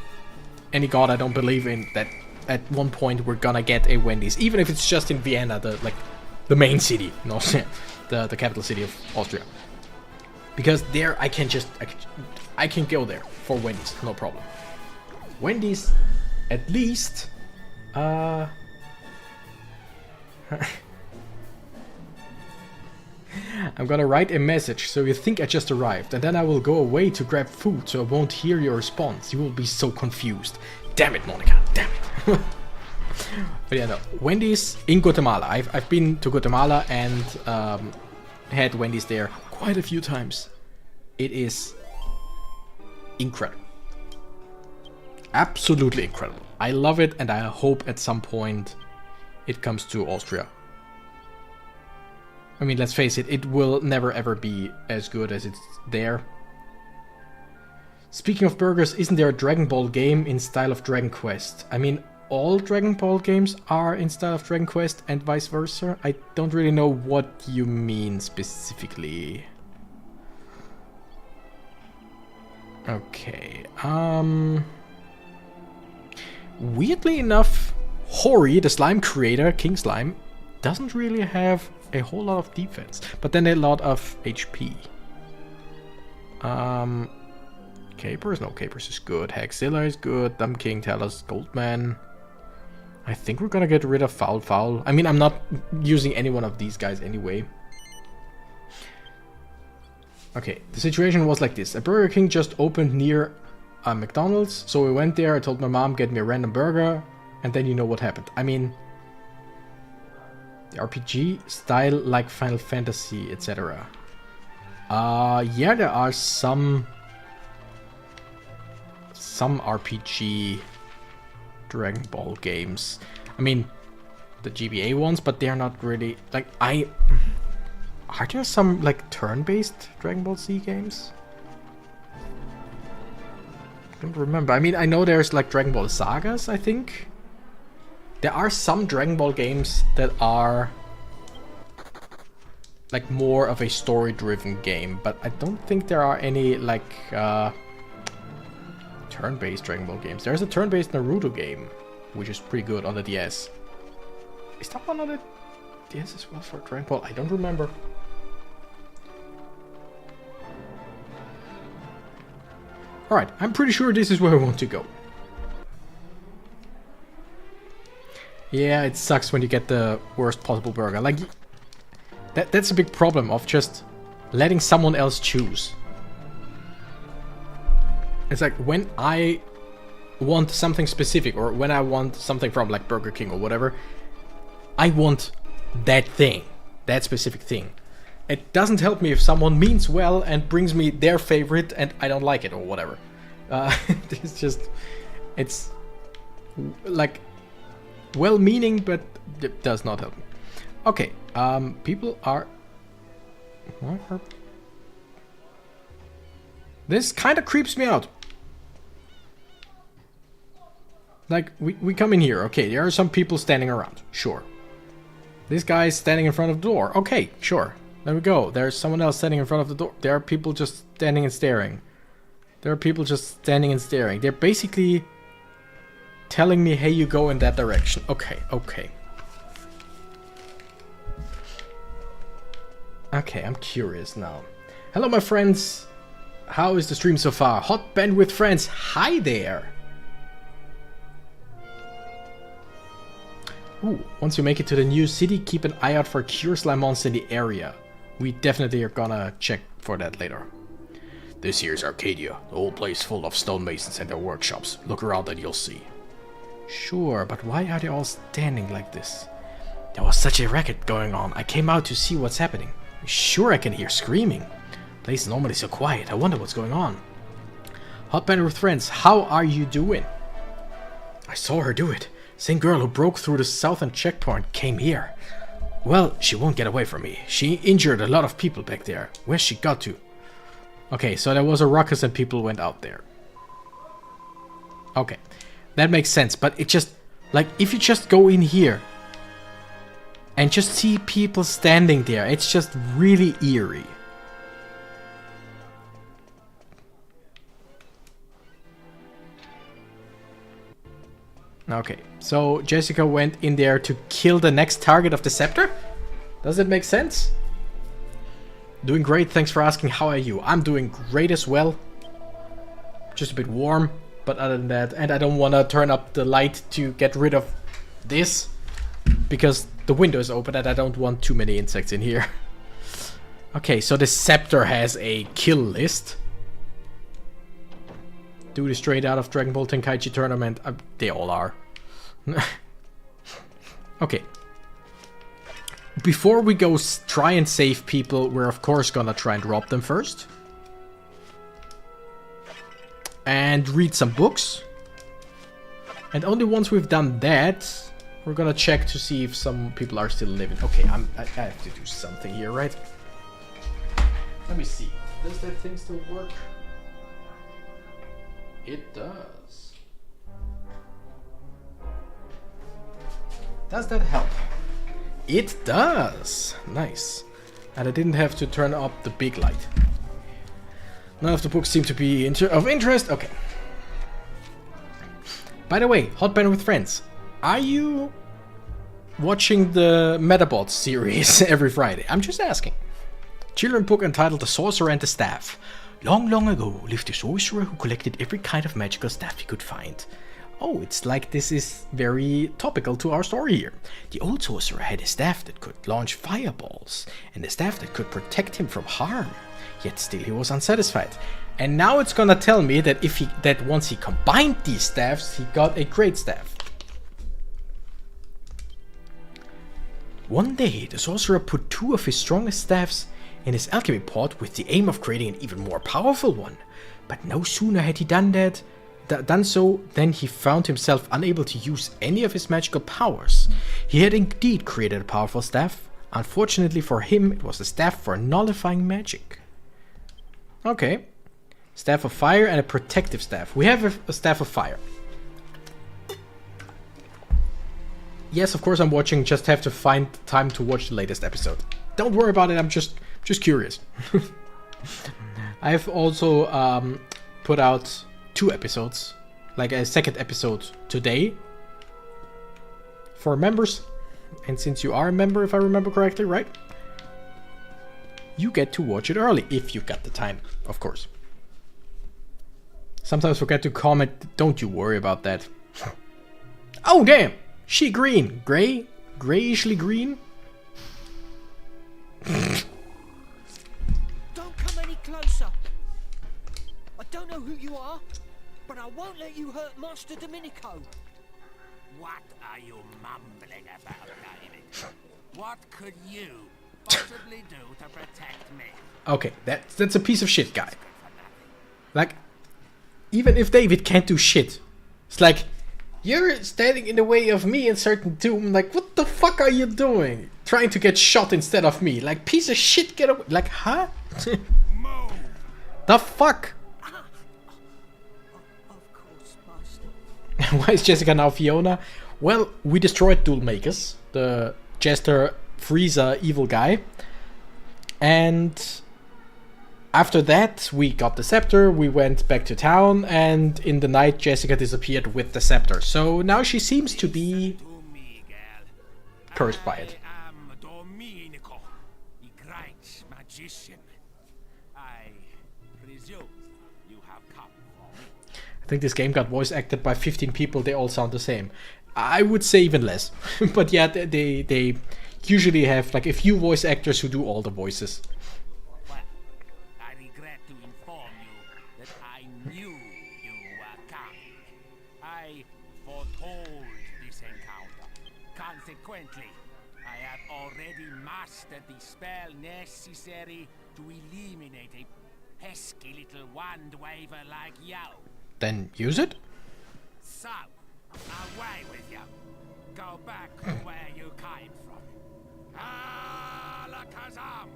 any god I don't believe in that at one point we're gonna get a Wendy's, even if it's just in Vienna, the main city in Austria, the capital city of Austria. Because there I can go there for Wendy's, no problem. Wendy's, at least, I'm gonna write a message so you think I just arrived, and then I will go away to grab food so I won't hear your response. You will be so confused. Damn it, Monica, damn it. But yeah, no, Wendy's in Guatemala. I've been to Guatemala and had Wendy's there quite a few times. It is incredible. Absolutely incredible. I love it, and I hope at some point it comes to Austria. I mean, let's face it, it will never ever be as good as it's there. Speaking of burgers, isn't there a Dragon Ball game in style of Dragon Quest? I mean, all Dragon Ball games are in style of Dragon Quest and vice versa. I don't really know what you mean specifically. Okay, weirdly enough, Hori, the slime creator, King Slime, doesn't really have a whole lot of defense, but then a lot of HP. Capers? No, Capers is good. Haxilla is good. Dumb King, Talos, Goldman. I think we're gonna get rid of Foul. I mean, I'm not using any one of these guys anyway. Okay, the situation was like this. A Burger King just opened near a McDonald's, so we went there. I told my mom, get me a random burger, and then you know what happened. I mean, the RPG style like Final Fantasy, etc. Yeah, there are some RPG Dragon Ball games. I mean, the GBA ones, but they're not really like Are there some like turn-based Dragon Ball Z games? I don't remember. I mean, I know there's like Dragon Ball Sagas, I think. There are some Dragon Ball games that are like more of a story-driven game, but I don't think there are any like turn-based Dragon Ball games. There's a turn-based Naruto game, which is pretty good on the DS. Is that one on the DS as well for Dragon Ball? I don't remember. Alright, I'm pretty sure this is where I want to go. Yeah, it sucks when you get the worst possible burger. Like, that's a big problem of just letting someone else choose. It's like when I want something specific, or when I want something from like Burger King or whatever, I want that thing, that specific thing. It doesn't help me if someone means well and brings me their favorite and I don't like it or whatever. It's like well-meaning, but it does not help me. Okay, people are... This kind of creeps me out. Like, we come in here, okay, there are some people standing around, sure. This guy is standing in front of the door, okay, sure. There we go, there's someone else standing in front of the door. There are people just standing and staring. There are people just standing and staring. They're basically telling me, hey, you go in that direction. Okay, okay. Okay, I'm curious now. Hello, my friends. How is the stream so far? Hot band with friends. Hi there. Ooh, once you make it to the new city, keep an eye out for Cure Slime monsters in the area. We definitely are gonna check for that later. This here's Arcadia, the whole place full of stonemasons and their workshops. Look around and you'll see. Sure, but why are they all standing like this? There was such a racket going on. I came out to see what's happening. Sure, I can hear screaming. The place is normally so quiet. I wonder what's going on. Hot band with friends, how are you doing? I saw her do it. Same girl who broke through the southern checkpoint came here. Well, she won't get away from me. She injured a lot of people back there. Where's she got to? Okay, so there was a ruckus and people went out there. Okay, that makes sense. But it just, like, if you just go in here and just see people standing there, it's just really eerie. Okay, so Jessica went in there to kill the next target of the scepter? Does it make sense? Doing great, thanks for asking. How are you? I'm doing great as well. Just a bit warm, but other than that, and I don't want to turn up the light to get rid of this, because the window is open and I don't want too many insects in here. Okay, so the scepter has a kill list. Do this straight out of Dragon Ball Tenkaichi Tournament. They all are. Okay. Before we go try and save people, we're of course gonna try and rob them first. And read some books. And only once we've done that, we're gonna check to see if some people are still living. Okay, I have to do something here, right? Let me see. Does that thing still work? It does. Does that help? It does. Nice. And I didn't have to turn up the big light. None of the books seem to be of interest. Okay. By the way, Hot Band with Friends. Are you watching the Metabots series every Friday? I'm just asking. Children's book entitled The Sorcerer and the Staff. Long, long ago lived a sorcerer who collected every kind of magical staff he could find. Oh, it's like this is very topical to our story here. The old sorcerer had a staff that could launch fireballs, and a staff that could protect him from harm. Yet still he was unsatisfied. And now it's gonna tell me that that once he combined these staffs, he got a great staff. One day, the sorcerer put two of his strongest staffs in his alchemy pot with the aim of creating an even more powerful one. But no sooner had he done so than he found himself unable to use any of his magical powers. He had indeed created a powerful staff. Unfortunately for him, it was a staff for nullifying magic. Okay. Staff of Fire and a protective staff. We have a staff of Fire. Yes, of course I'm watching, just have to find time to watch the latest episode. Don't worry about it, I'm just curious. I've also put out 2 episodes, like a second episode today for members. And since you are a member, if I remember correctly, right? You get to watch it early, if you've got the time, of course. Sometimes forget to comment, don't you worry about that. Oh damn! She green. Gray? Grayishly green? closer. I don't know who you are, but I won't let you hurt Master Domenico. What are you mumbling about, David? What could you possibly do to protect me? Okay, that's a piece of shit guy. Like, even if David can't do shit, it's like, you're standing in the way of me and certain doom. Like, what the fuck are you doing? Trying to get shot instead of me. Like, piece of shit, get away. Like, huh? Move! The fuck? Of course, Master. Why is Jessica now Fiona? Well, we destroyed Duel Makers, the Jester Frieza evil guy. And after that, we got the scepter, we went back to town, and in the night, Jessica disappeared with the scepter. So now she seems to be To me, girl. cursed by it. I am Domenico, the great magician. I presume you have come for me. I think this game got voice acted by 15 people, they all sound the same. I would say even less. But yeah, they usually have like a few voice actors who do all the voices. Well, I regret to inform you that I knew you were coming. I foretold this encounter. Consequently, I have already mastered the spell necessary to eliminate a pesky little wand waver like you. Then use it? So, away with you. Go back where you came from. Alakazam!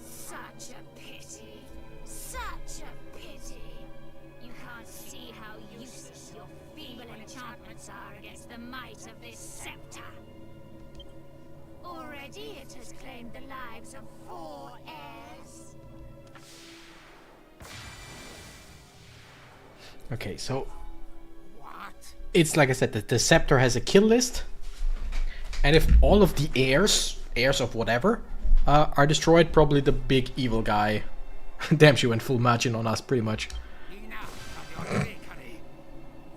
Such a pity. Such a pity. You can't see how useless your feeble enchantments are against the might of this scepter. Already it has claimed the lives of 4 heirs. Okay, so What? it's like I said, the scepter has a kill list. And if all of the heirs of whatever, are destroyed, probably the big evil guy. Damn, she went full Majin on us, pretty much. Enough of your trickery.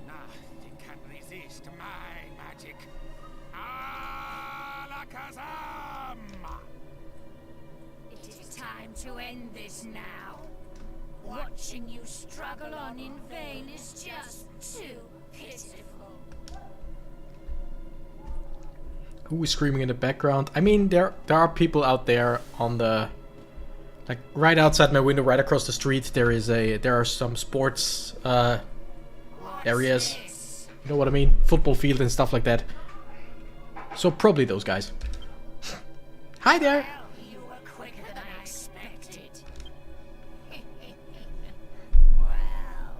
Nothing can resist my magic. Alakazam! It is time to end this now. Watching you struggle on in vain is just too pitiful. Who is screaming in the background? I mean, there are people out there on the, like right outside my window, right across the street. There are some sports areas. This? You know what I mean? Football field and stuff like that. So probably those guys. Hi there. Well, you were quicker than I expected. Well,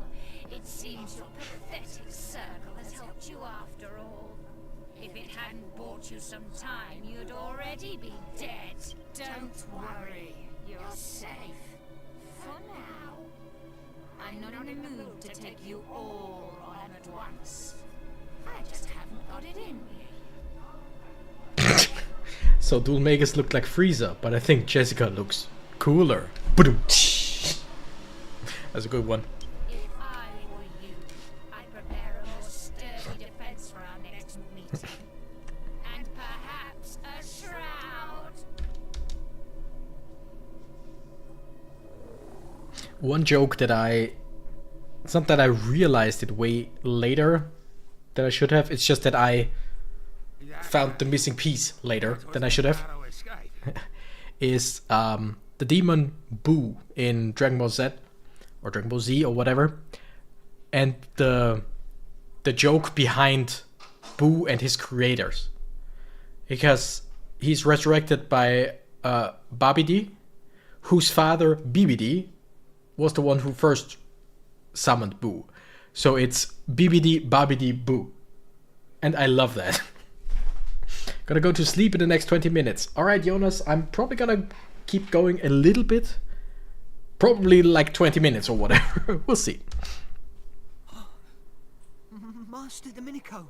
it seems your pathetic circle has helped you after all. If it hadn't bought you some time, you'd already be dead. Don't worry, you're safe. For now. I'm not in the mood to take you all on at once. I just haven't got it in me. So Duel Makers looked like Frieza, but I think Jessica looks cooler. Ba-dum. That's a good one. If I were you, I'd prepare a more sturdy defense for our next meeting. And perhaps a shroud. One joke that it's not that I realized it way later than I should have, it's just that I found the missing piece later than I should have, Narrow escape. is the demon Boo in Dragon Ball Z, or Dragon Ball Z, or whatever. And the joke behind Boo and his creators. Because he's resurrected by Babidi, whose father, Bibidi, was the one who first summoned Boo. So it's Bibidi, Babidi, Boo. And I love that. Gonna go to sleep in the next 20 minutes. Alright, Jonas, I'm probably gonna keep going a little bit. Probably like 20 minutes or whatever. We'll see. Master Domenico,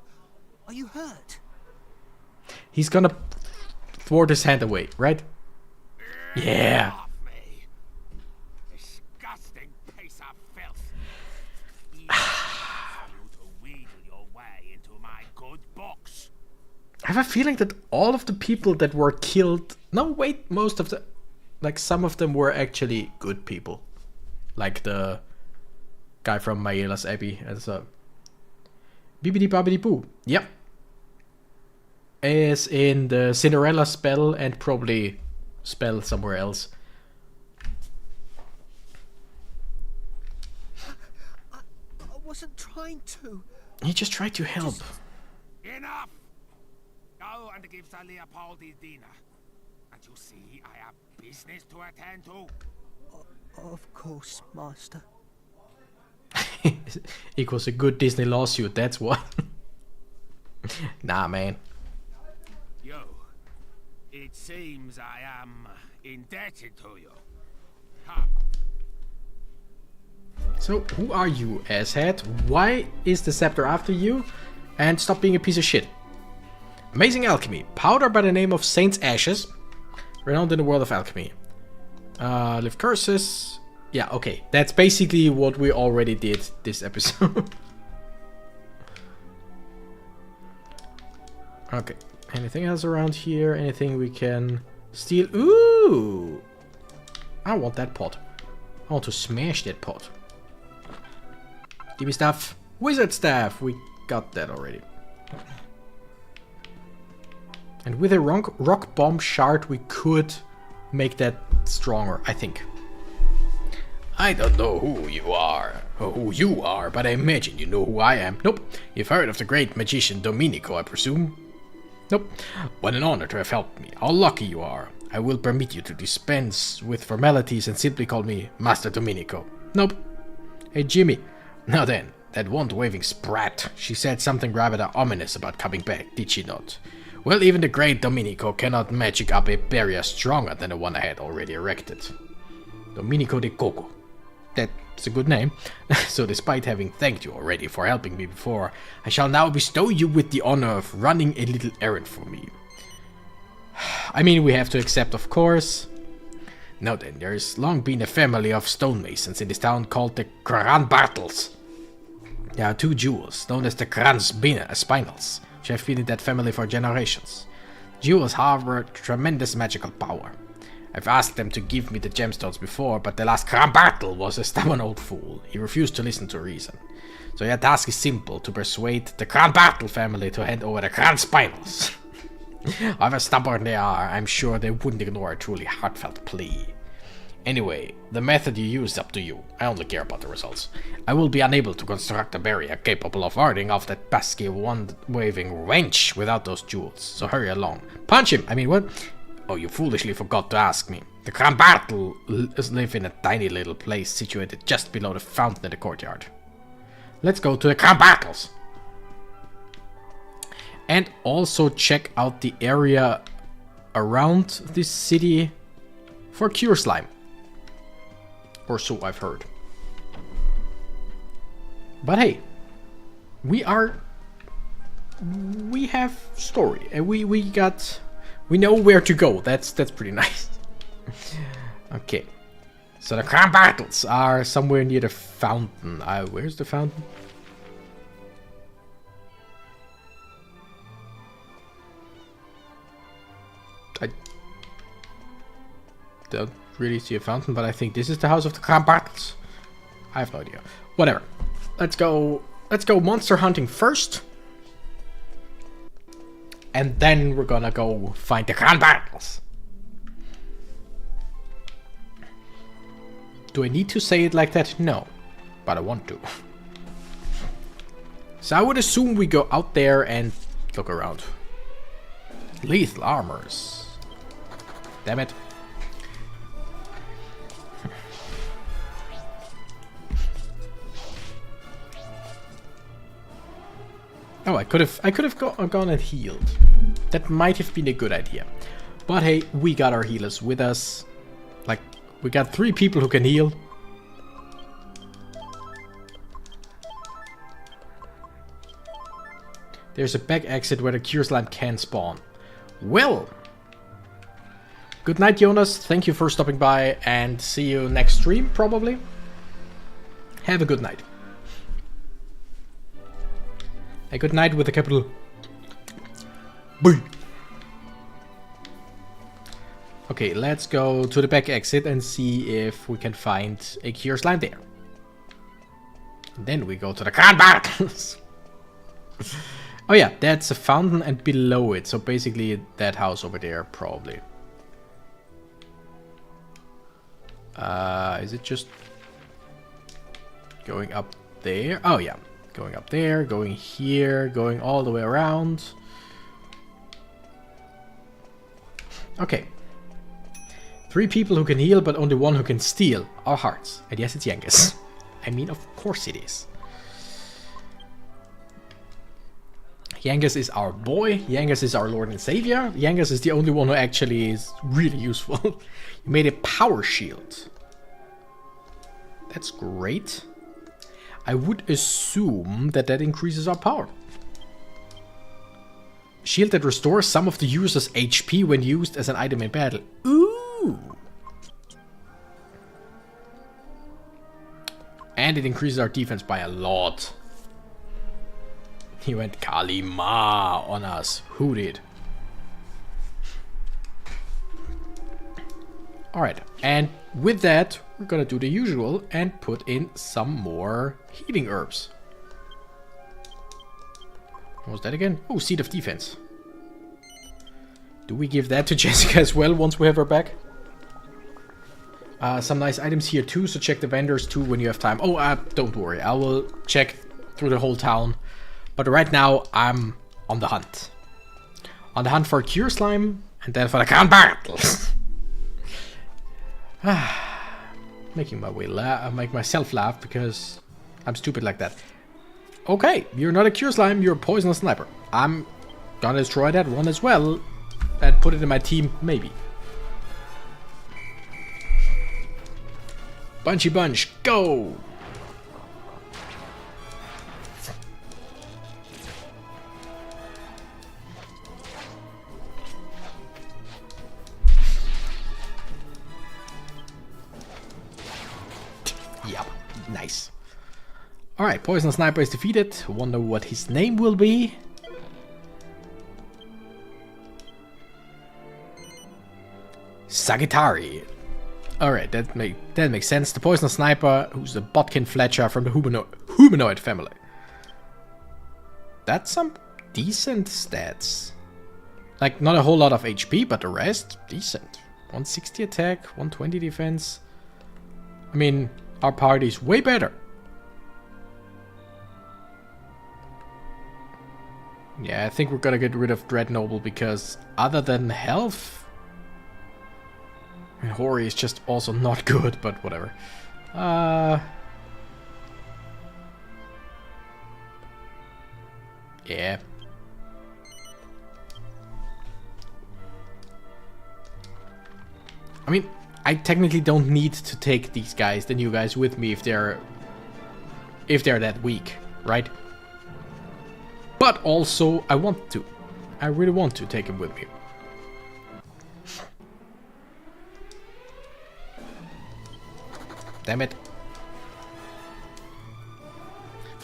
are you hurt? He's gonna thwart his hand away, right? Yeah. Off me. Disgusting piece of filth. I have a feeling that all of the people that were killed... No, wait, most of the... Like, some of them were actually good people. Like the guy from Maela's Abbey. As a... Bibbidi Bobbidi Boo. Yep. As in the Cinderella spell and probably spell somewhere else. I wasn't trying to. He just tried to help. Enough! Go and give Sir Leopold his dinner. And you see, I have business to attend to. Of course, Master. Equals a good Disney lawsuit, that's what. Nah, man. Yo, it seems I am indebted to you. Ha! So, who are you, asshat? Why is the scepter after you? And stop being a piece of shit. Amazing alchemy. Powder by the name of Saint's Ashes. Renowned in the world of alchemy. Lift curses. Yeah, okay. That's basically what we already did this episode. Okay. Anything else around here? Anything we can steal? Ooh! I want that pot. I want to smash that pot. Give me stuff. Wizard staff. We got that already. And with a rock bomb shard, we could make that stronger, I think. I don't know who you are, or who you are, but I imagine you know who I am. Nope. You've heard of the great magician Domenico, I presume? Nope. What an honor to have helped me. How lucky you are. I will permit you to dispense with formalities and simply call me Master Domenico. Nope. Hey, Jimmy. Now then, that wand-waving sprat. She said something rather ominous about coming back, did she not? Well, even the great Domenico cannot magic up a barrier stronger than the one I had already erected. Domenico de Coco. That's a good name. So despite having thanked you already for helping me before, I shall now bestow you with the honor of running a little errand for me. I mean, we have to accept, of course. Now then, there's long been a family of stonemasons in this town called the Kranbartels. There are two jewels, known as the Spinels, which have been in that family for generations. Jewels harbor tremendous magical power. I've asked them to give me the gemstones before, but the last Kranbartel was a stubborn old fool. He refused to listen to reason. So your task is simple, to persuade the Kranbartel family to hand over the Spinels. However stubborn they are, I'm sure they wouldn't ignore a truly heartfelt plea. Anyway, the method you use is up to you. I only care about the results. I will be unable to construct a barrier capable of warding off that pesky wand-waving wench without those jewels, so hurry along. Punch him! I mean, what? Oh, you foolishly forgot to ask me. The Kranbartel live in a tiny little place situated just below the fountain in the courtyard. Let's go to the Kranbartels! And also check out the area around this city for Cure Slime. Or so I've heard. But hey, we have story, and we know where to go. That's pretty nice. Okay, so the Kranbartels are somewhere near the fountain. Where's the fountain? I don't really see a fountain, but I think this is the house of the Kranbartels. I have no idea. Whatever. Let's go monster hunting first. And then we're gonna go find the Kranbartels. Do I need to say it like that? No. But I want to. So I would assume we go out there and look around. Lethal armors. Damn it. Oh, I could have gone and healed. That might have been a good idea. But hey, we got our healers with us. Like, we got 3 people who can heal. There's a back exit where the Cure Slime can spawn. Well, good night, Jonas. Thank you for stopping by, and see you next stream, probably. Have a good night. A good night with a capital Boom. Okay, let's go to the back exit and see if we can find a cure slime there. And then we go to the Grand Battles. Oh yeah, that's a fountain and below it. So basically that house over there, probably. Is it just going up there? Oh yeah, going up there, going here, going all the way around. Okay. 3 people who can heal, but only 1 who can steal our hearts. And yes, it's Yangus. I mean, of course it is. Yangus is our boy. Yangus is our Lord and Savior. Yangus is the only one who actually is really useful. You made a power shield. That's great. I would assume that that increases our power. Shield that restores some of the user's HP when used as an item in battle. Ooh. And it increases our defense by a lot. He went Kali Ma on us. Who did? Alright, and with that, we're gonna do the usual and put in some more healing herbs. What was that again? Oh, Seed of Defense. Do we give that to Jessica as well once we have her back? Some nice items here too, so check the vendors too when you have time. Oh, don't worry, I will check through the whole town. But right now, I'm on the hunt. On the hunt for Cure Slime, and then for the Grand Battles. Making my way make myself laugh because I'm stupid like that. Okay, you're not a Cure Slime, you're a Poisonous Sniper. I'm gonna destroy that one as well, and put it in my team, maybe. Bunchy Bunch, go! Yep, nice. Alright, Poisonous Sniper is defeated. Wonder what his name will be. Sagittari. Alright, that makes sense. The Poisonous Sniper, who's the Bodkin Fletcher from the humanoid family. That's some decent stats. Like, not a whole lot of HP, but the rest, decent. 160 attack, 120 defense. I mean, our party's way better. Yeah, I think we're gonna get rid of Dread Noble because other than health... Hori is just also not good, but whatever. Yeah. I mean, I technically don't need to take these guys, the new guys, with me if they're that weak, right? But also, I want to. I really want to take him with me. Damn it.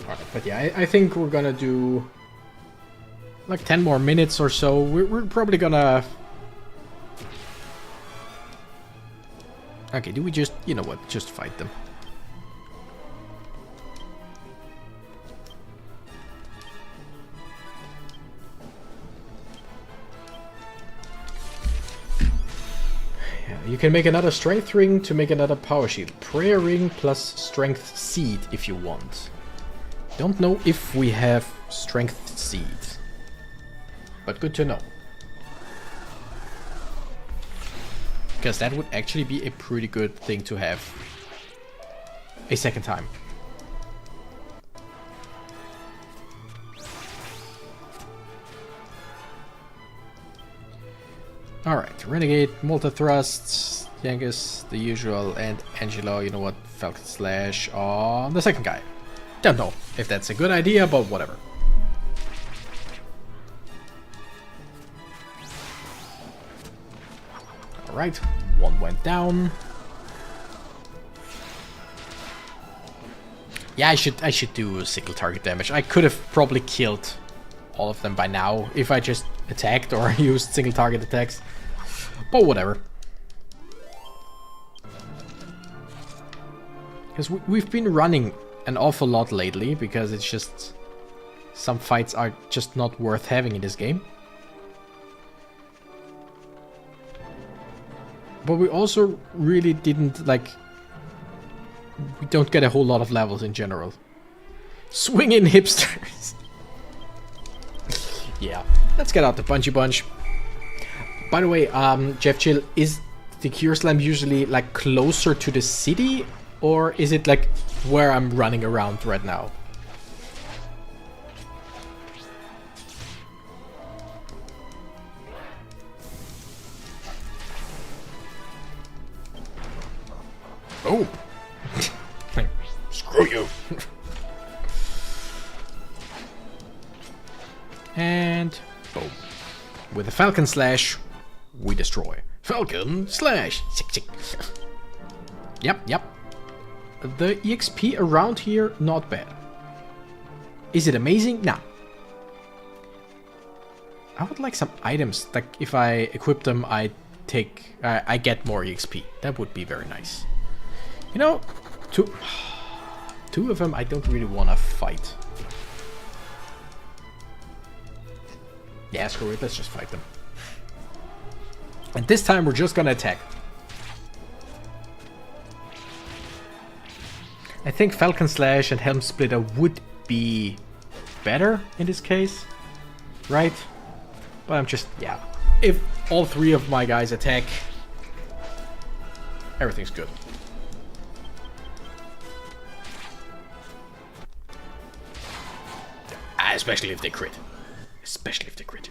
Alright, but yeah, I think we're gonna do like 10 more minutes or so. We're probably gonna... Okay, do we just... You know what, just fight them. You can make another strength ring to make another power shield. Prayer ring plus strength seed if you want. Don't know if we have strength seed, but good to know. Because that would actually be a pretty good thing to have a second time. Alright, Renegade, Multi-Thrusts, Yangus, the usual, and Angelo, you know what, Falcon Slash on the second guy. Don't know if that's a good idea, but whatever. Alright, one went down. Yeah, I should do sickle target damage. I could have probably killed all of them by now if I just attacked or used single target attacks. But whatever. Because we've been running an awful lot lately, because it's just... some fights are just not worth having in this game. But we also really didn't, like... we don't get a whole lot of levels in general. Swing in hipsters! Yeah, let's get out the Punchy Bunch. By the way, Jeff Chill, is the Cure Slam usually like closer to the city? Or is it like where I'm running around right now? Oh! Screw you! And boom. With a Falcon Slash, we destroy. Falcon Slash! Yep, yep. The EXP around here, not bad. Is it amazing? Nah. I would like some items, like if I equip them, I get more EXP. That would be very nice. You know, two of them I don't really want to fight. Yeah, screw it, let's just fight them. And this time we're just gonna attack. I think Falcon Slash and Helm Splitter would be better in this case, right? But I'm just, yeah. If all three of my guys attack, everything's good. Especially if they crit. Especially if they crit.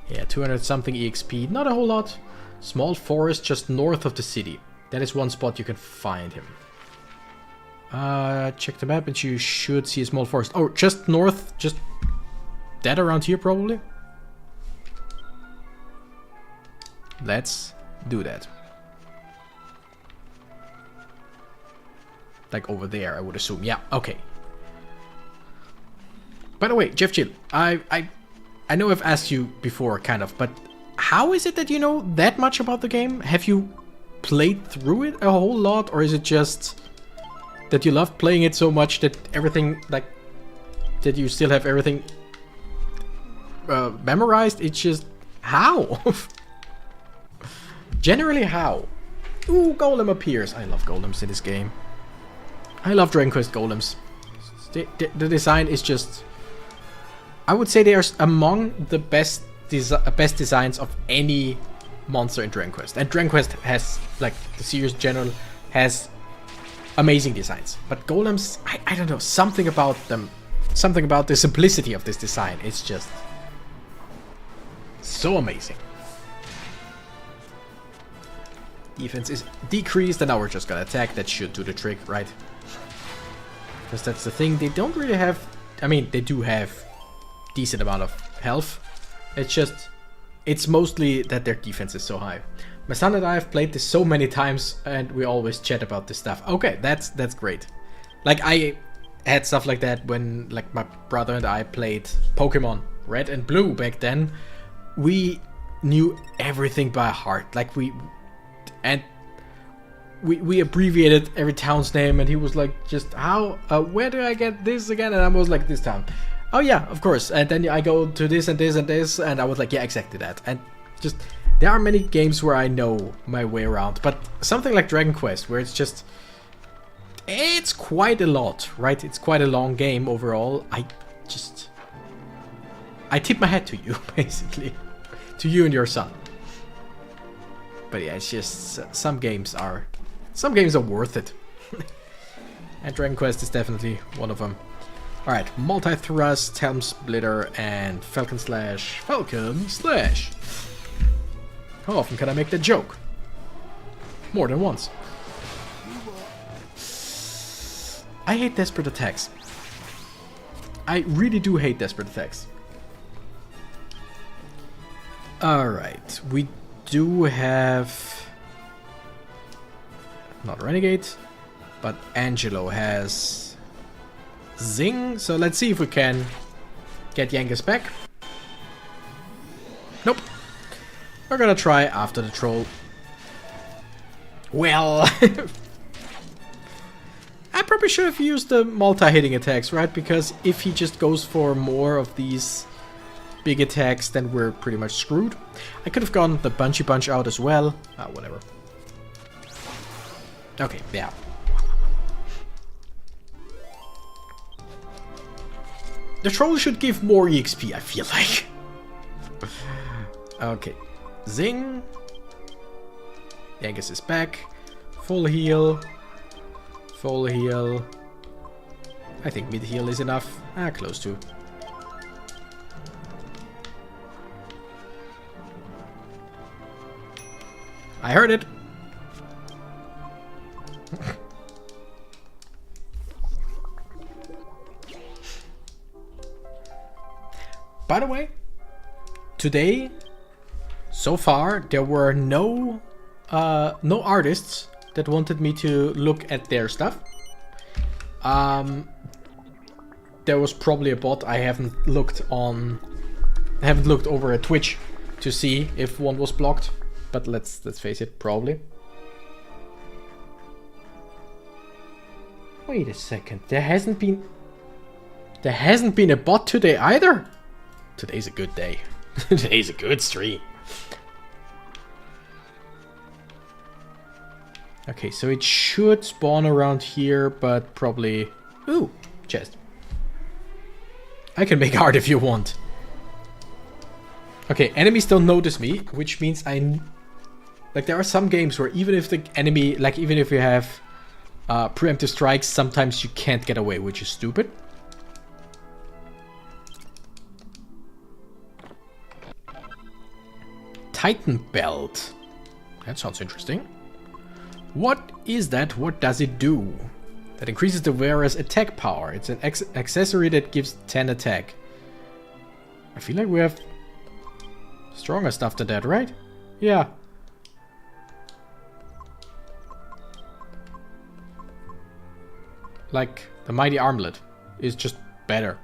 Yeah, 200 something EXP, not a whole lot. Small forest just north of the city. That is one spot you can find him. Check the map and you should see a small forest. Oh, just north, just dead around here probably. Let's do that. Like over there, I would assume. Yeah, okay. By the way, Jeff Chill, I know I've asked you before, kind of, but how is it that you know that much about the game? Have you played through it a whole lot, or is it just that you love playing it so much that everything, like, that you still have everything memorized? It's just, how? Generally, how? Ooh, Golem appears. I love golems in this game. I love Dragon Quest golems. The design is just... I would say they are among the best designs of any monster in Dragon Quest. And Dragon Quest has, like, the series in general, has amazing designs. But golems, I don't know, something about them, something about the simplicity of this design, it's just so amazing. Defense is decreased, and now we're just gonna attack. That should do the trick, right? Because that's the thing, they don't really have... I mean, they do have decent amount of health. It's just... it's mostly that their defense is so high. My son and I have played this so many times, and we always chat about this stuff. Okay, that's great. Like, I had stuff like that when, like, my brother and I played Pokemon Red and Blue back then. We knew everything by heart. Like, we abbreviated every town's name, and he was like, just how, where do I get this again? And I was like, this town. Oh yeah, of course. And then I go to this and this and this, and I was like, yeah, exactly that. And just, there are many games where I know my way around, but something like Dragon Quest, where it's just, it's quite a lot, right? It's quite a long game overall. I tip my hat to you, basically. To you and your son. But yeah, it's just, some games are worth it. And Dragon Quest is definitely one of them. Alright, multi-thrust, Helm Splitter, and Falcon Slash. Falcon Slash! How often can I make that joke? More than once. I hate desperate attacks. I really do hate desperate attacks. Alright, we do have... not Renegade, but Angelo has... Zing, so let's see if we can get Yankees back. Nope. We're gonna try after the troll. Well, I probably should have used the multi-hitting attacks, right? Because if he just goes for more of these big attacks, then we're pretty much screwed. I could have gone the Bunchy Bunch out as well. Ah, whatever. Okay, yeah. The troll should give more EXP, I feel like. Okay. Zing. Yankees is back. Full heal. Full heal. I think mid heal is enough. Ah, close to. I heard it. By the way, today, so far, there were no artists that wanted me to look at their stuff. There was probably a bot. I haven't looked over at Twitch to see if one was blocked. But let's face it, probably. Wait a second. There hasn't been a bot today either. Today's a good day. Today's a good stream. Okay, so it should spawn around here, but probably... Ooh, chest. I can make art if you want. Okay, enemies don't notice me, which means like, there are some games where even if the enemy... Like, even if you have preemptive strikes, sometimes you can't get away, which is stupid. Titan Belt. That sounds interesting. What is that? What does it do? That increases the wearer's attack power. It's an accessory that gives 10 attack. I feel like we have stronger stuff than that, right? Yeah. Like, the Mighty Armlet is just better.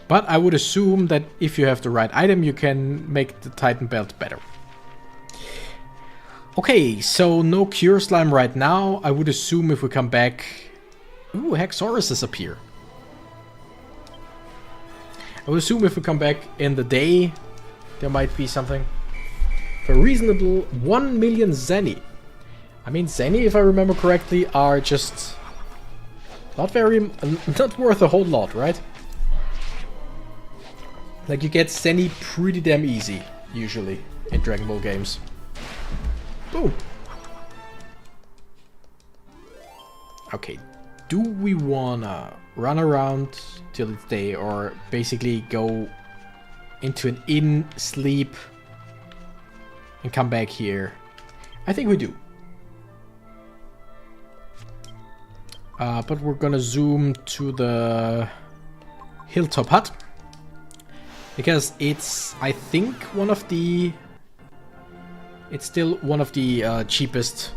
But I would assume that if you have the right item, you can make the Titan Belt better. Okay, so no Cure Slime right now. I would assume if we come back... Ooh, Hexauruses appear. I would assume if we come back in the day, there might be something. For a reasonable 1 million Zenny. I mean, Zenny, if I remember correctly, are just... not worth a whole lot, right? Like, you get Zenny pretty damn easy, usually, in Dragon Ball games. Boom. Okay, do we wanna run around till it's day, or basically go into an inn, sleep, and come back here? I think we do. But we're gonna zoom to the hilltop hut. Because it's, I think, it's still one of the cheapest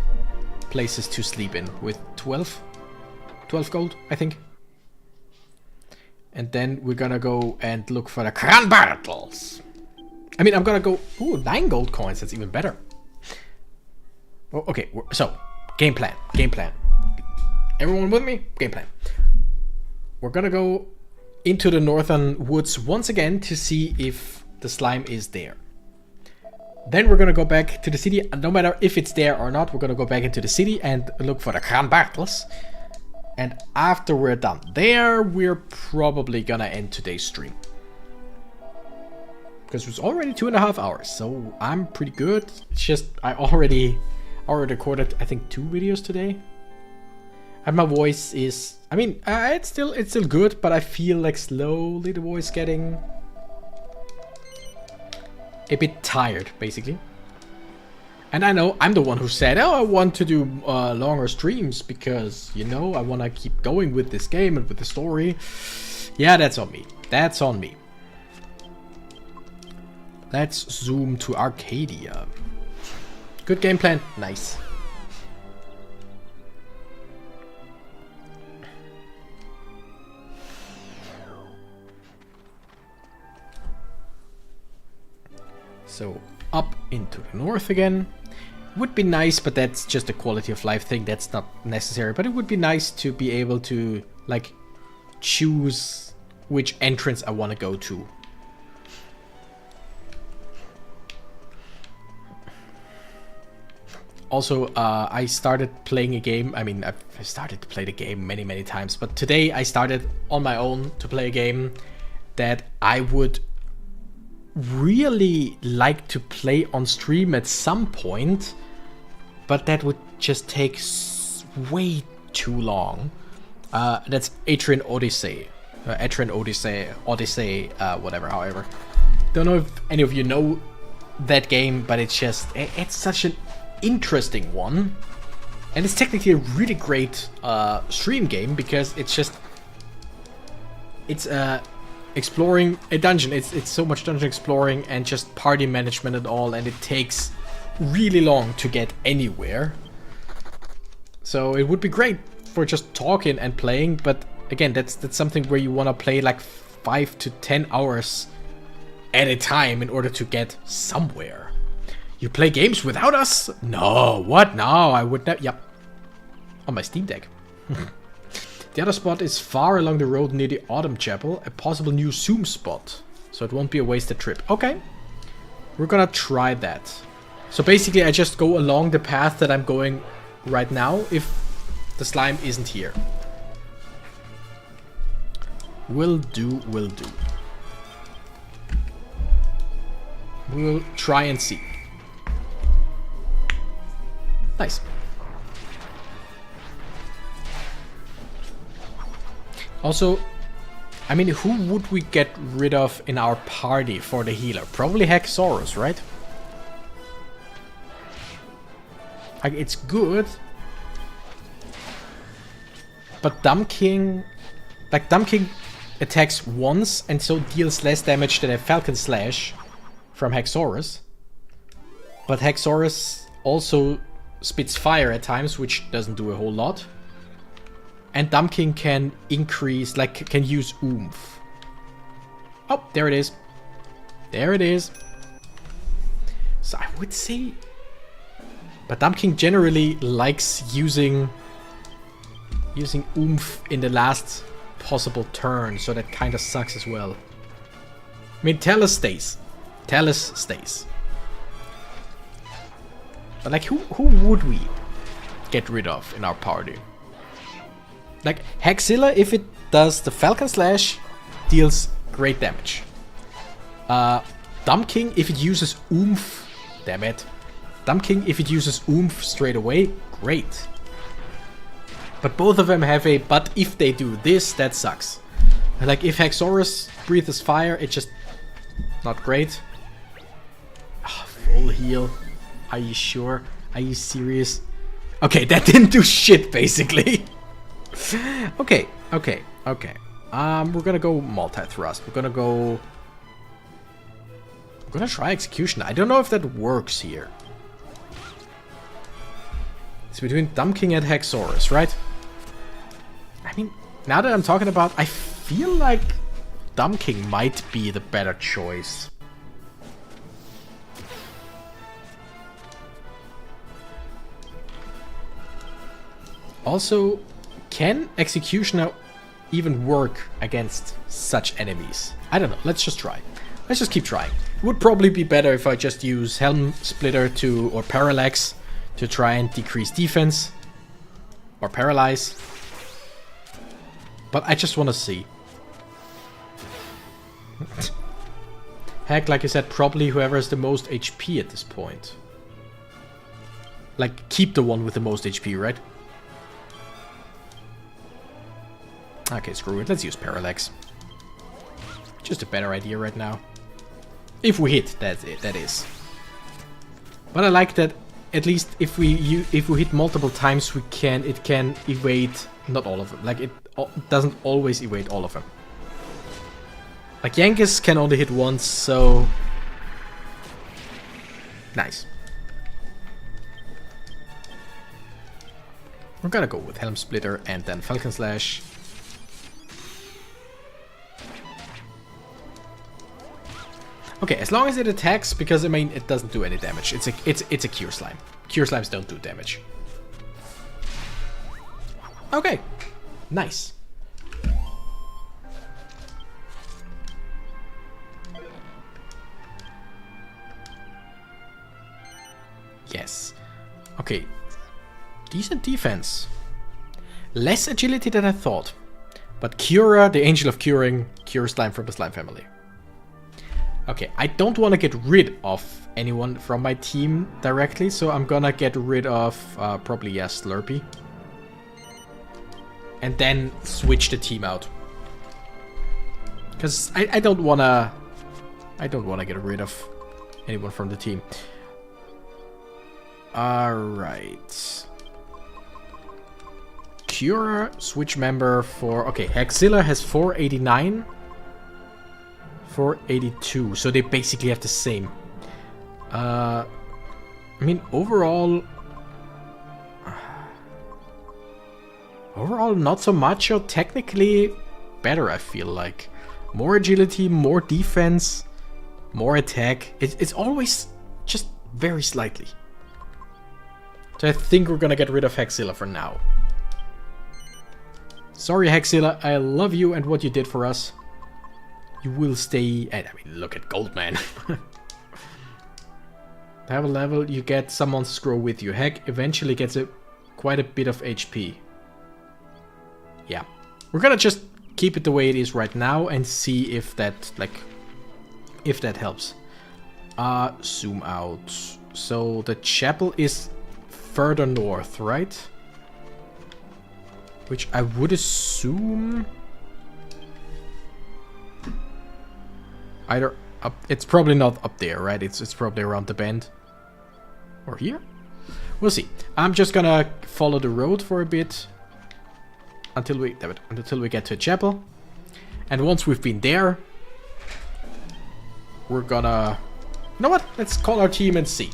places to sleep in, with 12 gold, I think. And then we're gonna go and look for the Crown Battles. I mean, I'm gonna go... Ooh, 9 gold coins, that's even better. Oh, okay, so, game plan. Everyone with me? Game plan. We're gonna go into the northern woods once again to see if the slime is there. Then we're gonna go back to the city. No matter if it's there or not, we're gonna go back into the city and look for the Crown Battles. And after we're done there, we're probably gonna end today's stream. Because it's already 2.5 hours, so I'm pretty good. It's just, I already recorded, I think, 2 videos today. And my voice is, I mean, it's still good, but I feel like slowly the voice getting a bit tired, basically. And I know I'm the one who said, oh, I want to do longer streams because, you know, I want to keep going with this game and with the story. Yeah, that's on me. That's on me. Let's zoom to Arcadia. Good game plan. Nice. So up into the north again. Would be nice, but that's just a quality of life thing. That's not necessary. But it would be nice to be able to, like, choose which entrance I want to go to. Also, I started playing a game. I mean, I've started to play the game many times. But today I started on my own to play a game that I would really like to play on stream at some point. But that would just take way too long. That's Atrian Odyssey. Odyssey, whatever, however. Don't know if any of you know that game, but it's just, it's such an interesting one. And it's technically a really great stream game because it's just, it's exploring a dungeon. It's so much dungeon exploring and just party management and all, and it takes really long to get anywhere. So it would be great for just talking and playing, but again, that's something where you want to play like 5 to 10 hours at a time in order to get somewhere. You play games without us? No, what? No, I would not. Yep. On my Steam Deck. The other spot is far along the road near the Autumn Chapel, a possible new Zoom spot. So it won't be a wasted trip. Okay. We're gonna try that. So basically I just go along the path that I'm going right now if the slime isn't here. Will do, will do. We'll try and see. Nice. Also, I mean, who would we get rid of in our party for the healer? Probably Hexorus, right? Like, it's good. But Dumb King... Like, Dumb King attacks once and so deals less damage than a Falcon Slash from Hexorus. But Hexorus also spits fire at times, which doesn't do a whole lot. And Dumb King can increase, like, can use oomph. Oh, there it is. There it is. So I would say... But Dumb King generally likes using oomph in the last possible turn, so that kind of sucks as well. I mean, Talus stays. Talus stays. But like, who would we get rid of in our party? Like, Hexzilla, if it does the Falcon Slash, deals great damage. Dumb King, if it uses oomph, damn it. Dumb King, if it uses oomph straight away, great. But both of them have a, but if they do this, that sucks. Like, if Hexorus breathes fire, it's just not great. Full heal. Are you sure? Are you serious? Okay, that didn't do shit, basically. Okay. We're gonna go multi-thrust. We're gonna try execution. I don't know if that works here. It's between Dumb King and Hexorus, right? I mean, now that I'm talking about, I feel like Dumb King might be the better choice. Also, can Executioner even work against such enemies? I don't know. Let's just try. Let's just keep trying. It would probably be better if I just use Helm Splitter or Parallax to try and decrease defense. Or paralyze. But I just want to see. Heck, like I said, probably whoever has the most HP at this point. Like, keep the one with the most HP, right? Okay, screw it. Let's use Parallax. Just a better idea right now. If we hit, that's it. That is. But I like that. At least if we hit multiple times, it can evade not all of them. Like, it doesn't always evade all of them. Like, Yankees can only hit once, so nice. We're gonna go with Helm Splitter and then Falcon Slash. Okay, as long as it attacks, because I mean it doesn't do any damage. It's a cure slime. Cure slimes don't do damage. Okay, nice. Yes. Okay. Decent defense. Less agility than I thought. But Cura, the Angel of Curing, cures slime from the slime family. Okay, I don't want to get rid of anyone from my team directly, so I'm gonna get rid of probably, yeah, Slurpee. And then switch the team out. Because I don't wanna get rid of anyone from the team. Alright. Cura, switch member for... Okay, Hexzilla has 489. 482, so they basically have the same. I mean, overall... Overall, not so much, or technically better, I feel like. More agility, more defense, more attack. It's always just very slightly. So I think we're gonna get rid of Hexzilla for now. Sorry, Hexzilla, I love you and what you did for us. You will stay... I mean, look at Goldman. Have a level, you get some monsters grow with you. Heck eventually gets quite a bit of HP. Yeah. We're gonna just keep it the way it is right now and see if that, if that helps. Zoom out. So the chapel is further north, right? Which I would assume... Either up... It's probably not up there, right? It's probably around the bend. Or here? We'll see. I'm just gonna follow the road for a bit. Until we get to a chapel. And once we've been there... We're gonna... You know what? Let's call our team and see.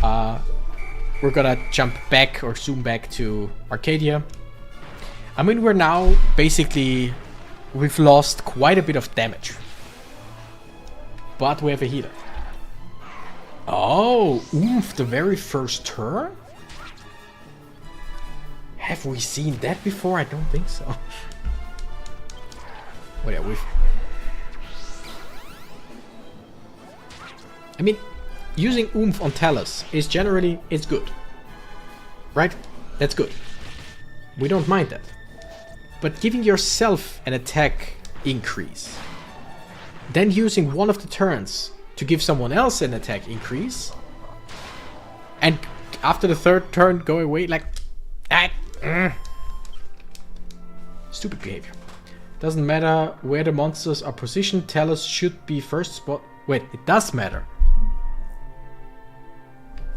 We're gonna jump back or zoom back to Arcadia. I mean, we're now basically... We've lost quite a bit of damage. But we have a healer. Oh, oomph, the very first turn? Have we seen that before? I don't think so. Oh yeah, we've... I mean, using oomph on Talus is generally, it's good. Right? That's good. We don't mind that. But giving yourself an attack increase, then using one of the turns to give someone else an attack increase, and after the third turn go away like that. Stupid behavior. Doesn't matter where the monsters are positioned, Talus should be first spot. Wait, it does matter.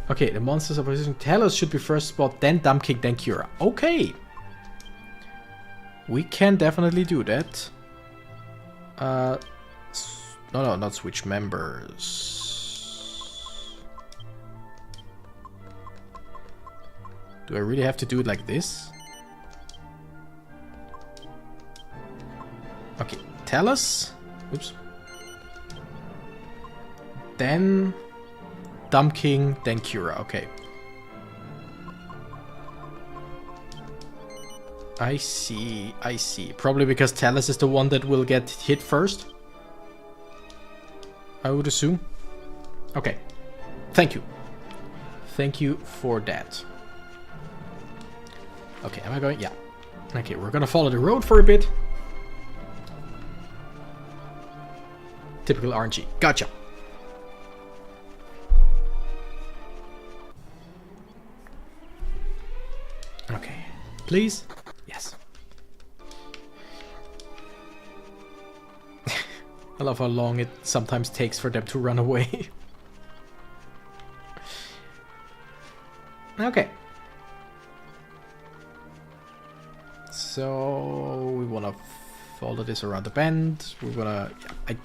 Okay, the monsters are positioned. Talus should be first spot, then Dump Kick, then Cura. Okay. We can definitely do that. No, not switch members. Do I really have to do it like this? Okay, Talus. Oops. Then Dump King, then Cura. Okay. I see, I see. Probably because Talus is the one that will get hit first, I would assume. Okay. Thank you. Thank you for that. Okay, am I going? Yeah. Okay, we're gonna follow the road for a bit. Typical RNG. Gotcha. Okay. Please? Yes. I love how long it sometimes takes for them to run away. Okay. So we wanna follow this around the bend. We wanna... Yeah,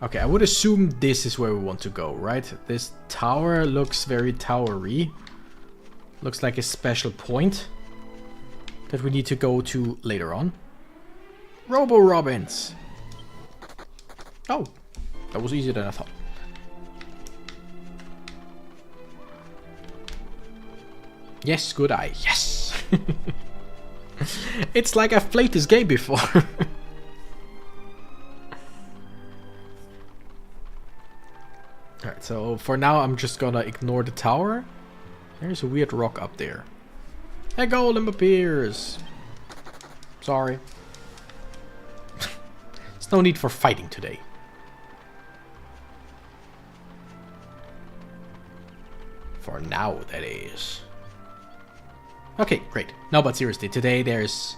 okay, I would assume this is where we want to go, right? This tower looks very towery. Looks like a special point that we need to go to later on. Robo Robins. Oh, that was easier than I thought. Yes, good eye. Yes. It's like I've played this game before. Alright, so for now I'm just gonna ignore the tower. There's a weird rock up there. A golem appears. Sorry. There's no need for fighting today. For now, that is. Okay, great. No, but seriously, today there's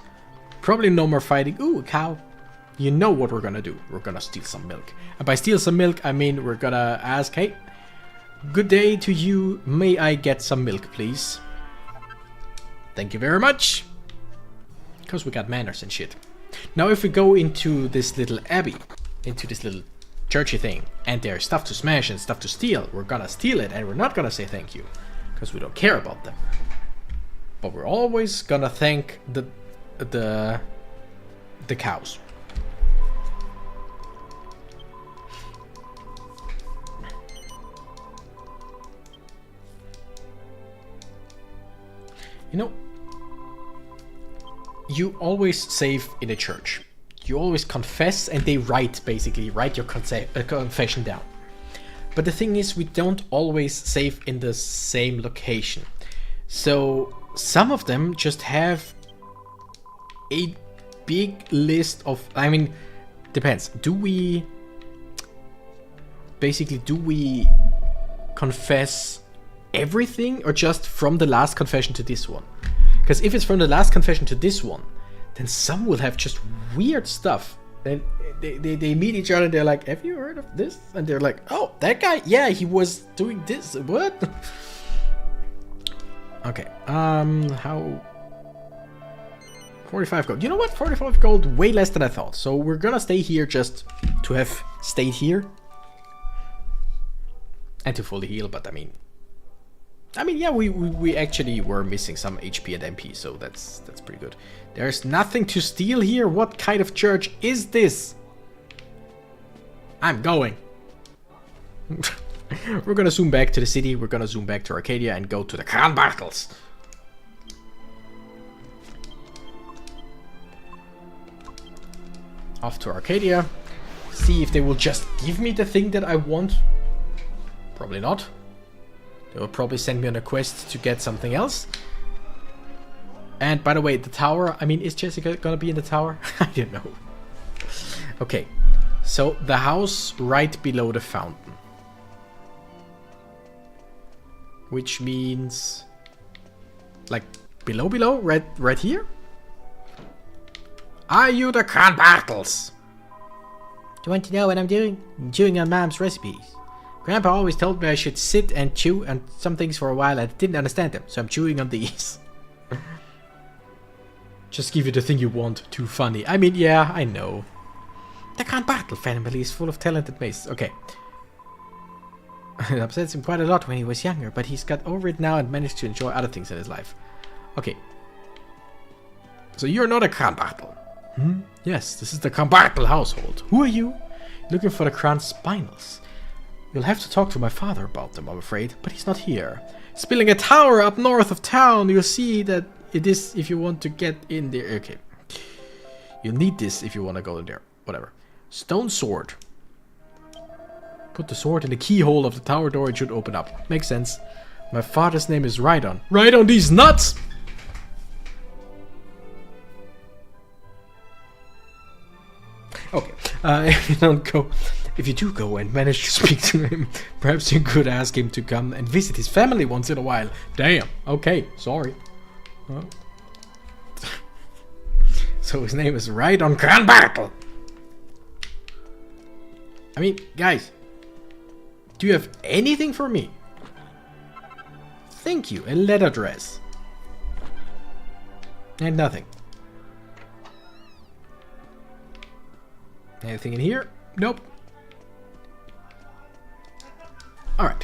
probably no more fighting. Ooh, a cow. You know what we're gonna do. We're gonna steal some milk. And by steal some milk, I mean we're gonna ask, hey, good day to you. May I get some milk, please? Thank you very much. Because we got manners and shit. Now if we go into this little abbey, into this little churchy thing, and there's stuff to smash and stuff to steal, we're gonna steal it and we're not gonna say thank you. Because we don't care about them. But we're always gonna thank the cows. You know, you always save in a church. You always confess and they write your confession down. But the thing is, we don't always save in the same location. So some of them just have a big list of, I mean, depends. Do we confess everything or just from the last confession to this one? Because if it's from the last confession to this one, then some will have just weird stuff. And they meet each other and they're like, have you heard of this? And they're like, oh, that guy? Yeah, he was doing this. What? Okay, how... 45 gold. You know what? 45 gold, way less than I thought. So we're gonna stay here just to have stayed here. And to fully heal, but I mean, yeah, we actually were missing some HP and MP, so that's pretty good. There's nothing to steal here. What kind of church is this? I'm going. We're gonna zoom back to the city. We're gonna zoom back to Arcadia and go to the Crown Battles. Off to Arcadia. See if they will just give me the thing that I want. Probably not. They will probably send me on a quest to get something else. And by the way, the tower, I mean, is Jessica gonna be in the tower? I don't know. Okay, so the house right below the fountain. Which means, like, below, right here? Are you the Crown Battles? Do you want to know what I'm doing? I'm chewing on Mom's recipes. Grandpa always told me I should sit and chew on some things for a while. I didn't understand them, so I'm chewing on these. Just give you the thing you want. Too funny. I mean, yeah, I know. The Crown Battle family is full of talented maces. Okay. It upsets him quite a lot when he was younger, but he's got over it now and managed to enjoy other things in his life. Okay. So you're not a Crown Battle. Hmm? Yes, this is the Crown Battle household. Who are you? Looking for the Crown Spinels. You'll have to talk to my father about them, I'm afraid, but he's not here. He's building a tower up north of town. You'll see that it is if you want to get in there. Okay. You'll need this if you want to go in there. Whatever. Stone sword. Put the sword in the keyhole of the tower door. It should open up. Makes sense. My father's name is Rhydon. Rhydon these nuts! Okay. If you do go and manage to speak to him, perhaps you could ask him to come and visit his family once in a while. Damn. Okay. Sorry. Oh. So his name is Rhydon Crown Battle. I mean, guys, do you have anything for me? Thank you. A letter dress. And nothing. Anything in here? Nope. Alright.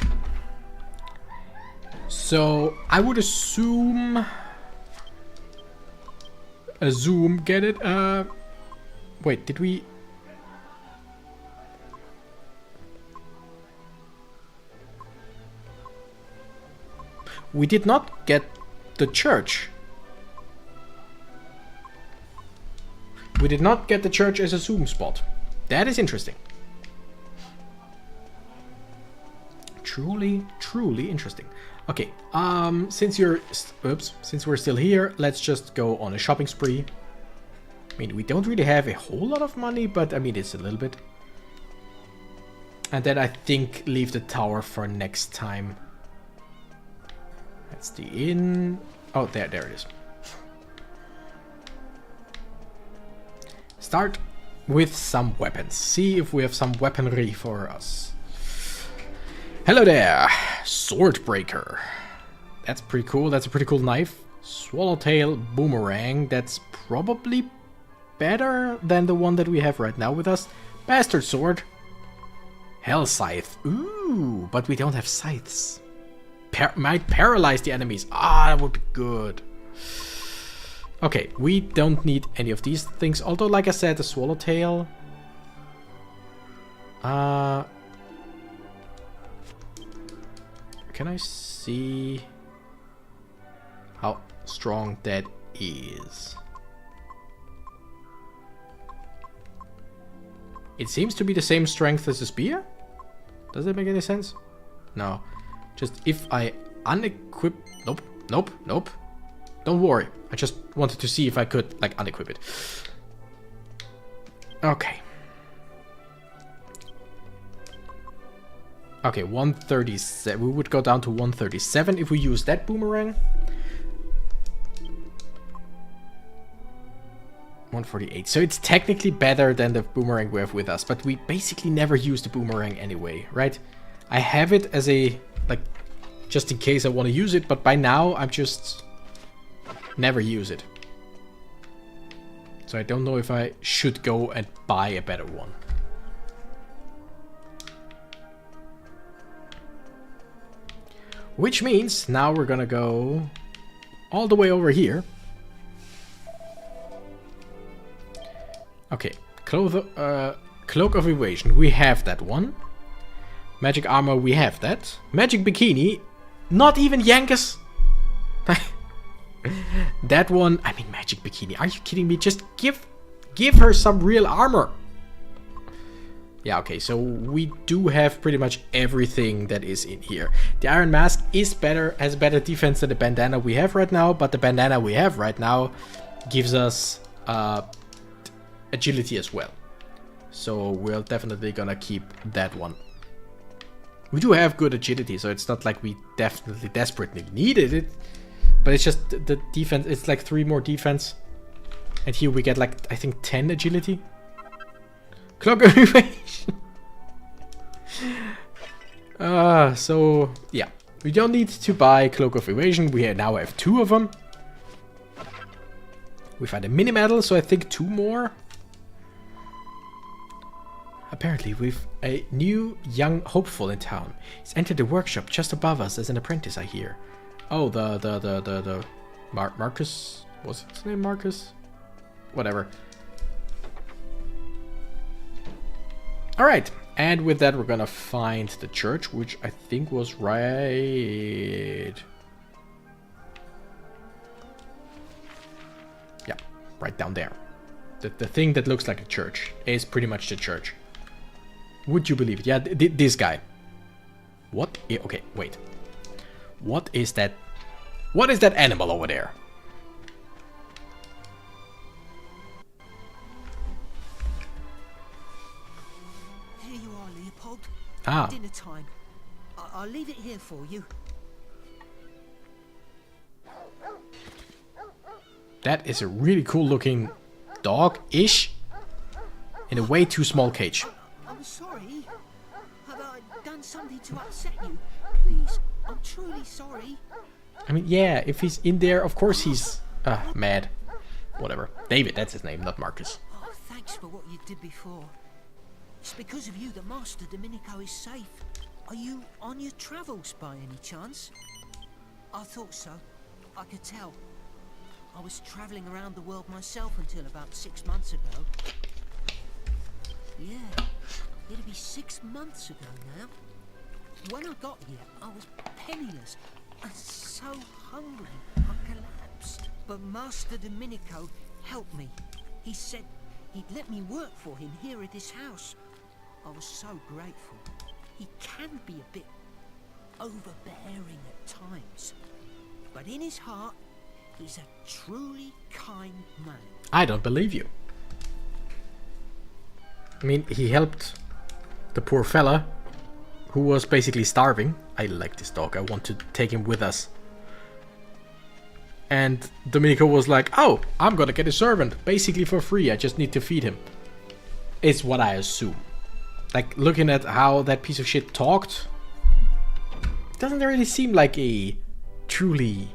So, I would assume... get it? Wait, did we... We did not get the church. We did not get the church as a zoom spot. That is interesting. Truly, truly interesting. Okay, since we're still here, let's just go on a shopping spree. I mean, we don't really have a whole lot of money, but I mean, it's a little bit. And then I think leave the tower for next time. That's the inn. Oh, there it is. Start with some weapons. See if we have some weaponry for us. Hello there, Swordbreaker. That's pretty cool. That's a pretty cool knife. Swallowtail Boomerang. That's probably better than the one that we have right now with us. Bastard Sword. Hell Scythe. Ooh, but we don't have scythes. Might paralyze the enemies. Ah, that would be good. Okay, we don't need any of these things. Although, like I said, the Swallowtail. Can I see how strong that is? It seems to be the same strength as a spear? Does that make any sense? No. Just if I unequip... Nope, nope, nope. Don't worry. I just wanted to see if I could, like, unequip it. Okay. Okay, 137. We would go down to 137 if we use that boomerang. 148. So it's technically better than the boomerang we have with us, but we basically never use the boomerang anyway, right? I have it as a, like, just in case I want to use it, but by now I'm just never use it. So I don't know if I should go and buy a better one. Which means now we're gonna go all the way over here. Okay, Cloak of Evasion, we have that one. Magic Armor, we have that. Magic Bikini, not even Yankees. That one, I mean, Magic Bikini, are you kidding me? Just give her some real armor. Yeah, okay, so we do have pretty much everything that is in here. The Iron Mask is better, has better defense than the bandana we have right now, but the bandana we have right now gives us agility as well. So we're definitely gonna keep that one. We do have good agility, so it's not like we definitely desperately needed it. But it's just the defense, it's like 3 more defense. And here we get like, I think 10 agility. Cloak of Evasion. So yeah, we don't need to buy Cloak of Evasion. We now have 2 of them. We find a mini medal, so I think 2 more. Apparently, we've a new young hopeful in town. He's entered the workshop just above us as an apprentice, I hear. Oh, the Marcus. What's his name? Marcus? Whatever. Alright, and with that we're gonna find the church, which I think was right... Yeah, right down there. The thing that looks like a church is pretty much the church. Would you believe it? Yeah, this guy. What? Okay, wait. What is that? What is that animal over there? Here you are, Leopold. Ah. Dinner time. I'll leave it here for you. That is a really cool looking dog-ish in a way too small cage. I'm sorry. Have I done something to upset you? Please, I'm truly sorry. I mean, yeah, if he's in there, of course he's mad. Whatever. David, that's his name, not Marcus. Oh, thanks for what you did before. It's because of you that Master Domenico is safe. Are you on your travels by any chance? I thought so. I could tell. I was traveling around the world myself until about 6 months ago. Yeah, it'll be 6 months ago now. When I got here, I was penniless and so hungry I collapsed. But Master Domenico helped me. He said he'd let me work for him here at this house. I was so grateful. He can be a bit overbearing at times, but in his heart, he's a truly kind man. I don't believe you. I mean, he helped the poor fella who was basically starving. I like this dog. I want to take him with us. And Domenico was like, oh, I'm gonna get a servant, basically for free. I just need to feed him. Is what I assume. Like, looking at how that piece of shit talked, doesn't really seem like a truly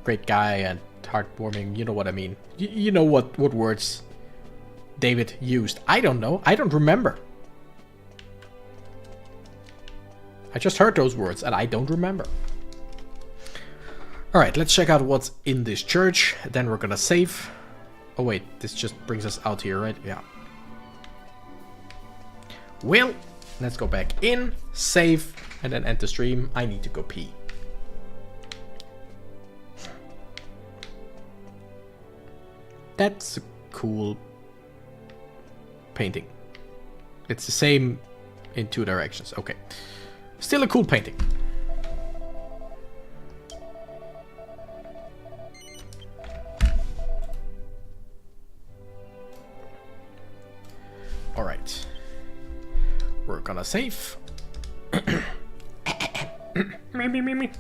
great guy and heartwarming. You know what I mean. You know what words David used. I don't know. I don't remember. I just heard those words and I don't remember. Alright, let's check out what's in this church. Then we're gonna save. Oh wait, this just brings us out here, right? Yeah. Well, let's go back in, save, and then end the stream. I need to go pee. That's a cool painting. It's the same in 2 directions. Okay. Still a cool painting. Alright. We're gonna save. me.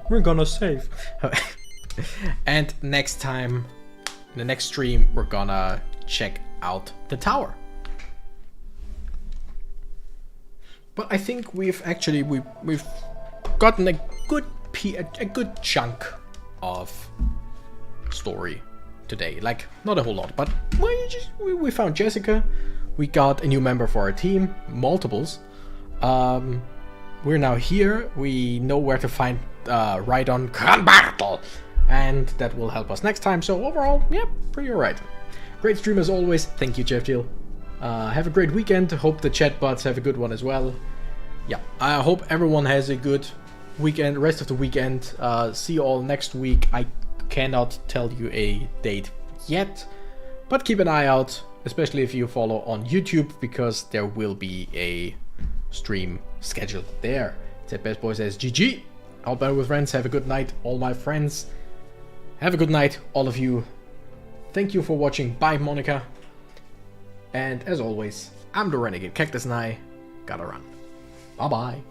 We're gonna save. And next time, in the next stream, we're gonna check out the tower. But I think we've actually we've gotten a good chunk of story today. Like, not a whole lot, but we found Jessica. We got a new member for our team, multiples. We're now here. We know where to find Rhydon Kranbartel, and that will help us next time. So overall, yeah, pretty alright. Great stream as always. Thank you, Jeff Deal. Have a great weekend. Hope the chatbots have a good one as well. Yeah, I hope everyone has a good weekend, rest of the weekend. See you all next week. I cannot tell you a date yet, but keep an eye out, especially if you follow on YouTube, because there will be a stream scheduled there. Ted Best Boy says GG. Out better with friends. Have a good night, all my friends. Have a good night, all of you. Thank you for watching. Bye, Monica. And as always, I'm the Renegade Cactus and I gotta run. Bye bye.